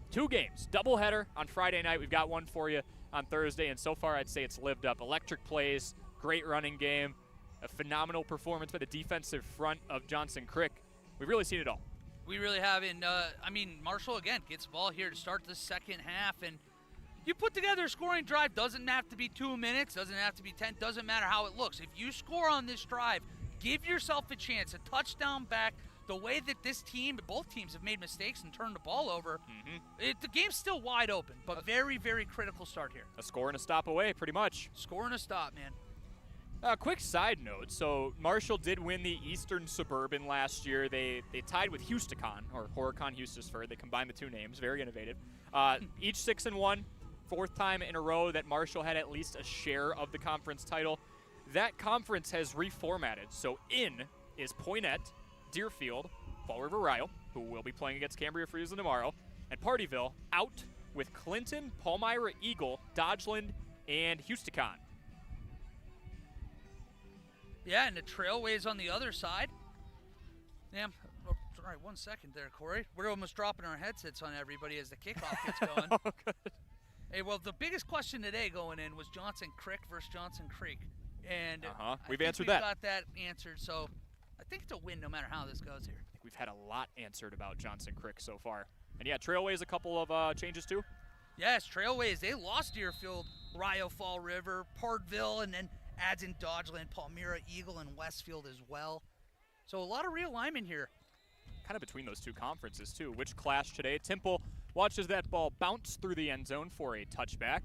2 games, doubleheader on Friday night. We've got one for you on Thursday, and so far I'd say it's lived up. Electric plays, great running game, a phenomenal performance by the defensive front of Johnson Crick. We've really seen it all. We really have, and I mean, Marshall, again, gets the ball here to start the second half, and You put together a scoring drive, doesn't have to be 2 minutes, doesn't have to be 10, doesn't matter how it looks. If you score on this drive, give yourself a chance, a touchdown back. The way that this team, both teams have made mistakes and turned the ball over, the game's still wide open, but very, very critical start here. A score and a stop away, pretty much. Score and a stop, man. Quick side note, so Marshall did win the Eastern Suburban last year. They tied with Houston, or Horicon Hustisford. They combined the two names, very innovative. Each 6-1, fourth time in a row that Marshall had at least a share of the conference title. That conference has reformatted, so in is Poynette, Deerfield, Fall River Rio, who will be playing against Cambria Friesen tomorrow, and Partyville out with Clinton, Palmyra Eagle, Dodgeland, and Houston. Yeah, and the Trailways on the other side. Yeah, all right, 1 second there, Corey. We're almost dropping our headsets on everybody as the kickoff gets going. Oh, good. Hey, well, the biggest question today going in was Johnson Creek versus Johnson Creek. And We've answered that. We've got that answered, so I think it's a win no matter how this goes here. I think we've had a lot answered about Johnson Creek so far. And yeah, Trailways, a couple of changes too. Yes, Trailways, they lost Deerfield, Rio, Fall River, Partville, and then adds in Dodgeland, Palmyra, Eagle, and Westfield as well. So a lot of realignment here. Kind of between those two conferences too. Which clash today? Temple watches that ball bounce through the end zone for a touchback.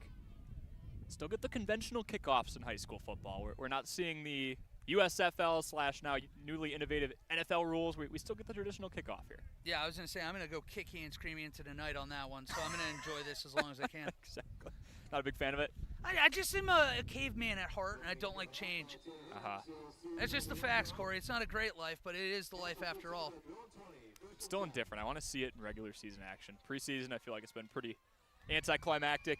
Still get the conventional kickoffs in high school football. We're not seeing the USFL / now newly innovative NFL rules. We still get the traditional kickoff here. Yeah, I was going to say, I'm going to go kicking and screaming into the night on that one, so I'm going to enjoy this as long as I can. Exactly. Not a big fan of it? I just am a caveman at heart, and I don't like change. That's just the facts, Corey. It's not a great life, but it is the life after all. Still indifferent. I want to see it in regular season action. Preseason, I feel like it's been pretty anticlimactic.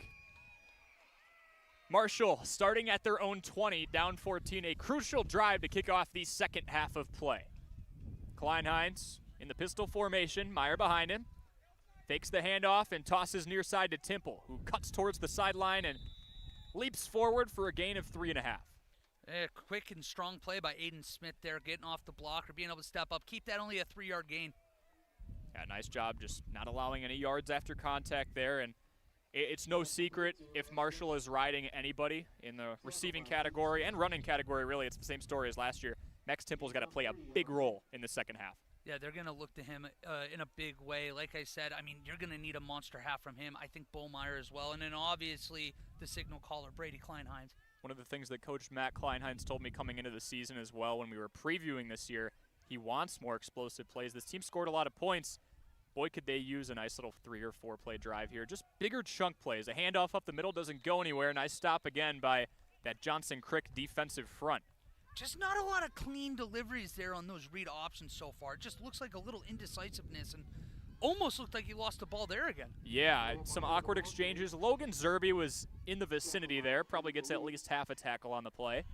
Marshall starting at their own 20, down 14, a crucial drive to kick off the second half of play. Kleinheinz in the pistol formation, Meyer behind him. Fakes the handoff and tosses near side to Temple, who cuts towards the sideline and leaps forward for a gain of 3.5. Quick and strong play by Aiden Smith there, getting off the block or being able to step up. Keep that only a 3-yard gain. Yeah, nice job just not allowing any yards after contact there. And it's no secret if Marshall is riding anybody in the receiving category and running category, really, it's the same story as last year. Max Temple's got to play a big role in the second half. Yeah, they're going to look to him in a big way. Like I said, I mean, you're going to need a monster half from him. I think Bollmeyer as well. And then obviously the signal caller, Brady Kleinheinz. One of the things that Coach Matt Kleinheinz told me coming into the season as well when we were previewing this year, he wants more explosive plays. This team scored a lot of points. Boy, could they use a nice little 3- or 4-play drive here. Just bigger chunk plays. A handoff up the middle doesn't go anywhere. Nice stop again by that Johnson Crick defensive front. Just not a lot of clean deliveries there on those read options so far. It just looks like a little indecisiveness and almost looked like he lost the ball there again. Yeah, some awkward exchanges. Logan Zerby was in the vicinity there. Probably gets at least half a tackle on the play.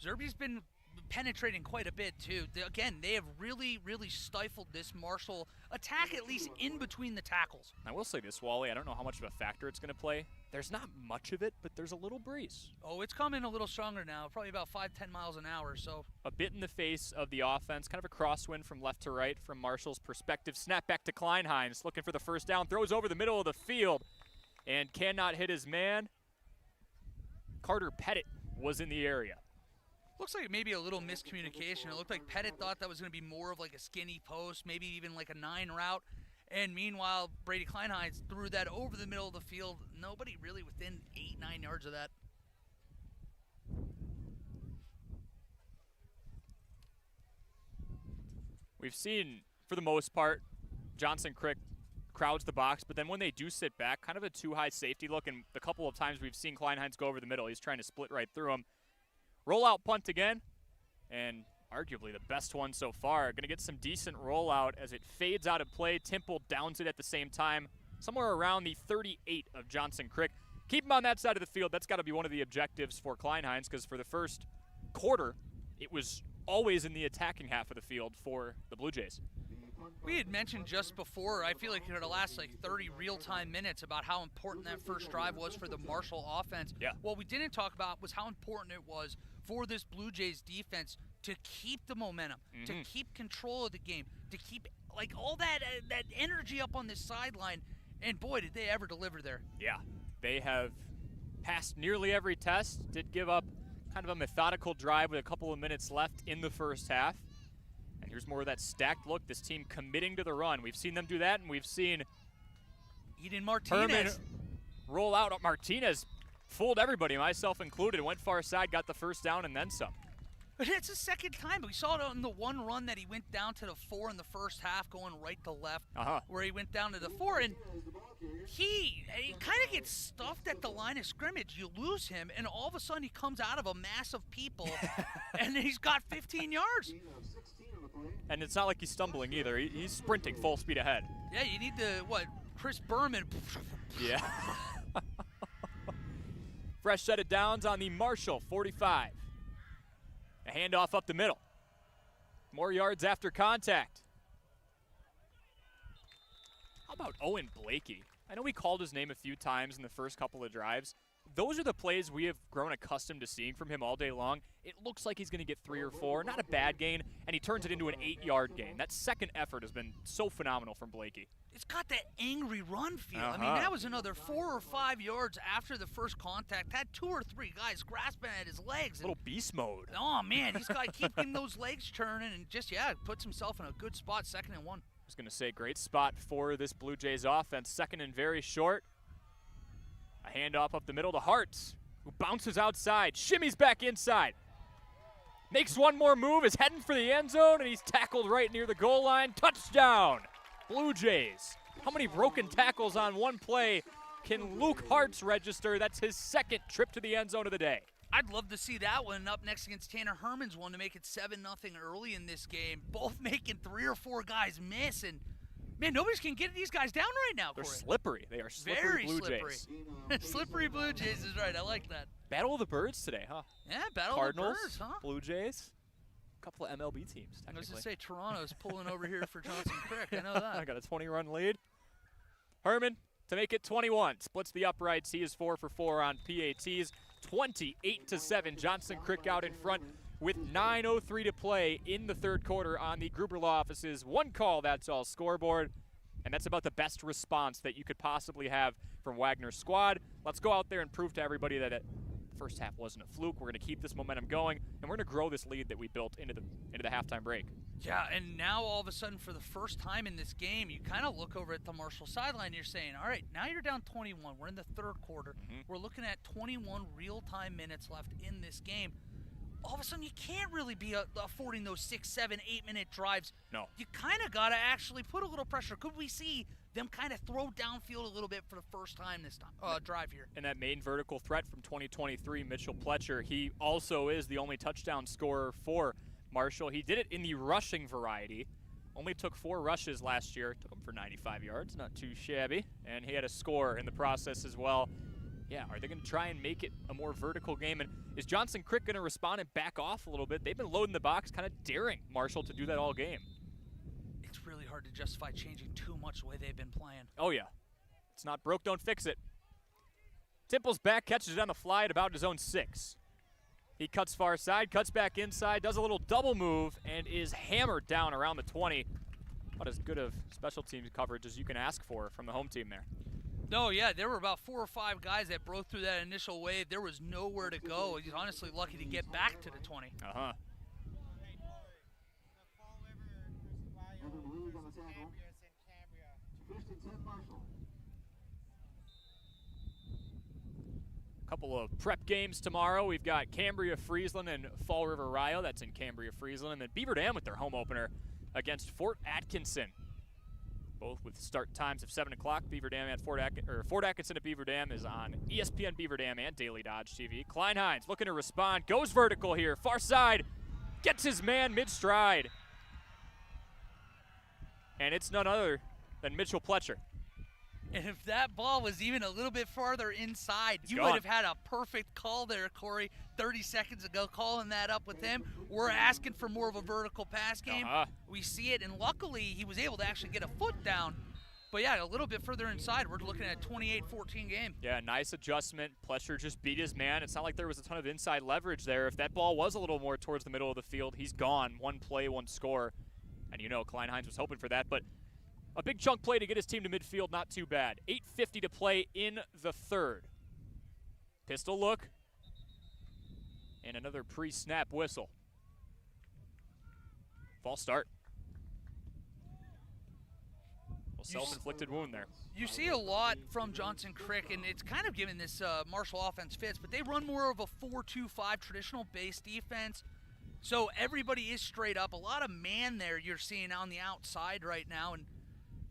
Zerby's been penetrating quite a bit too. Again, they have really, really stifled this Marshall attack, at least in between the tackles. I will say this, Wally, I don't know how much of a factor it's going to play. There's not much of it, but there's a little breeze. Oh, it's coming a little stronger now, probably about 5-10 miles an hour. So a bit in the face of the offense, kind of a crosswind from left to right from Marshall's perspective. Snap back to Kleinheinz, looking for the first down, throws over the middle of the field and cannot hit his man. Carter Pettit was in the area. Looks like maybe a little miscommunication. It looked like Pettit thought that was going to be more of like a skinny post, maybe even like a 9 route. And meanwhile, Brady Kleinheinz threw that over the middle of the field. Nobody really within 8-9 yards of that. We've seen, for the most part, Johnson Crick crowds the box, but then when they do sit back, kind of a too high safety look. And the couple of times we've seen Kleinheinz go over the middle, he's trying to split right through him. Rollout punt again, and arguably the best one so far. Going to get some decent rollout as it fades out of play. Temple downs it at the same time, somewhere around the 38 of Johnson Crick. Keep him on that side of the field. That's got to be one of the objectives for Kleinheinz, because for the first quarter, it was always in the attacking half of the field for the Blue Jays. We had mentioned just before, I feel like in the last 30 real-time minutes about how important that first drive was for the Marshall offense. Yeah. What we didn't talk about was how important it was for this Blue Jays defense to keep the momentum, to keep control of the game, to keep all that energy up on this sideline. And boy, did they ever deliver there. Yeah. They have passed nearly every test, did give up kind of a methodical drive with a couple of minutes left in the first half. And here's more of that stacked look, this team committing to the run. We've seen them do that, and we've seen Eden Martinez Herman roll out. Martinez fooled everybody, myself included, went far side, got the first down, and then some. But it's the second time. We saw it on the one run that he went down to the 4 in the first half, going right to left, where he went down to the 4. And he kind of gets stuffed at the line of scrimmage. You lose him, and all of a sudden he comes out of a mass of people, and he's got 15 yards. And it's not like he's stumbling either. He's sprinting full speed ahead. Yeah, you need the, Chris Berman. Yeah. Fresh set of downs on the Marshall 45. A handoff up the middle. More yards after contact. How about Owen Blakey? I know we called his name a few times in the first couple of drives. Those are the plays we have grown accustomed to seeing from him all day long. It looks like he's going to get 3 or 4. Not a bad gain, and he turns it into an 8-yard gain. That second effort has been so phenomenal from Blakey. It's got that angry run feel. I mean, that was another 4 or 5 yards after the first contact. Had 2 or 3 guys grasping at his legs. Little beast mode. Oh, man, he's got to keep getting those legs turning and just, puts himself in a good spot, 2nd and 1. I was going to say, great spot for this Blue Jays offense. 2nd and very short. A handoff up the middle to Hartz, who bounces outside, shimmies back inside. Makes one more move, is heading for the end zone, and he's tackled right near the goal line. Touchdown, Blue Jays. How many broken tackles on one play can Luke Hartz register? That's his 2nd trip to the end zone of the day. I'd love to see that one up next against Tanner Herman's one to make it 7-0 early in this game. Both making 3 or 4 guys miss, and man, nobody's can get these guys down right now, Corey. They're slippery. They are slippery. Very Blue slippery. Jays. Slippery Blue Jays is right. I like that. Battle of the Birds today, huh? Yeah, Battle Cardinals, of the Birds, huh? Blue Jays. A couple of MLB teams, technically. I was going to say, Toronto's pulling over here for Johnson Crick. I know that. I got a 20-run lead. Herman to make it 21. Splits the uprights. He is 4 for 4 on PATs. 28-7. Johnson Crick out in front with 9:03 to play in the 3rd quarter on the Gruber Law Office's one call, that's all scoreboard. And that's about the best response that you could possibly have from Wagner's squad. Let's go out there and prove to everybody that the first half wasn't a fluke. We're going to keep this momentum going, and we're going to grow this lead that we built into the halftime break. Yeah, and now all of a sudden, for the first time in this game, you kind of look over at the Marshall sideline, you're saying, all right, now you're down 21. We're in the 3rd quarter. We're looking at 21 real-time minutes left in this game. All of a sudden, you can't really be affording those 6, 7, 8-minute drives. No. You kind of got to actually put a little pressure. Could we see them kind of throw downfield a little bit for the first time this time drive here? And that main vertical threat from 2023, Mitchell Pletcher, he also is the only touchdown scorer for Marshall. He did it in the rushing variety. Only took 4 rushes last year. Took him for 95 yards, not too shabby. And he had a score in the process as well. Yeah, are they going to try and make it a more vertical game? And is Johnson Crick going to respond and back off a little bit? They've been loading the box, kind of daring Marshall to do that all game. It's really hard to justify changing too much the way they've been playing. Oh, yeah. It's not broke, don't fix it. Timple's back, catches it on the fly at about his own 6. He cuts far side, cuts back inside, does a little double move, and is hammered down around the 20. About as good of special teams coverage as you can ask for from the home team there. No, yeah, there were about 4 or 5 guys that broke through that initial wave. There was nowhere to go. He's honestly lucky to get back to the 20. Uh-huh. Couple of prep games tomorrow. We've got Cambria, Friesland, and Fall River Rio. That's in Cambria, Friesland. And then Beaver Dam with their home opener against Fort Atkinson. Both with start times of 7 o'clock. Beaver Dam at Fort Atkinson at Beaver Dam is on ESPN Beaver Dam and Daily Dodge TV. Kleinheinz looking to respond, goes vertical here, far side, gets his man mid-stride. And it's none other than Mitchell Pletcher. And if that ball was even a little bit farther inside, It's you gone. would have had a perfect call there, Corey, 30 seconds ago, calling that up with him. We're asking for more of a vertical pass game. We see it, and luckily he was able to actually get a foot down. But yeah, a little bit further inside, we're looking at a 28-14 game. Yeah, nice adjustment. Pletcher just beat his man. It's not like there was a ton of inside leverage there. If that ball was a little more towards the middle of the field, he's gone. One play, one score. And you know, Kleinheinz was hoping for that, but A big chunk play to get his team to midfield, not too bad. 8:50 to play in the third. Pistol look. And another pre-snap whistle. False start. Well, self-inflicted wound there. You see a lot from Johnson Crick, and it's kind of given this Marshall offense fits, but they run more of a 4-2-5 traditional-based defense. So everybody is straight up. A lot of man there you're seeing on the outside right now, and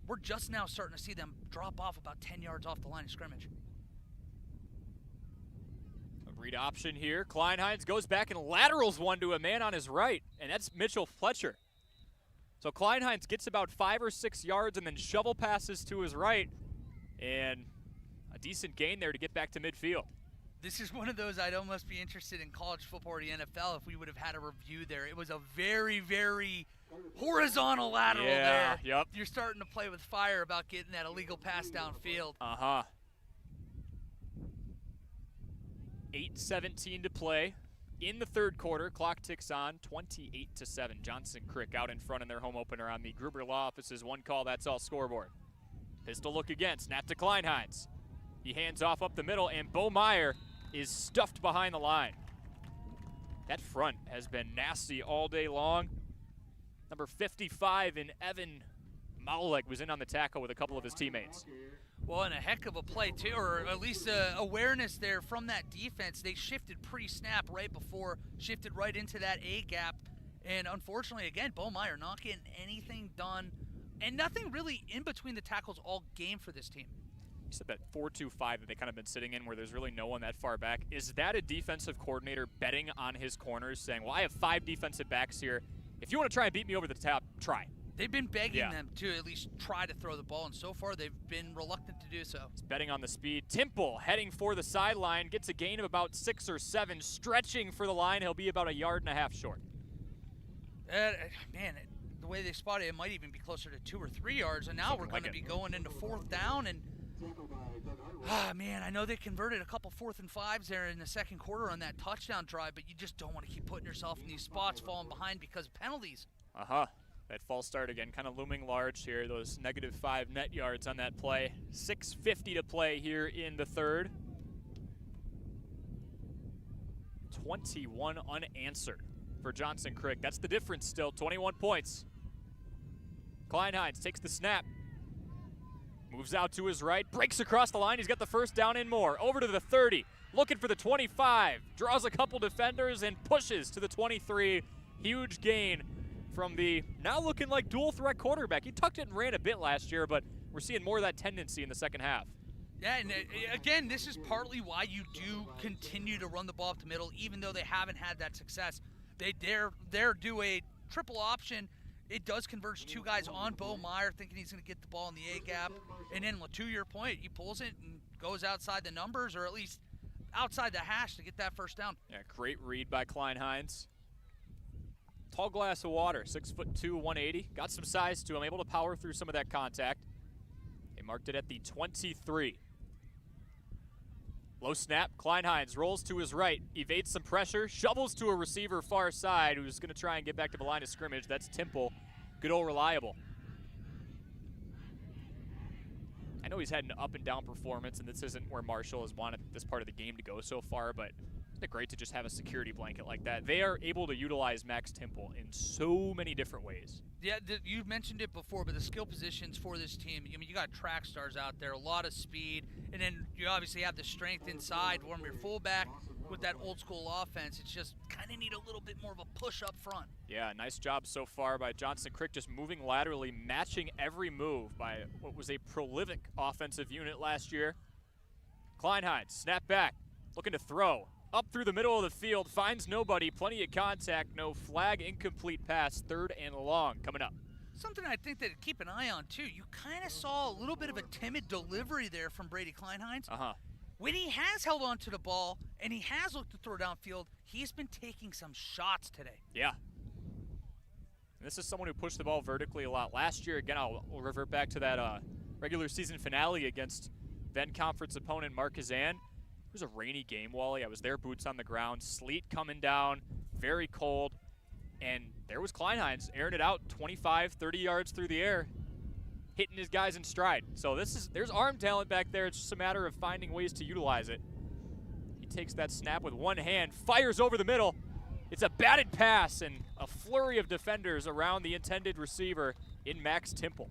we're just now starting to see them drop off about 10 yards off the line of scrimmage. A read option here. Kleinheinz goes back and laterals one to a man on his right, and that's Mitchell Fletcher. So Kleinheinz gets about 5 or 6 yards and then shovel passes to his right, and a decent gain there to get back to midfield. This is one of those I'd almost be interested in college football or the NFL if we would have had a review there. It was a very, very horizontal lateral there. Yep. You're starting to play with fire about getting that illegal pass downfield. 8:17 to play in the third quarter. Clock ticks on, 28-7. Johnson Crick out in front in their home opener on the Gruber Law Office's one call, that's all scoreboard. Pistol look again, snap to Kleinheinz. He hands off up the middle, and Bo Meyer is stuffed behind the line. That front has been nasty all day long. Number 55 in Evan Mauleg was in on the tackle with a couple of his teammates. Well, and a heck of a play, too, or at least awareness there from that defense. They shifted pre-snap right before, shifted right into that A-gap. And unfortunately, again, Bo Meyer not getting anything done, and nothing really in between the tackles all game for this team. You said that 4-2-5 that they kind of been sitting in where there's really no one that far back. Is that a defensive coordinator betting on his corners, saying, well, I have 5 defensive backs here. If you want to try and beat me over the top, try. They've been begging them to at least try to throw the ball, and so far they've been reluctant to do so. He's betting on the speed. Timple heading for the sideline, gets a gain of about 6 or 7, stretching for the line. He'll be about 1.5 yards short. Man, the way they spotted it might even be closer to 2 or 3 yards, and now we're going to be going into 4th down, and man, I know they converted a couple 4th and 5s there in the second quarter on that touchdown drive, but you just don't want to keep putting yourself in these spots falling behind because of penalties. That false start again, kind of looming large here. Those -5 net yards on that play. 6:50 to play here in the third. 21 unanswered for Johnson Crick. That's the difference still, 21 points. Kleinheinz takes the snap. Moves out to his right, breaks across the line. He's got the first down and more. Over to the 30, looking for the 25. Draws a couple defenders and pushes to the 23. Huge gain from the now looking like dual threat quarterback. He tucked it and ran a bit last year, but we're seeing more of that tendency in the second half. Yeah, and again, this is partly why you do continue to run the ball up the middle, even though they haven't had that success. They dare do a triple option. It does converge 2 guys on Bo Meyer, thinking he's going to get the ball in the A-gap. And then to your point, he pulls it and goes outside the numbers, or at least outside the hash to get that first down. Yeah, great read by Kleinheinz. Tall glass of water, 6'2", 180. Got some size to him, able to power through some of that contact. They marked it at the 23. Low snap, Kleinheinz rolls to his right, evades some pressure, shovels to a receiver far side who's going to try and get back to the line of scrimmage. That's Timple, good old reliable. I know he's had an up and down performance, and this isn't where Marshall has wanted this part of the game to go so far, but isn't it great to just have a security blanket like that? They are able to utilize Max Timple in so many different ways. Yeah, you mentioned it before, but the skill positions for this team, I mean, you got track stars out there, a lot of speed, and then you obviously have the strength inside from your fullback with that old school offense. It's just kind of need a little bit more of a push up front. Yeah, nice job so far by Johnson Crick, just moving laterally, matching every move by what was a prolific offensive unit last year. Kleinheinz, snap back, looking to throw. Up through the middle of the field, finds nobody, plenty of contact, no flag, incomplete pass, 3rd and long coming up. Something I think that keep an eye on too, you kind of saw a little bit of a timid delivery there from Brady Kleinheinz. When he has held on to the ball and he has looked to throw downfield, he's been taking some shots today. Yeah. And this is someone who pushed the ball vertically a lot. Last year, again, I'll revert back to that regular season finale against then conference opponent Mark Kazan. It was a rainy game, Wally. I was there, boots on the ground, sleet coming down, very cold, and there was Kleinheinz airing it out 25, 30 yards through the air. hitting his guys in stride. So there's arm talent back there. It's just a matter of finding ways to utilize it. He takes that snap with one hand, fires over the middle. It's a batted pass and a flurry of defenders around the intended receiver in Max Temple.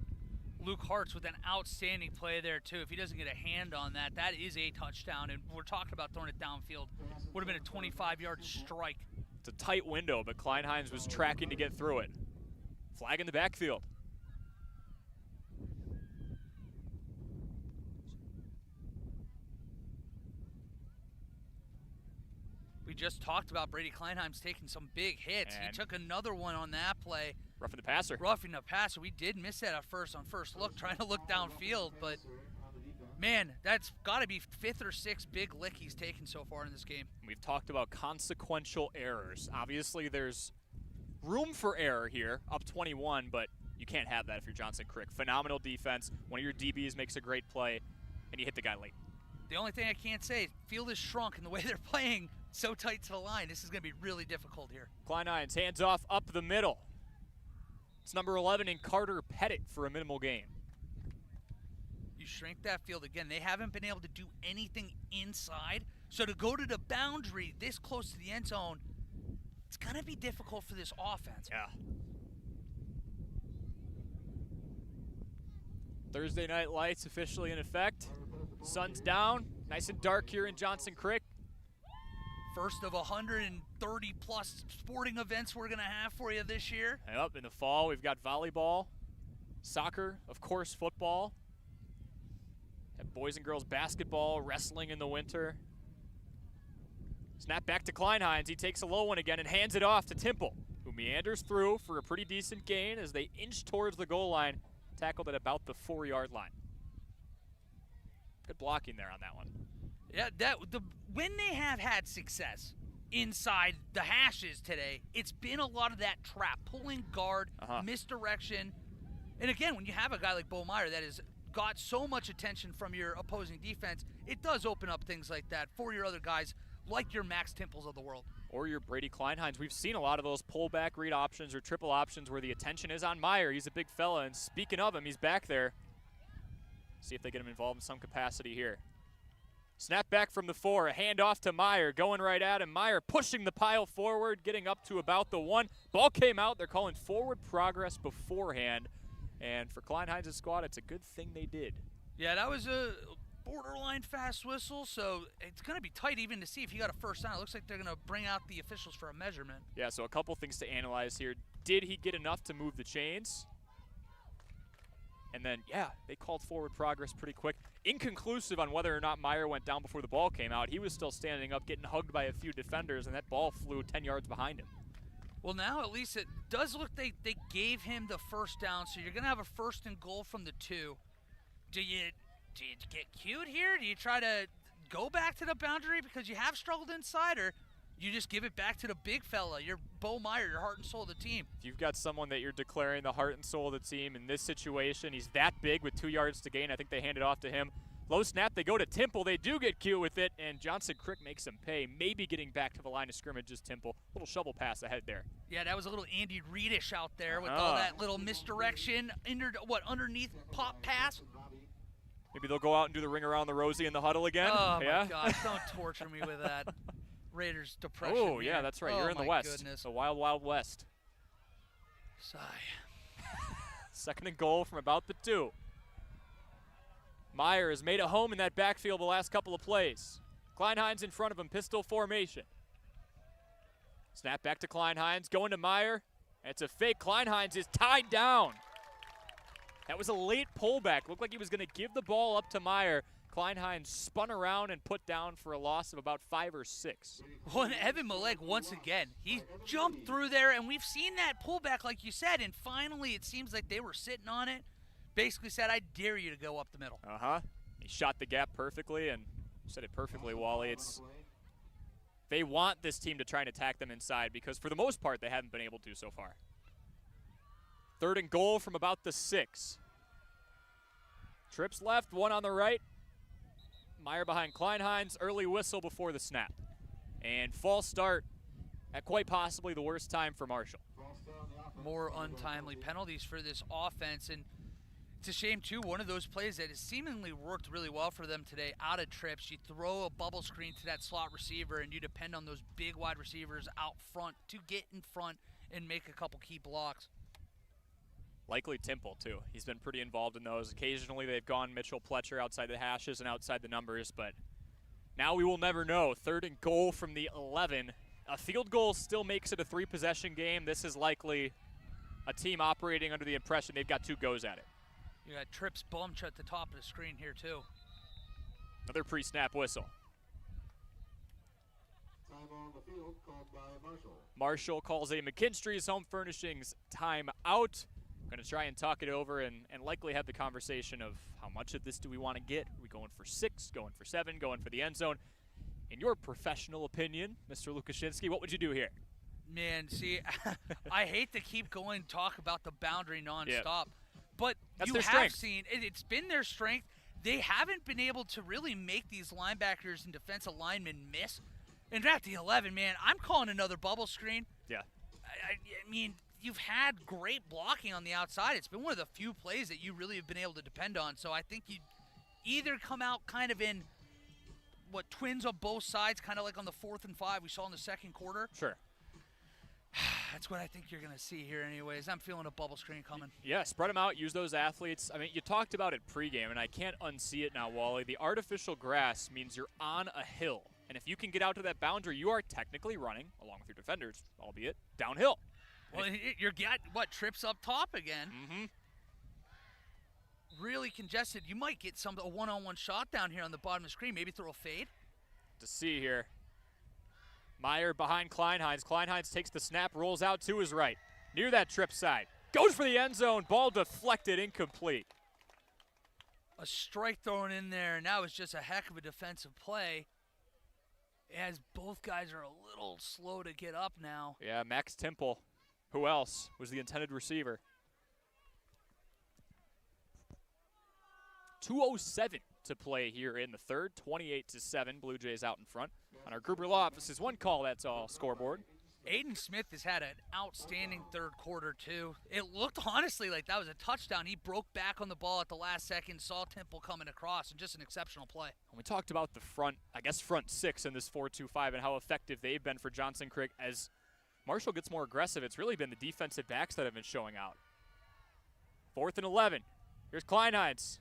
Luke Hartz with an outstanding play there, too. If he doesn't get a hand on that, that is a touchdown. And we're talking about throwing it downfield. Would have been a 25-yard strike. It's a tight window, but Kleinheinz was tracking to get through it. Flag in the backfield. We just talked about Brady Kleinheim's taking some big hits. And he took another one on that play. Roughing the passer. Roughing the passer. We did miss that at first on first look, trying to look downfield. But, man, that's got to be 5th or 6th big lick he's taken so far in this game. We've talked about consequential errors. Obviously, there's room for error here, up 21, but you can't have that if you're Johnson Crick. Phenomenal defense. One of your DBs makes a great play, and you hit the guy late. The only thing I can't say, field is shrunk, and the way they're playing so tight to the line, this is going to be really difficult here. Kleinheinz hands off up the middle. It's number 11 in Carter Pettit for a minimal gain. You shrink that field again. They haven't been able to do anything inside, so to go to the boundary this close to the end zone, it's going to be difficult for this offense. Yeah. Thursday night lights officially in effect. Sun's down, nice and dark here in Johnson Crick. First of 130 plus sporting events we're going to have for you this year. Yep, in the fall we've got volleyball, soccer, of course football. Have boys and girls basketball, wrestling in the winter. Snap back to Kleinheinz. He takes a low one again and hands it off to Temple, who meanders through for a pretty decent gain as they inch towards the goal line, tackled at about the 4-yard line. Good blocking there on that one. Yeah, when they have had success inside the hashes today, it's been a lot of that trap, pulling guard, misdirection. And again, when you have a guy like Bo Meyer that has got so much attention from your opposing defense, it does open up things like that for your other guys, like your Max Temples of the world. Or your Brady Kleinheinz. We've seen a lot of those pullback read options or triple options where the attention is on Meyer. He's a big fella, and speaking of him, he's back there. See if they get him involved in some capacity here. Snap back from the 4, a handoff to Meyer, going right at him. Meyer pushing the pile forward, getting up to about the 1. Ball came out. They're calling forward progress beforehand. And for Kleinheinz's squad, it's a good thing they did. Yeah, that was a borderline fast whistle, so it's going to be tight even to see if he got a first down. It looks like they're going to bring out the officials for a measurement. Yeah, so a couple things to analyze here. Did he get enough to move the chains? And then, yeah, they called forward progress pretty quick. Inconclusive on whether or not Meyer went down before the ball came out. He was still standing up, getting hugged by a few defenders, and that ball flew 10 yards behind him. Well, now at least it does look they gave him the first down, so you're going to have a 1st and goal from the 2. Do you get cute here? Do you try to go back to the boundary because you have struggled inside, or you just give it back to the big fella, your Bo Meyer, your heart and soul of the team? If you've got someone that you're declaring the heart and soul of the team in this situation, he's that big with 2 yards to gain. I think they hand it off to him. Low snap, they go to Temple. They do get cute with it, and Johnson Crick makes him pay. Maybe getting back to the line of scrimmage is Temple. Little shovel pass ahead there. Yeah, that was a little Andy Reedish out there with all that little misdirection, underneath pop pass. Maybe they'll go out and do the ring around the Rosie in the huddle again. Oh, yeah? my gosh, don't torture me with that. Raiders depression. Oh, yeah, that's right. You're in the West. Goodness. The wild, wild West. Sigh. 2nd and goal from about the 2. Meyer has made it home in that backfield the last couple of plays. Kleinheinz in front of him, pistol formation. Snap back to Kleinheinz, going to Meyer. It's a fake. Kleinheinz is tied down. That was a late pullback. Looked like he was going to give the ball up to Meyer. Kleinheinz spun around and put down for a loss of about 5 or 6. Well, and Evan Malek, once again, he jumped through there, and we've seen that pullback, like you said, and finally it seems like they were sitting on it. Basically said, I dare you to go up the middle. He shot the gap perfectly, and said it perfectly, Wally. They want this team to try and attack them inside because for the most part they haven't been able to so far. 3rd and goal from about the 6. Trips left, 1 on the right. Meyer behind Kleinheinz, early whistle before the snap. And false start at quite possibly the worst time for Marshall. More untimely penalties for this offense, and It's a shame, too, one of those plays that has seemingly worked really well for them today out of trips. You throw a bubble screen to that slot receiver, and you depend on those big wide receivers out front to get in front and make a couple key blocks. Likely Temple, too. He's been pretty involved in those. Occasionally they've gone Mitchell Pletcher outside the hashes and outside the numbers, but now we will never know. 3rd and goal from the 11. A field goal still makes it a 3-possession game. This is likely a team operating under the impression they've got 2 goes at it. You got Trips Bumch at the top of the screen here, too. Another pre-snap whistle. Time on the field called by Marshall. Marshall calls a McKinstry's Home Furnishings timeout. Going to try and talk it over and likely have the conversation of how much of this do we want to get? Are we going for 6, going for 7, going for the end zone? In your professional opinion, Mr. Lukashinsky, what would you do here? Man, see, I hate to keep going and talk about the boundary nonstop, Yep. but That's you their have strength. seen it's been their strength. They haven't been able to really make these linebackers and defensive linemen miss. And at the 11, man, I'm calling another bubble screen. Yeah. I mean, you've had great blocking on the outside. It's been one of the few plays that you really have been able to depend on. So I think you either come out kind of in twins on both sides, kind of like on the 4th and 5 we saw in the second quarter. Sure. That's what I think you're going to see here anyways. I'm feeling a bubble screen coming. Yeah, spread them out, use those athletes. I mean, you talked about it pregame, and I can't unsee it now, Wally. The artificial grass means you're on a hill. And if you can get out to that boundary, you are technically running, along with your defenders, albeit downhill. Well, you're Trips up top again. Mm-hmm. Really congested. You might get a one-on-one shot down here on the bottom of the screen. Maybe throw a fade. To see here. Meyer behind Kleinheinz. Kleinheinz takes the snap, rolls out to his right. Near that trip side. Goes for the end zone. Ball deflected, incomplete. A strike thrown in there, and that was just a heck of a defensive play. As both guys are a little slow to get up now. Yeah, Max Temple. Who else was the intended receiver? 2:07 to play here in the 3rd. 28-7. Blue Jays out in front. On our Gruber Law Office's one call, that's all scoreboard. Aiden Smith has had an outstanding 3rd quarter, too. It looked honestly like that was a touchdown. He broke back on the ball at the last second, saw Temple coming across, and just an exceptional play. We talked about the front 6 in this 4-2-5 and how effective they've been for Johnson Crick. As Marshall gets more aggressive, it's really been the defensive backs that have been showing out. 4th and 11. Here's Kleinheinz.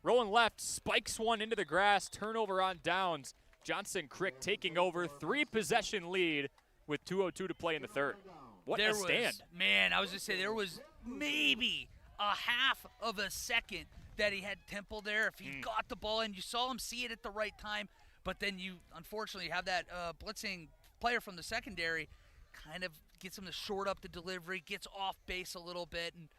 Rolling left, spikes one into the grass, turnover on downs. Johnson Crick taking over, 3-possession lead with 2:02 to play in the 3rd. What a stand. Man, I was going to say there was maybe a half of a second that he had Temple there. If he got the ball in, you saw him see it at the right time, but then you unfortunately have that blitzing player from the secondary kind of gets him to short up the delivery, gets off base a little bit, and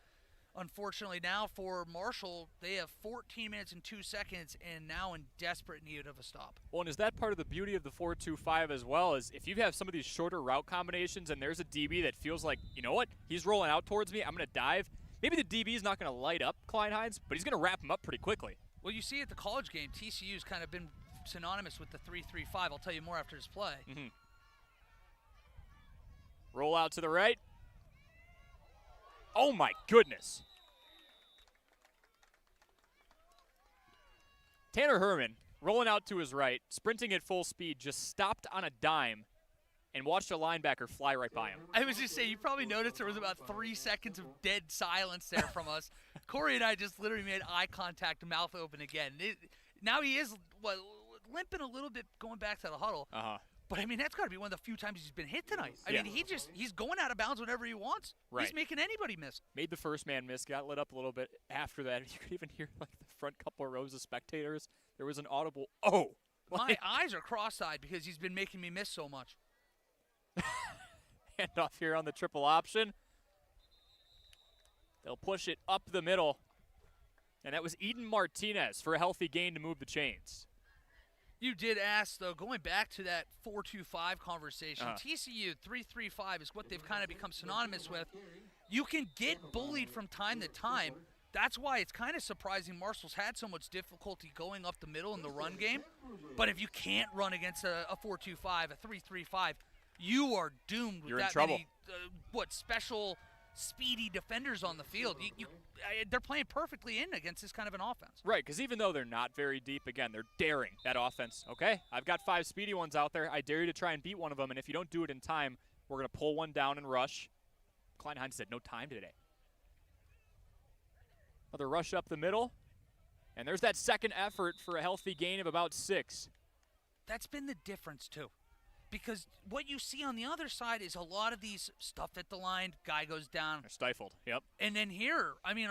unfortunately now for Marshall, they have 14 minutes and 2 seconds and now in desperate need of a stop. Well, and is that part of the beauty of the 4-2-5 as well? Is if you have some of these shorter route combinations and there's a DB that feels like, you know what, he's rolling out towards me, I'm going to dive. Maybe the DB is not going to light up Kleinheinz, but he's going to wrap him up pretty quickly. Well, you see at the college game, TCU's kind of been synonymous with the 3-3-5. I'll tell you more after this play. Mm-hmm. Roll out to the right. Oh, my goodness. Tanner Herman, rolling out to his right, sprinting at full speed, just stopped on a dime and watched a linebacker fly right by him. I was just saying, you probably noticed there was about 3 seconds of dead silence there from us. Corey and I just literally made eye contact, mouth open again. Now he is limping a little bit going back to the huddle. Uh-huh. But, I mean, that's got to be one of the few times he's been hit tonight. I Yeah. mean, he's going out of bounds whenever he wants. Right. He's making anybody miss. Made the first man miss, got lit up a little bit after that. You could even hear like the front couple of rows of spectators. There was an audible, oh. My eyes are cross-eyed because he's been making me miss so much. Handoff here on the triple option. They'll push it up the middle. And that was Eden Martinez for a healthy gain to move the chains. You did ask, though, going back to that 4-2-5 conversation, TCU 3-3-5 is what they've kind of become synonymous with. You can get bullied from time to time. That's why it's kind of surprising Marshall's had so much difficulty going up the middle in the run game. But if you can't run against a 4-2-5, a 3-3-5, you are doomed with You're in that trouble. many, special speedy defenders on the field. They're playing perfectly in against this kind of an offense. Right, because even though they're not very deep, again, they're daring that offense. Okay, I've got 5 speedy ones out there. I dare you to try and beat one of them, and if you don't do it in time, we're going to pull one down and rush. Klein Hines said no time today. Another rush up the middle, and there's that second effort for a healthy gain of about 6. That's been the difference, too. Because what you see on the other side is a lot of these stuff at the line, guy goes down. They're stifled, yep. And then here, I mean,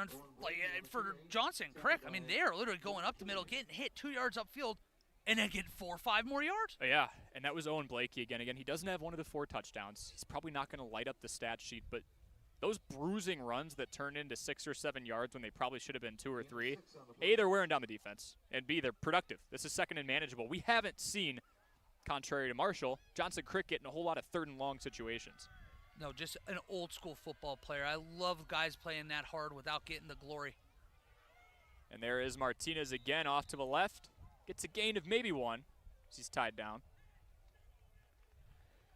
for Johnson, Crick, I mean, they're literally going up the middle, getting hit 2 yards upfield, and then getting 4 or 5 more yards. Oh, yeah, and that was Owen Blakey again. Again, he doesn't have one of the 4 touchdowns. He's probably not going to light up the stat sheet, but those bruising runs that turn into 6 or 7 yards when they probably should have been 2 or 3, A, they're wearing down the defense, and B, they're productive. This is second and manageable. We haven't seen, contrary to Marshall, Johnson Crick getting a whole lot of 3rd and long situations. No, just an old-school football player. I love guys playing that hard without getting the glory. And there is Martinez again off to the left. Gets a gain of maybe 1 as he's tied down.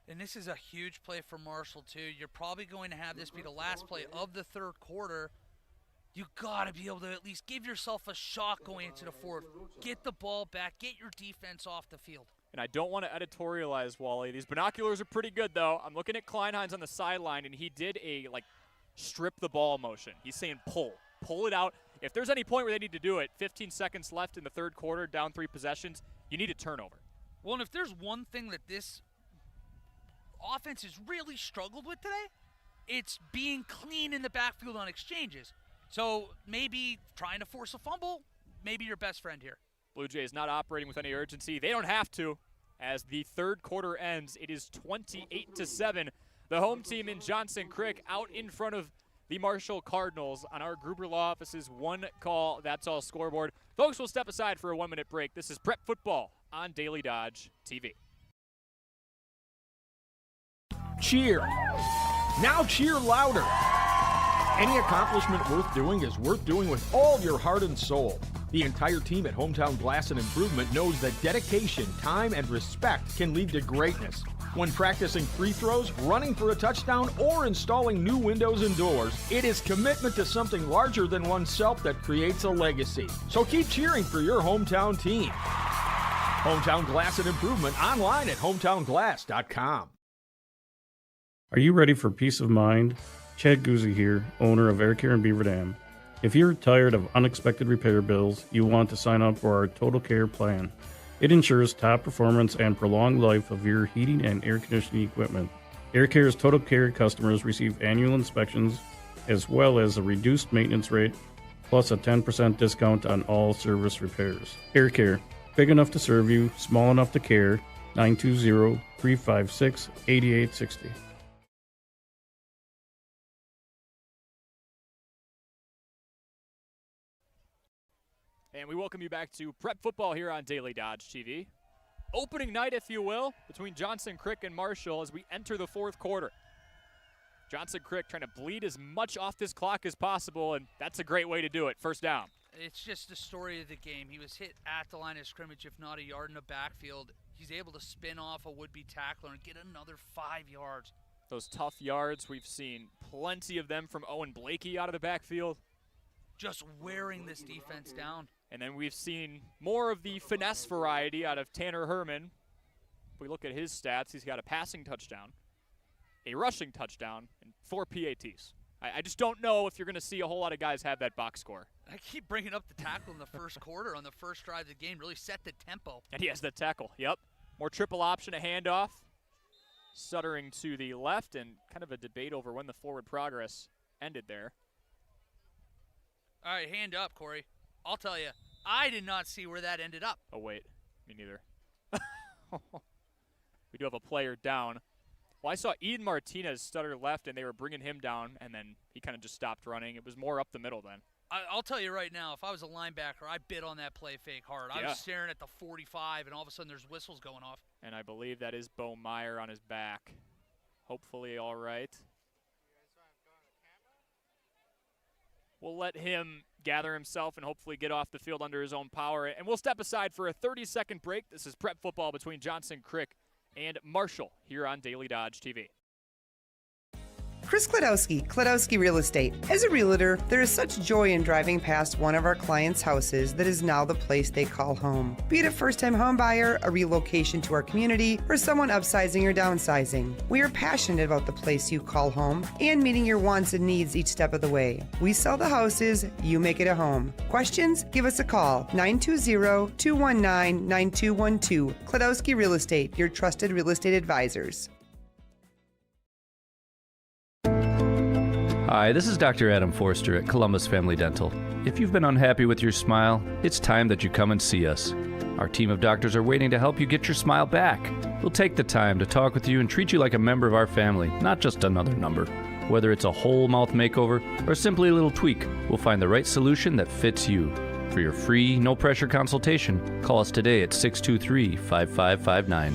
And this is a huge play for Marshall, too. You're probably going to have this be the last play of the 3rd quarter. You got to be able to at least give yourself a shot going into the 4th. Get the ball back. Get your defense off the field. And I don't want to editorialize, Wally. These binoculars are pretty good, though. I'm looking at Klein Hines on the sideline, and he did a, strip the ball motion. He's saying pull. Pull it out. If there's any point where they need to do it, 15 seconds left in the 3rd quarter, down 3 possessions, you need a turnover. Well, and if there's one thing that this offense has really struggled with today, it's being clean in the backfield on exchanges. So maybe trying to force a fumble, maybe your best friend here. Blue Jays not operating with any urgency. They don't have to. As the 3rd quarter ends, it is 28-7. The home team in Johnson Crick out in front of the Marshall Cardinals on our Gruber Law Office's One Call That's All scoreboard. Folks, we'll step aside for a 1-minute break. This is Prep Football on Daily Dodge TV. Cheer. Now cheer louder. Any accomplishment worth doing is worth doing with all your heart and soul. The entire team at Hometown Glass and Improvement knows that dedication, time, and respect can lead to greatness. When practicing free throws, running for a touchdown, or installing new windows and doors, it is commitment to something larger than oneself that creates a legacy. So keep cheering for your hometown team. Hometown Glass and Improvement online at hometownglass.com. Are you ready for peace of mind? Chad Guzzi here, owner of Air Care in Beaver Dam. If you're tired of unexpected repair bills, you want to sign up for our Total Care plan. It ensures top performance and prolonged life of your heating and air conditioning equipment. Air Care's Total Care customers receive annual inspections as well as a reduced maintenance rate plus a 10% discount on all service repairs. Air Care, big enough to serve you, small enough to care. 920-356-8860. And we welcome you back to Prep Football here on Daily Dodge TV. Opening night, if you will, between Johnson Crick and Marshall as we enter the 4th quarter. Johnson Crick trying to bleed as much off this clock as possible, and that's a great way to do it. 1st down. It's just the story of the game. He was hit at the line of scrimmage, if not a yard in the backfield. He's able to spin off a would-be tackler and get another 5 yards. Those tough yards, we've seen plenty of them from Owen Blakey out of the backfield. Just wearing this defense down. And then we've seen more of the finesse variety out of Tanner Herman. If we look at his stats, he's got a passing touchdown, a rushing touchdown, and 4 PATs. I just don't know if you're going to see a whole lot of guys have that box score. I keep bringing up the tackle in the 1st quarter on the first drive of the game. Really set the tempo. And he has that tackle, yep. More triple option, a handoff. Suttering to the left, and kind of a debate over when the forward progress ended there. All right, hand up, Corey. I'll tell you, I did not see where that ended up. Oh, wait. Me neither. We do have a player down. Well, I saw Eden Martinez stutter left, and they were bringing him down, and then he kind of just stopped running. It was more up the middle then. I'll tell you right now, if I was a linebacker, I bid on that play fake hard. I was staring at the 45, and all of a sudden there's whistles going off. And I believe that is Bo Meyer on his back. Hopefully all right. We'll let him gather himself and hopefully get off the field under his own power. And we'll step aside for a 30-second break. This is Prep Football between Johnson Crick and Marshall here on Daily Dodge TV. Chris Klodowski Real Estate. As a realtor, there is such joy in driving past one of our clients' houses that is now the place they call home. Be it a first-time home buyer, a relocation to our community, or someone upsizing or downsizing, we are passionate about the place you call home and meeting your wants and needs each step of the way. We sell the houses, you make it a home. Questions? Give us a call, 920-219-9212. Klodowski Real Estate, your trusted real estate advisors. Hi, this is Dr. Adam Forster at Columbus Family Dental. If you've been unhappy with your smile, it's time that you come and see us. Our team of doctors are waiting to help you get your smile back. We'll take the time to talk with you and treat you like a member of our family, not just another number. Whether it's a whole mouth makeover or simply a little tweak, we'll find the right solution that fits you. For your free, no-pressure consultation, call us today at 623-5559.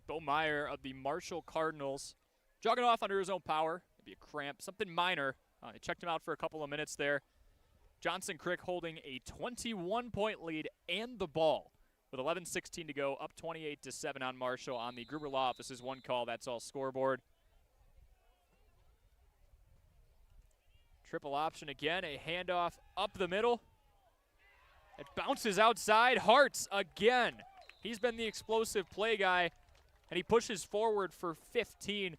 Bo Meyer of the Marshall Cardinals jogging off under his own power. Maybe a cramp, something minor. They checked him out for a couple of minutes there. Johnson Crick holding a 21-point lead and the ball with 11:16 to go, up 28-7 on Marshall on the Gruber Law Office's one call. That's all scoreboard. Triple option again, a handoff up the middle. It bounces outside. Hartz again. He's been the explosive play guy, and he pushes forward for 15.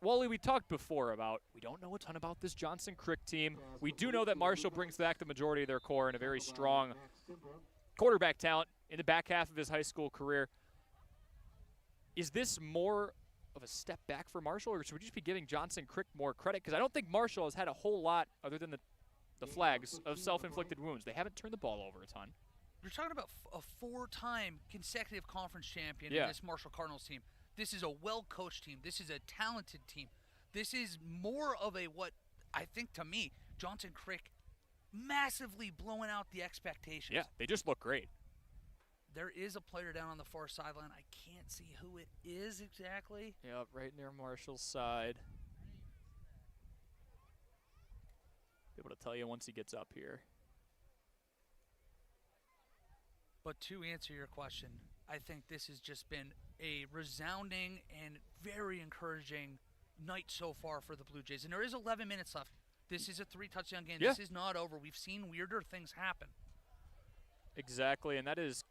Wally, we talked before about we don't know a ton about this Johnson Crick team. We do know that Marshall brings back the majority of their core and a very strong quarterback talent in the back half of his high school career. Is this more of a step back for Marshall, or should we just be giving Johnson Crick more credit? Because I don't think Marshall has had a whole lot, other than the flags, of self-inflicted wounds. They haven't turned the ball over a ton. You're talking about a four-time consecutive conference champion in this Marshall Cardinals team. This is a well-coached team. This is a talented team. This is more of a, what I think to me, Johnson Crick massively blowing out the expectations. Yeah, they just look great. There is a player down on the far sideline. I can't see who it is exactly. Yeah, right near Marshall's side. Be able to tell you once he gets up here. But to answer your question, I think this has just been a resounding and very encouraging night so far for the Blue Jays. And there is 11 minutes left. This is a 3-touchdown game. Yeah. This is not over. We've seen weirder things happen. Exactly, and that is...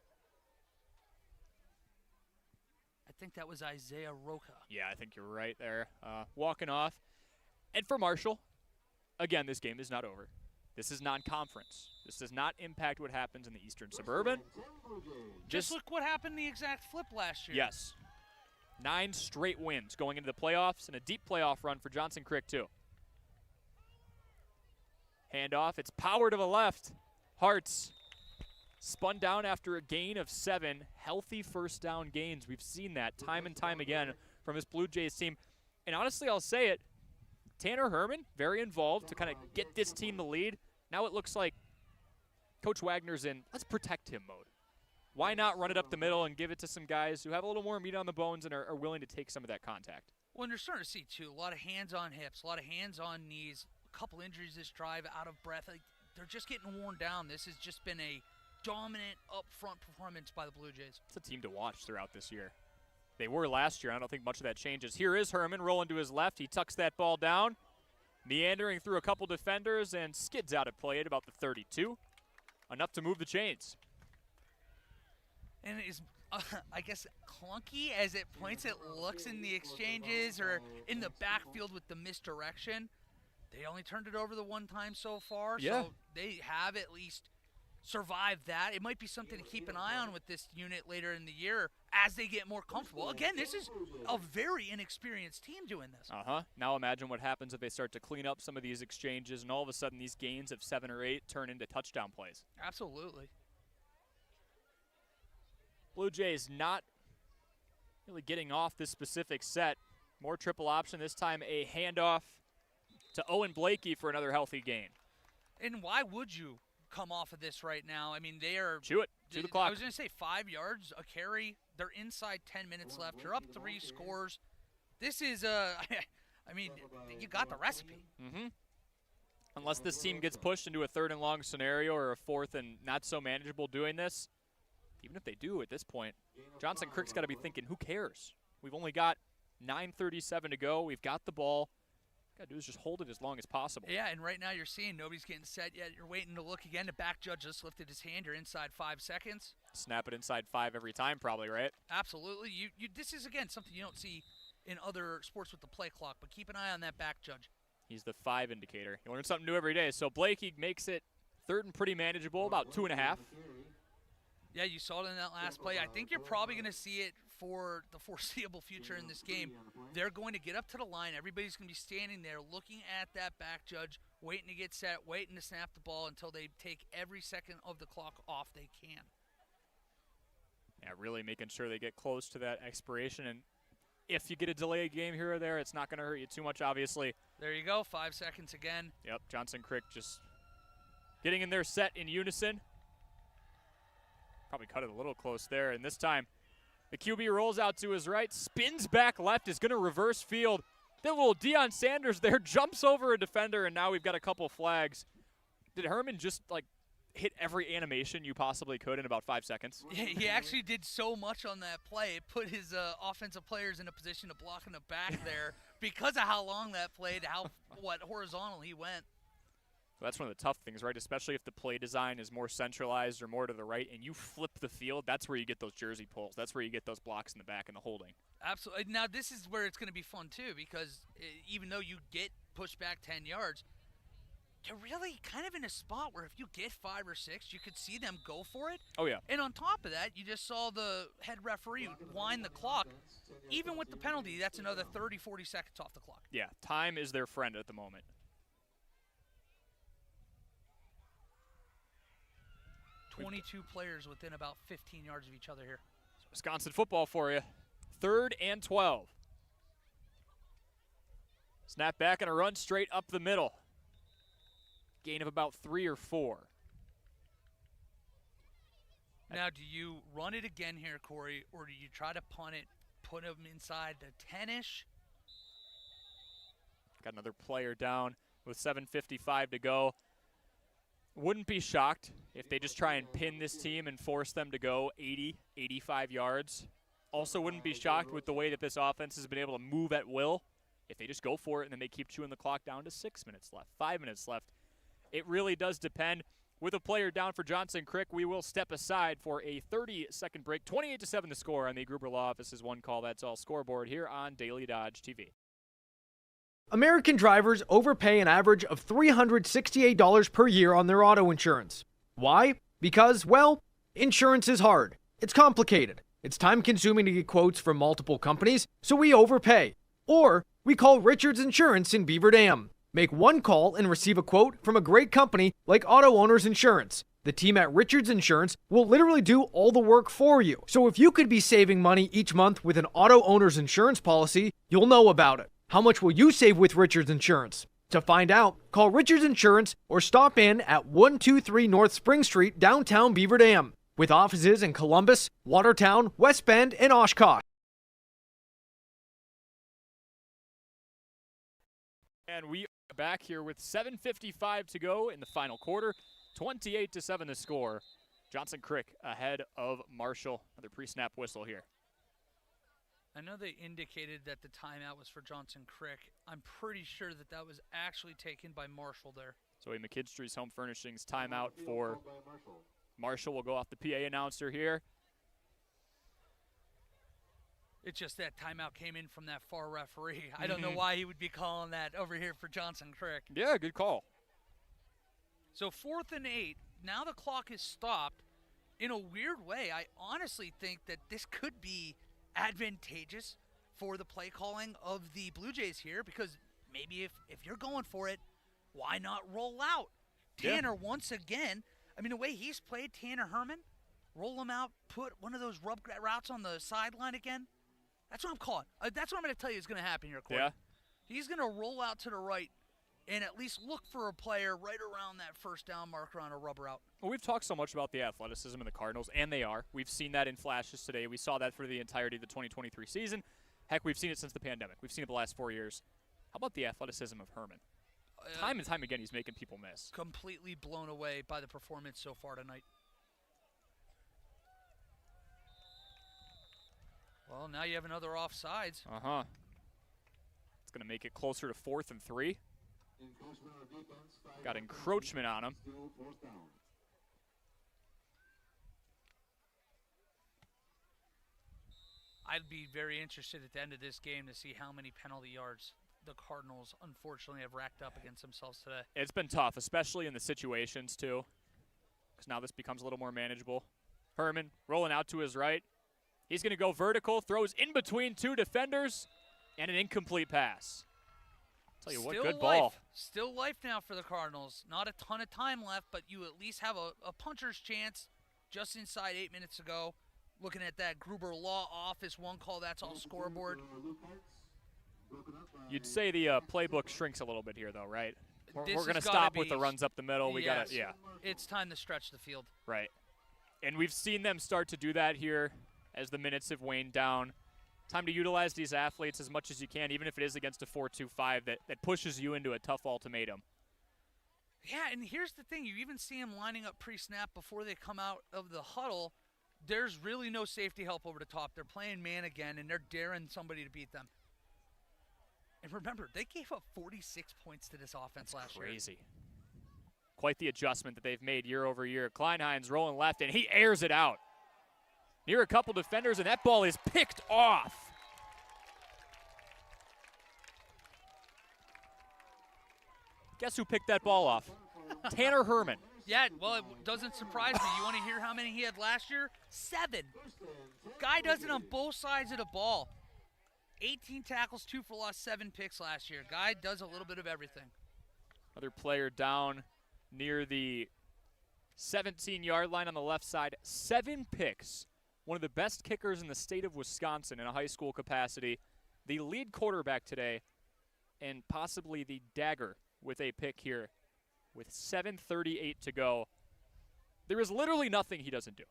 I think that was Isaiah Roca. Yeah, I think you're right there. Walking off. And for Marshall, again, this game is not over. This is non-conference. This does not impact what happens in the Eastern Suburban. Just look what happened the exact flip last year. Yes. 9 straight wins going into the playoffs and a deep playoff run for Johnson Crick, too. Handoff. It's power to the left. Hartz spun down after a gain of 7. Healthy first down gains. We've seen that time and time again from this Blue Jays team. And honestly, I'll say it, Tanner Herman, very involved to kind of get this team the lead. Now it looks like Coach Wagner's in let's protect him mode. Why not run it up the middle and give it to some guys who have a little more meat on the bones and are willing to take some of that contact? Well, and you're starting to see, too, a lot of hands on hips, a lot of hands on knees, a couple injuries this drive, out of breath. Like, they're just getting worn down. This has just been a dominant up-front performance by the Blue Jays. It's a team to watch throughout this year. They were last year. I don't think much of that changes. Here is Herman rolling to his left. He tucks that ball down, meandering through a couple defenders and skids out of play at about the 32. Enough to move the chains. And it is, I guess, clunky as it points it looks in the exchanges or in the backfield with the misdirection. They only turned it over the one time so far, so they have at least survived that. It might be something to keep an eye on with this unit later in the year as they get more comfortable. Again, this is a very inexperienced team doing this. Now imagine what happens if they start to clean up some of these exchanges and all of a sudden these gains of 7 or 8 turn into touchdown plays. Absolutely. Blue Jays not really getting off this specific set. More triple option, this time a handoff to Owen Blakey for another healthy gain. And why would you come off of this right now? I mean, they are... Chew it. Chew the clock. I was going to say 5 yards, a carry. They're inside 10 minutes left. You're up 3 scores. This is, I mean, you got the recipe. unless this team gets pushed into a 3rd and long scenario or a 4th and not so manageable doing this, even if they do at this point, Johnson Crick's got to be thinking, who cares? We've only got 9:37 to go. We've got the ball. Got to do is just hold it as long as possible. Yeah, and right now you're seeing nobody's getting set yet. You're waiting to look again. The back judge just lifted his hand. You're inside 5 seconds. Snap it inside 5 every time probably, right? Absolutely. This is, again, something you don't see in other sports with the play clock, but keep an eye on that back judge. He's the 5 indicator. You learn something new every day. So Blakey makes it 3rd and pretty manageable, about 2.5. Yeah, you saw it in that last play. I think you're probably going to see it for the foreseeable future in this game. They're going to get up to the line. Everybody's going to be standing there looking at that back judge, waiting to get set, waiting to snap the ball until they take every second of the clock off they can. Yeah, really making sure they get close to that expiration. And if you get a delayed game here or there, it's not going to hurt you too much, obviously. There you go, 5 seconds again. Yep, Johnson Crick just getting in there set in unison. Probably cut it a little close there, and this time the QB rolls out to his right, spins back left, is going to reverse field. That little Deion Sanders there jumps over a defender, and now we've got a couple flags. Did Herman just, like, hit every animation you possibly could in about 5 seconds? Yeah, he actually did so much on that play. It put his offensive players in a position to block in the back there because of how long that played, what horizontal he went. Well, that's one of the tough things, right? Especially if the play design is more centralized or more to the right and you flip the field, that's where you get those jersey pulls. That's where you get those blocks in the back and the holding. Absolutely. Now, this is where it's going to be fun, too, because even though you get pushed back 10 yards, you're really kind of in a spot where if you get 5 or 6, you could see them go for it. Oh, yeah. And on top of that, you just saw the head referee wind the clock. Even with the penalty, that's another 30, 40 seconds off the clock. Yeah, time is their friend at the moment. 22 players within about 15 yards of each other here. Wisconsin football for you. 3rd and 12. Snap back and a run straight up the middle. Gain of about 3 or 4. Now, do you run it again here, Corey, or do you try to punt it, put them inside the 10-ish? Got another player down with 7:55 to go. Wouldn't be shocked if they just try and pin this team and force them to go 80, 85 yards. Also wouldn't be shocked with the way that this offense has been able to move at will if they just go for it and then they keep chewing the clock down to 6 minutes left, 5 minutes left. It really does depend. With a player down for Johnson Crick, we will step aside for a 30-second break. 28-7 the score on the Gruber Law Office's One Call That's All scoreboard here on Daily Dodge TV. American drivers overpay an average of $368 per year on their auto insurance. Why? Because, well, insurance is hard. It's complicated. It's time-consuming to get quotes from multiple companies, so we overpay. Or we call Richards Insurance in Beaver Dam. Make one call and receive a quote from a great company like Auto Owners Insurance. The team at Richards Insurance will literally do all the work for you. So if you could be saving money each month with an Auto Owners Insurance policy, you'll know about it. How much will you save with Richards Insurance? To find out, call Richards Insurance or stop in at 123 North Spring Street, downtown Beaver Dam, with offices in Columbus, Watertown, West Bend, and Oshkosh. And we are back here with 7:55 to go in the final quarter. 28-7 the score. Johnson Crick ahead of Marshall. Another pre-snap whistle here. I know they indicated that the timeout was for Johnson Crick. I'm pretty sure that that was actually taken by Marshall there. So a McKinstry's Home Furnishings timeout for Marshall. Will go off the PA announcer here. It's just that timeout came in from that far referee. I don't know why he would be calling that over here for Johnson Crick. Yeah, good call. So 4th and 8. Now the clock is stopped. In a weird way, I honestly think that this could be advantageous for the play calling of the Blue Jays here, because maybe if you're going for it, why not roll out? Tanner once again, I mean, the way he's played, Tanner Herman, roll him out, put one of those rub routes on the sideline again. That's what I'm calling. That's what I'm going to tell you is going to happen here, Corey. Yeah. He's going to roll out to the right and at least look for a player right around that first down marker on a rub route. Well, we've talked so much about the athleticism of the Cardinals, and they are. We've seen that in flashes today. We saw that for the entirety of the 2023 season. Heck, we've seen it since the pandemic. We've seen it the last 4 years. How about the athleticism of Herman? Time and time again, he's making people miss. Completely blown away by the performance so far tonight. Well, now you have another offsides. Uh-huh. It's going to make it closer to 4th and 3. Got encroachment on him. I'd be very interested at the end of this game to see how many penalty yards the Cardinals unfortunately have racked up against themselves today. It's been tough, especially in the situations, too, because now this becomes a little more manageable. Herman rolling out to his right. He's going to go vertical, throws in between 2 defenders, and an incomplete pass. Tell you what, Still good life. ball. Still life now for the Cardinals. Not a ton of time left, but you at least have a puncher's chance just inside 8 minutes ago. Looking at that Gruber Law Office one call, that's all scoreboard. You'd say the playbook shrinks a little bit here, though, right? We're going to gotta stop with the runs up the middle. We got to, yeah. It's time to stretch the field. Right. And we've seen them start to do that here as the minutes have waned down. Time to utilize these athletes as much as you can, even if it is against a 4-2-5 that pushes you into a tough ultimatum. Yeah, and here's the thing. You even see them lining up pre-snap before they come out of the huddle. There's really no safety help over the top. They're playing man again, and they're daring somebody to beat them. And remember, they gave up 46 points to this offense last year. Crazy. Quite the adjustment that they've made year over year. Kleinheinz rolling left, and he airs it out. Near a couple defenders, and that ball is picked off. Guess who picked that ball off? Tanner Herman. Yeah, well, it doesn't surprise me. You want to hear how many he had last year? 7. Guy does it on both sides of the ball. 18 tackles, 2 for loss, 7 picks last year. Guy does a little bit of everything. Another player down near the 17-yard line on the left side. 7 picks. One of the best kickers in the state of Wisconsin in a high school capacity. The lead quarterback today, and possibly the dagger with a pick here with 7:38 to go. There is literally nothing he doesn't do.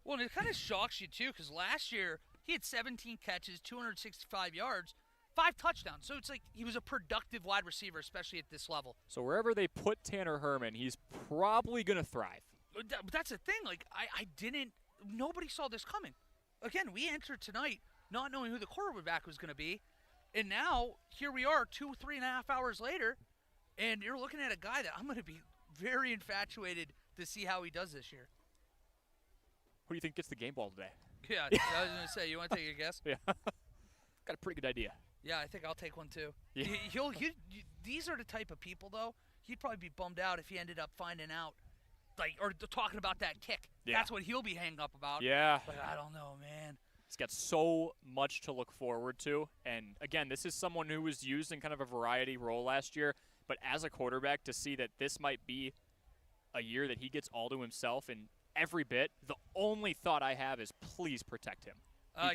Well, and it kind of shocks you, too, because last year he had 17 catches, 265 yards, 5 touchdowns. So it's like he was a productive wide receiver, especially at this level. So wherever they put Tanner Herman, he's probably going to thrive. But that's the thing. Like, nobody saw this coming. Again, we entered tonight not knowing who the quarterback was going to be. And now, here we are 3.5 hours later, and you're looking at a guy that I'm going to be very infatuated to see how he does this year. Who do you think gets the game ball today? Yeah, I was going to say, you want to take a guess? Yeah. Got a pretty good idea. Yeah, I think I'll take one too. Yeah. These are the type of people, though, he'd probably be bummed out if he ended up finding out, or talking about that kick. Yeah. That's what he'll be hanged up about. Yeah. But I don't know, man. He's got so much to look forward to. And, again, this is someone who was used in kind of a variety role last year. But as a quarterback, to see that this might be a year that he gets all to himself and every bit, the only thought I have is please protect him.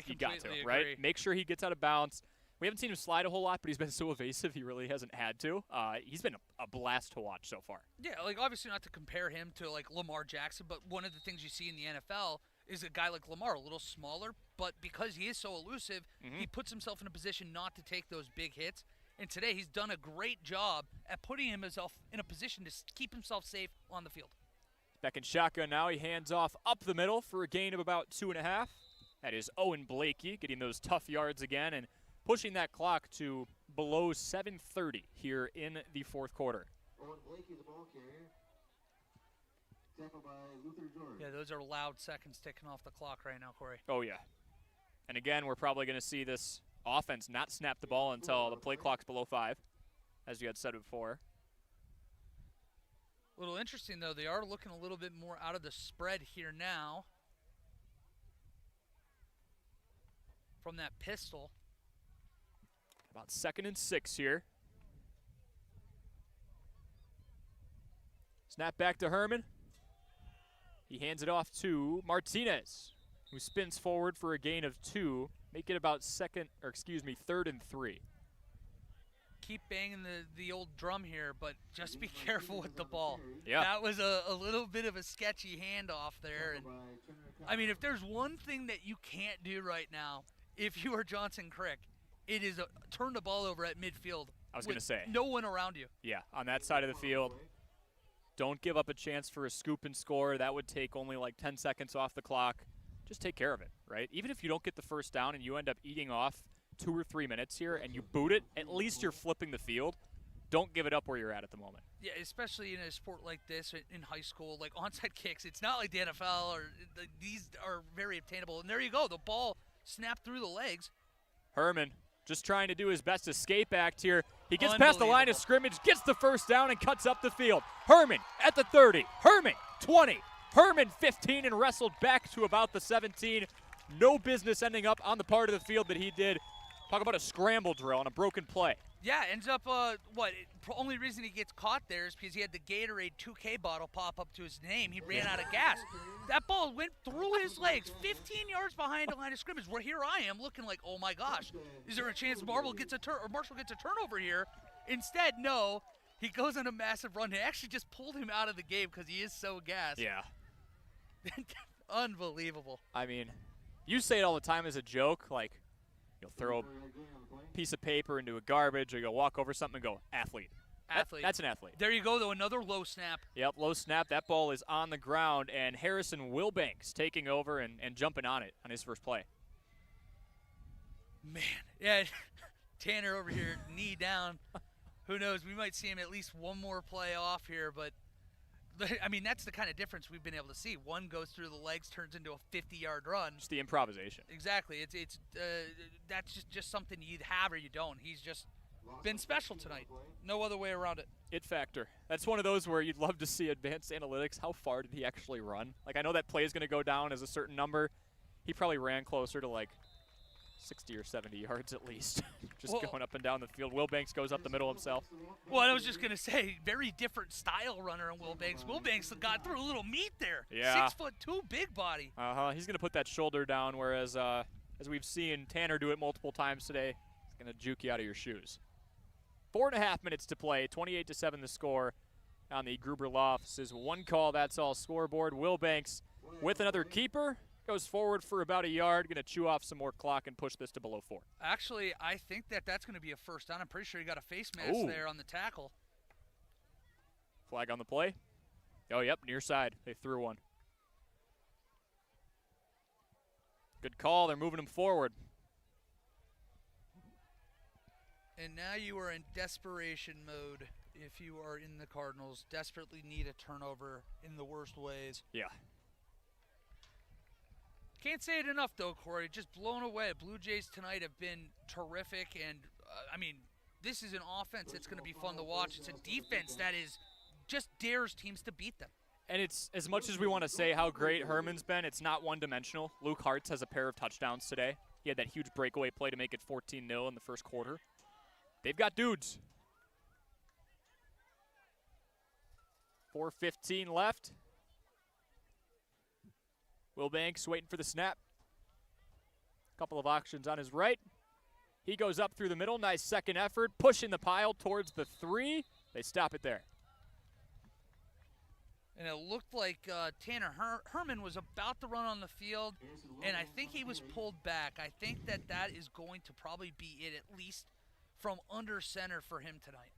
You got to, right? Agree. Make sure he gets out of bounds. We haven't seen him slide a whole lot, but he's been so evasive he really hasn't had to. He's been a blast to watch so far. Yeah, like obviously not to compare him to like Lamar Jackson, but one of the things you see in the NFL is a guy like Lamar, a little smaller, but because he is so elusive, he puts himself in a position not to take those big hits. And today he's done a great job at putting himself in a position to keep himself safe on the field. Back in shotgun now. He hands off up the middle for a gain of about 2.5. That is Owen Blakey getting those tough yards again and pushing that clock to below 7:30 here in the fourth quarter. Owen Blakey, the ball carrier. Tackled by Luther George. Yeah, those are loud seconds ticking off the clock right now, Corey. Oh, yeah. And again, we're probably going to see this offense not snap the ball until the play clock's below 5, as you had said before. A little interesting, though. They are looking a little bit more out of the spread here now. From that pistol. About 2nd and 6 here. Snap back to Herman. He hands it off to Martinez, who spins forward for a gain of 2. Make it about 3rd and 3. Keep banging the old drum here, but just be careful with the ball. Yeah. That was a little bit of a sketchy handoff there. And I mean, if there's one thing that you can't do right now, if you are Johnson Crick, it is turn the ball over at midfield I was going to say. No one around you. Yeah, on that side of the field. Don't give up a chance for a scoop and score. That would take only like 10 seconds off the clock. Just take care of it, right? Even if you don't get the first down and you end up eating off 2 or 3 minutes here and you boot it, at least you're flipping the field. Don't give it up where you're at the moment. Yeah, especially in a sport like this, in high school, like onside kicks, it's not like the NFL, or these are very obtainable. And there you go, the ball snapped through the legs. Herman just trying to do his best escape act here. He gets past the line of scrimmage, gets the first down, and cuts up the field. Herman at the 30. Herman, 20. Herman, 15, and wrestled back to about the 17. No business ending up on the part of the field that he did. Talk about a scramble drill on a broken play. Yeah, ends up, only reason he gets caught there is because he had the Gatorade 2K bottle pop up to his name. He ran out of gas. That ball went through his legs, 15 yards behind the line of scrimmage, where here I am looking like, oh my gosh, is there a chance Marshall gets a turnover here? Instead, no. He goes on a massive run. They actually just pulled him out of the game because he is so gassed. Yeah. Unbelievable. I mean, you say it all the time as a joke, like you'll throw a piece of paper into a garbage or you'll walk over something and go, athlete. That's an athlete. There you go, though, another low snap. Yep, low snap. That ball is on the ground, and Harrison Wilbanks taking over and jumping on it on his first play. Man, yeah, Tanner over here, knee down. Who knows? We might see him at least one more play off here, but I mean, that's the kind of difference we've been able to see. One goes through the legs, turns into a 50-yard run. Just the improvisation. Exactly. It's that's just something you have or you don't. He's just been special tonight. No other way around it. It factor. That's one of those where you'd love to see advanced analytics. How far did he actually run? Like, I know that play is going to go down as a certain number. He probably ran closer to like 60 or 70 yards at least, just going up and down the field. Wilbanks goes up the middle himself. Well, I was just going to say, very different style runner in Wilbanks. Wilbanks got through a little meat there. Yeah. 6'2", big body. He's going to put that shoulder down, whereas as we've seen Tanner do it multiple times today, it's going to juke you out of your shoes. 4.5 minutes to play, 28-7 the score on the Gruber Law Office's one call, that's all scoreboard. Wilbanks with another keeper. Goes forward for about a yard, going to chew off some more clock and push this to below 4. Actually, I think that's going to be a first down. I'm pretty sure he got a face mask there on the tackle. Flag on the play. Oh, yep, near side. They threw one. Good call. They're moving him forward. And now you are in desperation mode if you are in the Cardinals. Desperately need a turnover in the worst ways. Yeah. Can't say it enough, though, Corey. Just blown away. Blue Jays tonight have been terrific. And, I mean, this is an offense that's going to be fun to watch. It's a defense that is just dares teams to beat them. And it's, as much as we want to say how great Herman's been, it's not one-dimensional. Luke Hartz has a pair of touchdowns today. He had that huge breakaway play to make it 14-0 in the first quarter. They've got dudes. 4:15 left. Wilbanks waiting for the snap. Couple of options on his right. He goes up through the middle. Nice second effort. Pushing the pile towards the 3. They stop it there. And it looked like Tanner Herman was about to run on the field, and I think he was pulled back. I think that is going to probably be it, at least from under center for him tonight.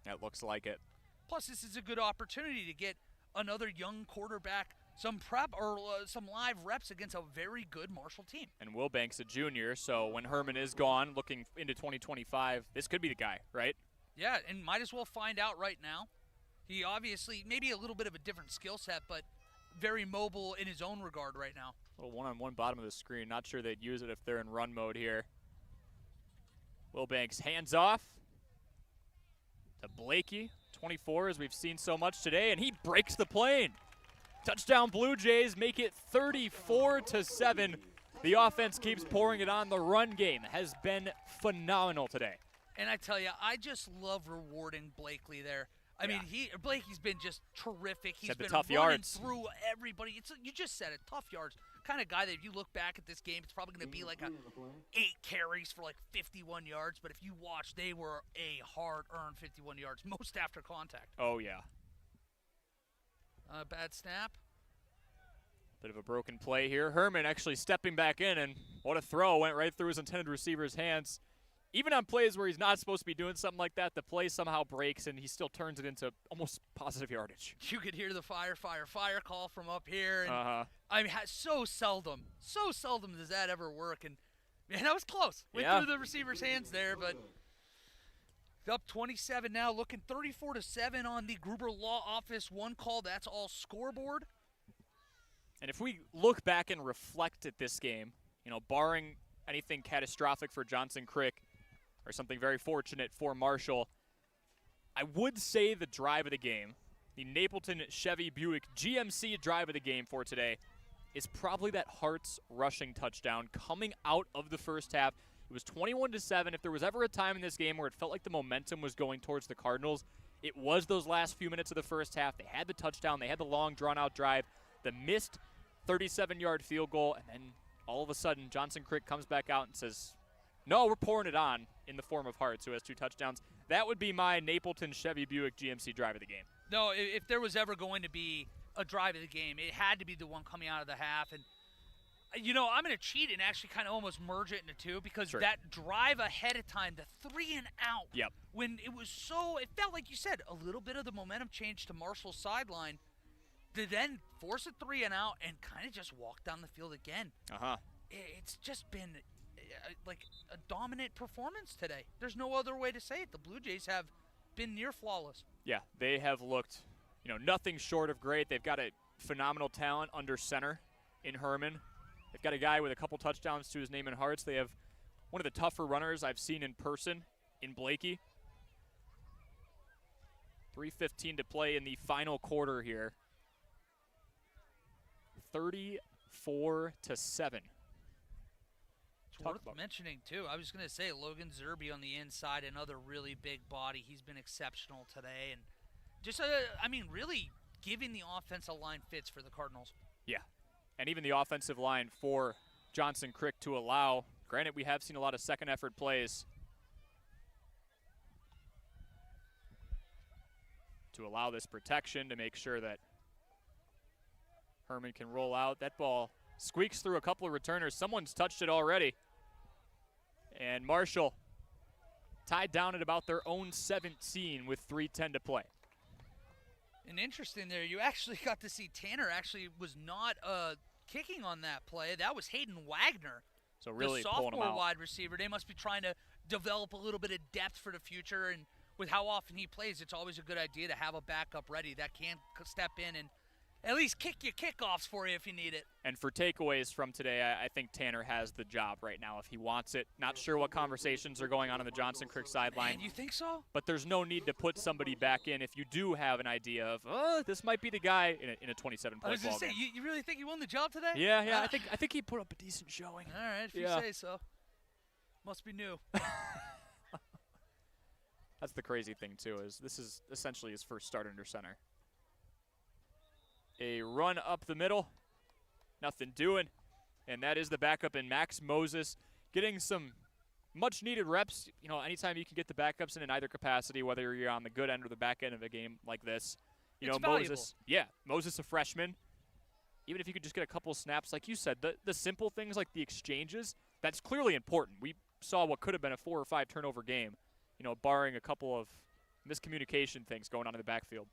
That looks like it. Plus, this is a good opportunity to get another young quarterback some prep or some live reps against a very good Marshall team. And Wilbanks a junior, so when Herman is gone, looking into 2025, this could be the guy, right? Yeah, and might as well find out right now. He obviously, maybe a little bit of a different skill set, but very mobile in his own regard right now. A little one-on-one bottom of the screen. Not sure they'd use it if they're in run mode here. Wilbanks hands off to Blakey, 24, as we've seen so much today, and he breaks the plane. Touchdown Blue Jays make it 34-7. The offense keeps pouring it on. The run game has been phenomenal today. And I tell you, I just love rewarding Blakely there. I mean, Blakey's been just terrific. He's been tough running yards through everybody. You just said it, tough yards. Kind of guy that if you look back at this game, it's probably going to be like 8 carries for like 51 yards. But if you watch, they were a hard-earned 51 yards, most after contact. Oh, yeah. Bad snap. Bit of a broken play here. Herman actually stepping back in, and what a throw. Went right through his intended receiver's hands. even on plays where he's not supposed to be doing something like that, the play somehow breaks and he still turns it into almost positive yardage. You could hear the fire call from up here. And Uh-huh. I mean, so seldom does that ever work. And man, that was close. Went Yeah. through the receiver's hands there, but up 27 now, looking 34-7 on the Gruber Law Office 1 call. That's all scoreboard. And if we look back and reflect at this game, barring anything catastrophic for Johnson Crick or something very fortunate for Marshall, I would say the drive of the game, the Napleton Chevy Buick GMC drive of the game for today, is probably that Hart's rushing touchdown coming out of the first half. It was 21-7. If there was ever a time in this game where it felt like the momentum was going towards the Cardinals, it was those last few minutes of the first half. They had the touchdown. They had the long, drawn-out drive, the missed 37-yard field goal, and then all of a sudden Johnson Crick comes back out and says, no, we're pouring it on in the form of Hartz, who has 2 touchdowns. That would be my Napleton Chevy Buick GMC drive of the game. No, if there was ever going to be a drive of the game, it had to be the one coming out of the half. And, I'm going to cheat and actually kind of almost merge it into 2 because Sure. that drive ahead of time, the 3 and out, Yep. when it felt like you said, a little bit of the momentum change to Marshall's sideline to then force a 3 and out and kind of just walk down the field again. Uh-huh. It's just been like a dominant performance today. There's no other way to say it. The Blue Jays have been near flawless. Yeah, they have looked, nothing short of great. They've got a phenomenal talent under center in Herman. They've got a guy with a couple touchdowns to his name in Hearts. They have one of the tougher runners I've seen in person in Blakey. 3:15 to play in the final quarter here. 34-7. It's worth mentioning, too. I was going to say Logan Zerby on the inside, another really big body. He's been exceptional today. And just, really giving the offensive line fits for the Cardinals. Yeah, and even the offensive line for Johnson Crick to allow. Granted, we have seen a lot of second effort plays to allow this protection to make sure that Herman can roll out. That ball squeaks through a couple of returners. Someone's touched it already. And Marshall tied down at about their own 17 with 3:10 to play. And interesting there, you actually got to see Tanner actually was not kicking on that play. That was Hayden Wagner, so really the pulling him sophomore out. wide receiver. They must be trying to develop a little bit of depth for the future. And with how often he plays, it's always a good idea to have a backup ready that can step in and at least kick your kickoffs for you if you need it. And for takeaways from today, I think Tanner has the job right now if he wants it. Not sure what conversations are going on the Johnson Crick sideline. Man, you think so? But there's no need to put somebody back in if you do have an idea of, this might be the guy in a 27-point ball I was going to say, game. you really think he won the job today? Yeah, I think he put up a decent showing. All right, if you say so. Must be new. That's the crazy thing, too, is this is essentially his first start under center. A run up the middle, nothing doing, and that is the backup in Max Moses, getting some much-needed reps. Anytime you can get the backups in either capacity, whether you're on the good end or the back end of a game like this. It's Moses, Moses, a freshman. Even if you could just get a couple snaps, like you said, the simple things like the exchanges, that's clearly important. We saw what could have been a 4 or 5 turnover game, barring a couple of miscommunication things going on in the backfield.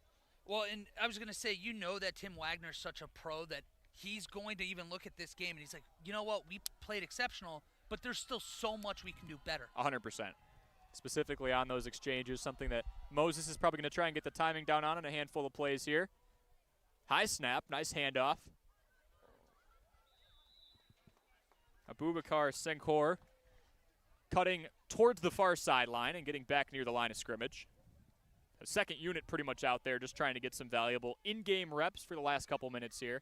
Well, and I was going to say, that Tim Wagner's such a pro that he's going to even look at this game and he's like, you know what, we played exceptional, but there's still so much we can do better. 100%. Specifically on those exchanges, something that Moses is probably going to try and get the timing down on in a handful of plays here. High snap, nice handoff. Abubakar Senghor cutting towards the far sideline and getting back near the line of scrimmage. A second unit pretty much out there just trying to get some valuable in-game reps for the last couple minutes here.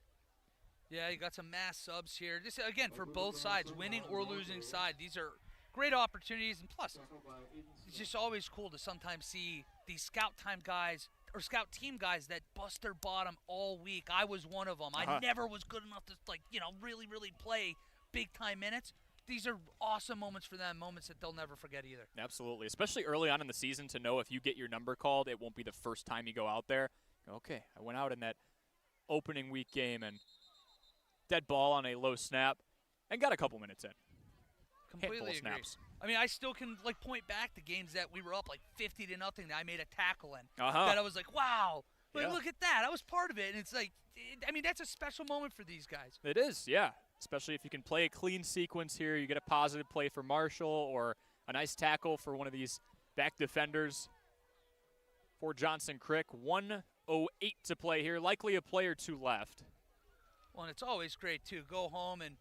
Yeah, you got some mass subs here. Just, again, for both sides, winning or losing side, these are great opportunities. And plus, it's just always cool to sometimes see these scout time guys or scout team guys that bust their bottom all week. I was one of them. I never was good enough to, really, really play big-time minutes. These are awesome moments for them, moments that they'll never forget either. Absolutely, especially early on in the season to know if you get your number called, it won't be the first time you go out there. Okay, I went out in that opening week game and dead ball on a low snap and got a couple minutes in. Completely Handful of agree. snaps. I mean, I still can point back to games that we were up 50-0 that I made a tackle in. Uh-huh. That I was like, wow, Yeah. look at that. I was part of it. And it's that's a special moment for these guys. It is, yeah. Especially if you can play a clean sequence here. You get a positive play for Marshall or a nice tackle for one of these back defenders for Johnson Crick. 1:08 to play here. Likely a play or two left. Well, and it's always great, too. Go home and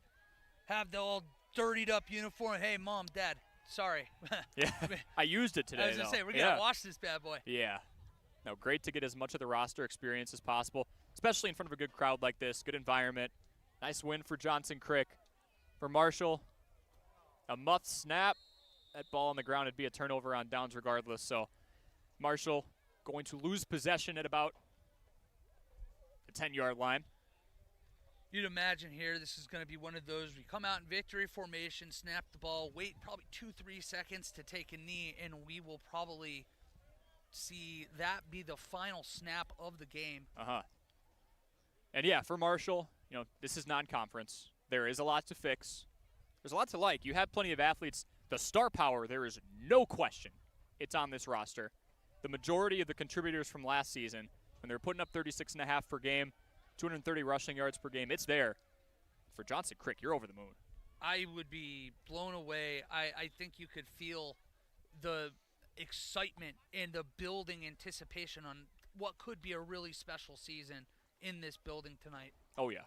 have the all dirtied up uniform. Hey, Mom, Dad, sorry. Yeah, I used it today, I was going to say, we're going to wash this bad boy. Yeah. No, great to get as much of the roster experience as possible, especially in front of a good crowd like this, good environment. Nice win for Johnson Crick. For Marshall, a muff snap. That ball on the ground would be a turnover on downs regardless. So Marshall going to lose possession at about the 10-yard line. You'd imagine here this is going to be one of those, we come out in victory formation, snap the ball, wait probably 2-3 seconds to take a knee, and we will probably see that be the final snap of the game. Uh-huh. And yeah, for Marshall, this is non-conference. There is a lot to fix. There's a lot to like. You have plenty of athletes. The star power, there is no question it's on this roster. The majority of the contributors from last season, when they were putting up 36.5 per game, 230 rushing yards per game, it's there. For Johnson Crick, you're over the moon. I would be blown away. I think you could feel the excitement and the building anticipation on what could be a really special season in this building tonight. Oh, yeah.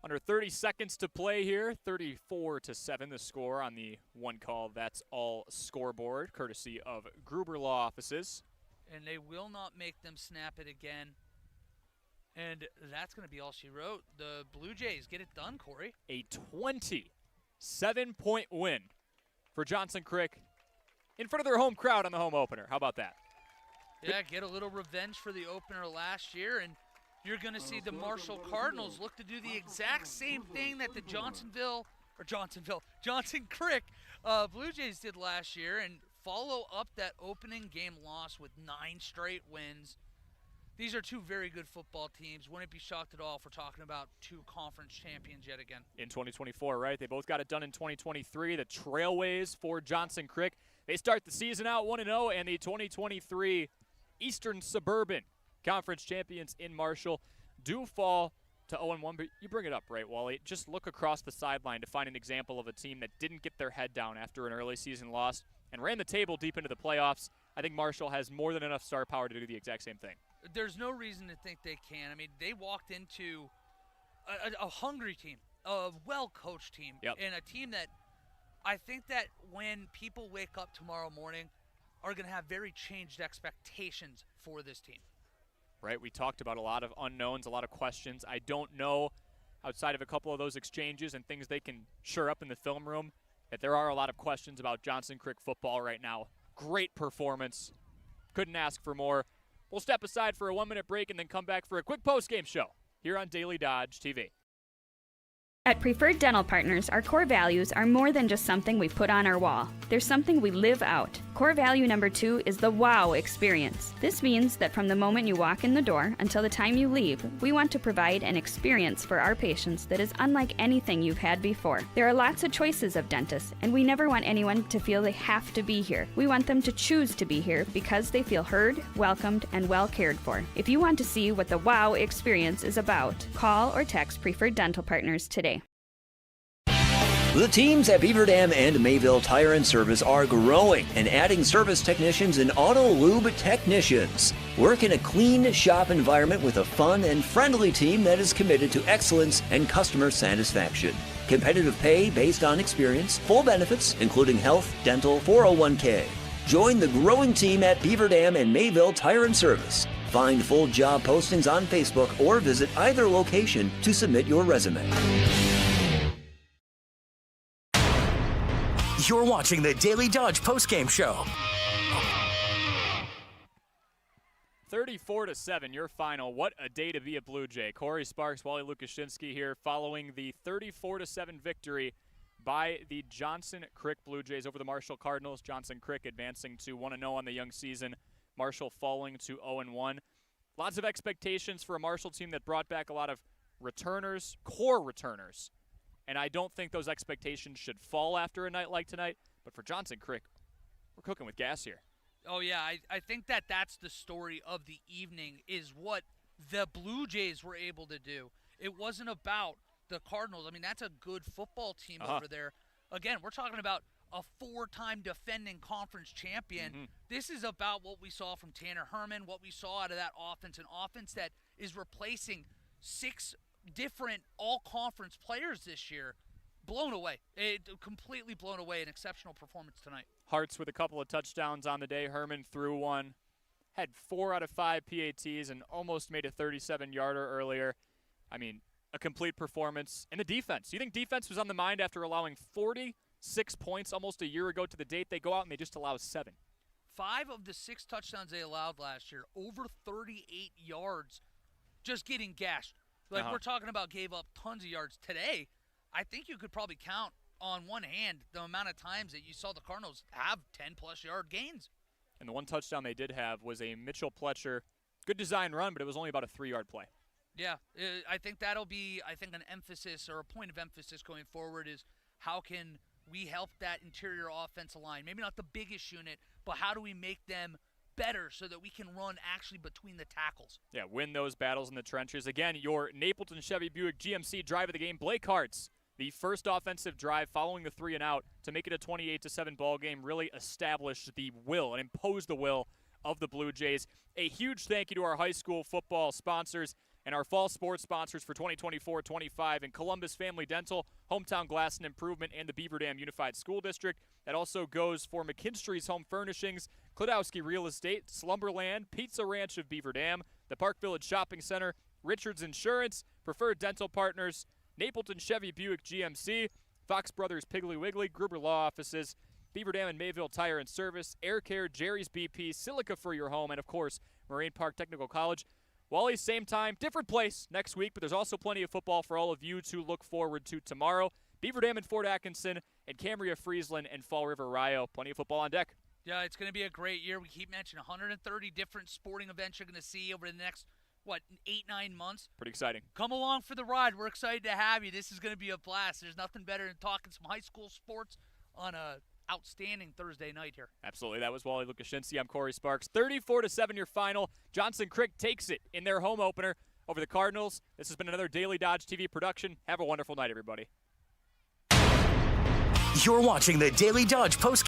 Under 30 seconds to play here, 34-7 the score on the one call. That's all scoreboard, courtesy of Gruber Law Offices. And they will not make them snap it again. And that's going to be all she wrote. The Blue Jays get it done, Corey. A 27-point win for Johnson Crick in front of their home crowd on the home opener. How about that? Yeah, get a little revenge for the opener last year, and you're going to see the Marshall Cardinals look to do the exact same thing that the Johnson Crick Blue Jays did last year and follow up that opening game loss with 9 straight wins. These are two very good football teams. Wouldn't be shocked at all if we're talking about 2 conference champions yet again. In 2024, right? They both got it done in 2023. The Trailways for Johnson Crick. They start the season out 1-0, and the 2023 Eastern Suburban Conference champions in Marshall do fall to 0-1. But you bring it up, right, Wally? Just look across the sideline to find an example of a team that didn't get their head down after an early season loss and ran the table deep into the playoffs. I think Marshall has more than enough star power to do the exact same thing. There's no reason to think they can. I mean, they walked into a hungry team, a well-coached team, and a team that I think that when people wake up tomorrow morning are going to have very changed expectations for this team. Right, we talked about a lot of unknowns, a lot of questions. I don't know, outside of a couple of those exchanges and things they can shore up in the film room, that there are a lot of questions about Johnson Crick football right now. Great performance. Couldn't ask for more. We'll step aside for a 1-minute break and then come back for a quick post-game show here on Daily Dodge TV. At Preferred Dental Partners, our core values are more than just something we put on our wall. They're something we live out. Core value number 2 is the wow experience. This means that from the moment you walk in the door until the time you leave, we want to provide an experience for our patients that is unlike anything you've had before. There are lots of choices of dentists, and we never want anyone to feel they have to be here. We want them to choose to be here because they feel heard, welcomed, and well cared for. If you want to see what the wow experience is about, call or text Preferred Dental Partners today. The teams at Beaver Dam and Mayville Tire and Service are growing and adding service technicians and auto lube technicians. Work in a clean shop environment with a fun and friendly team that is committed to excellence and customer satisfaction. Competitive pay based on experience, full benefits, including health, dental, 401k. Join the growing team at Beaver Dam and Mayville Tire and Service. Find full job postings on Facebook or visit either location to submit your resume. You're watching the Daily Dodge postgame show. 34-7, your final. What a day to be a Blue Jay. Corey Sparks, Wally Lukashinsky here following the 34-7 victory by the Johnson Crick Blue Jays over the Marshall Cardinals. Johnson Crick advancing to 1-0 on the young season. Marshall falling to 0-1. Lots of expectations for a Marshall team that brought back a lot of returners, core returners, And I don't think those expectations should fall after a night like tonight. But for Johnson Crick, we're cooking with gas here. Oh, yeah, I think that's the story of the evening is what the Blue Jays were able to do. It wasn't about the Cardinals. I mean, that's a good football team over there. Again, we're talking about a 4-time defending conference champion. This is about what we saw from Tanner Herman, what we saw out of that offense, an offense that is replacing 6 different all-conference players this year. Blown away. Completely blown away. An exceptional performance tonight. Hartz with a couple of touchdowns on the day. Herman threw one. Had 4 out of 5 PATs and almost made a 37-yarder earlier. I mean, a complete performance. And the defense. You think defense was on the mind after allowing 46 points almost a year ago to the date? They go out and they just allow 7. 5 of the 6 touchdowns they allowed last year, over 38 yards, just getting gashed. Like we're talking about gave up tons of yards. Today, I think you could probably count on one hand the amount of times that you saw the Cardinals have 10-plus yard gains. And the one touchdown they did have was a Mitchell Pletcher. Good design run, but it was only about a 3-yard play. Yeah, I think that'll be, an emphasis or a point of emphasis going forward is how can we help that interior offensive line? Maybe not the biggest unit, but how do we make them better so that we can run actually between the tackles? Yeah, win those battles in the trenches. Again, your Napleton Chevy Buick GMC drive of the game, Blake Hartz. The first offensive drive following the 3 and out to make it a 28-7 ball game really established the will and imposed the will of the Blue Jays. A huge thank you to our high school football sponsors and our fall sports sponsors for 2024-25 in Columbus Family Dental, Hometown Glass and Improvement, and the Beaver Dam Unified School District. That also goes for McKinstry's Home Furnishings, Klodowski Real Estate, Slumberland, Pizza Ranch of Beaver Dam, the Park Village Shopping Center, Richards Insurance, Preferred Dental Partners, Napleton Chevy Buick GMC, Fox Brothers Piggly Wiggly, Gruber Law Offices, Beaver Dam and Mayville Tire and Service, Air Care, Jerry's BP, Silica for your home, and of course, Marine Park Technical College. Wally, same time, different place next week, but there's also plenty of football for all of you to look forward to tomorrow. Beaver Dam and Fort Atkinson, and Cambria Friesland and Fall River Rio. Plenty of football on deck. Yeah, it's going to be a great year. We keep mentioning 130 different sporting events you're going to see over the next 8-9 months. Pretty exciting. Come along for the ride. We're excited to have you. This is going to be a blast. There's nothing better than talking some high school sports on a outstanding Thursday night here. Absolutely. That was Wally Lukashinsky. I'm Corey Sparks. 34-7 your final. Johnson Crick takes it in their home opener over the Cardinals. This has been another Daily Dodge TV production. Have a wonderful night, everybody. You're watching the Daily Dodge post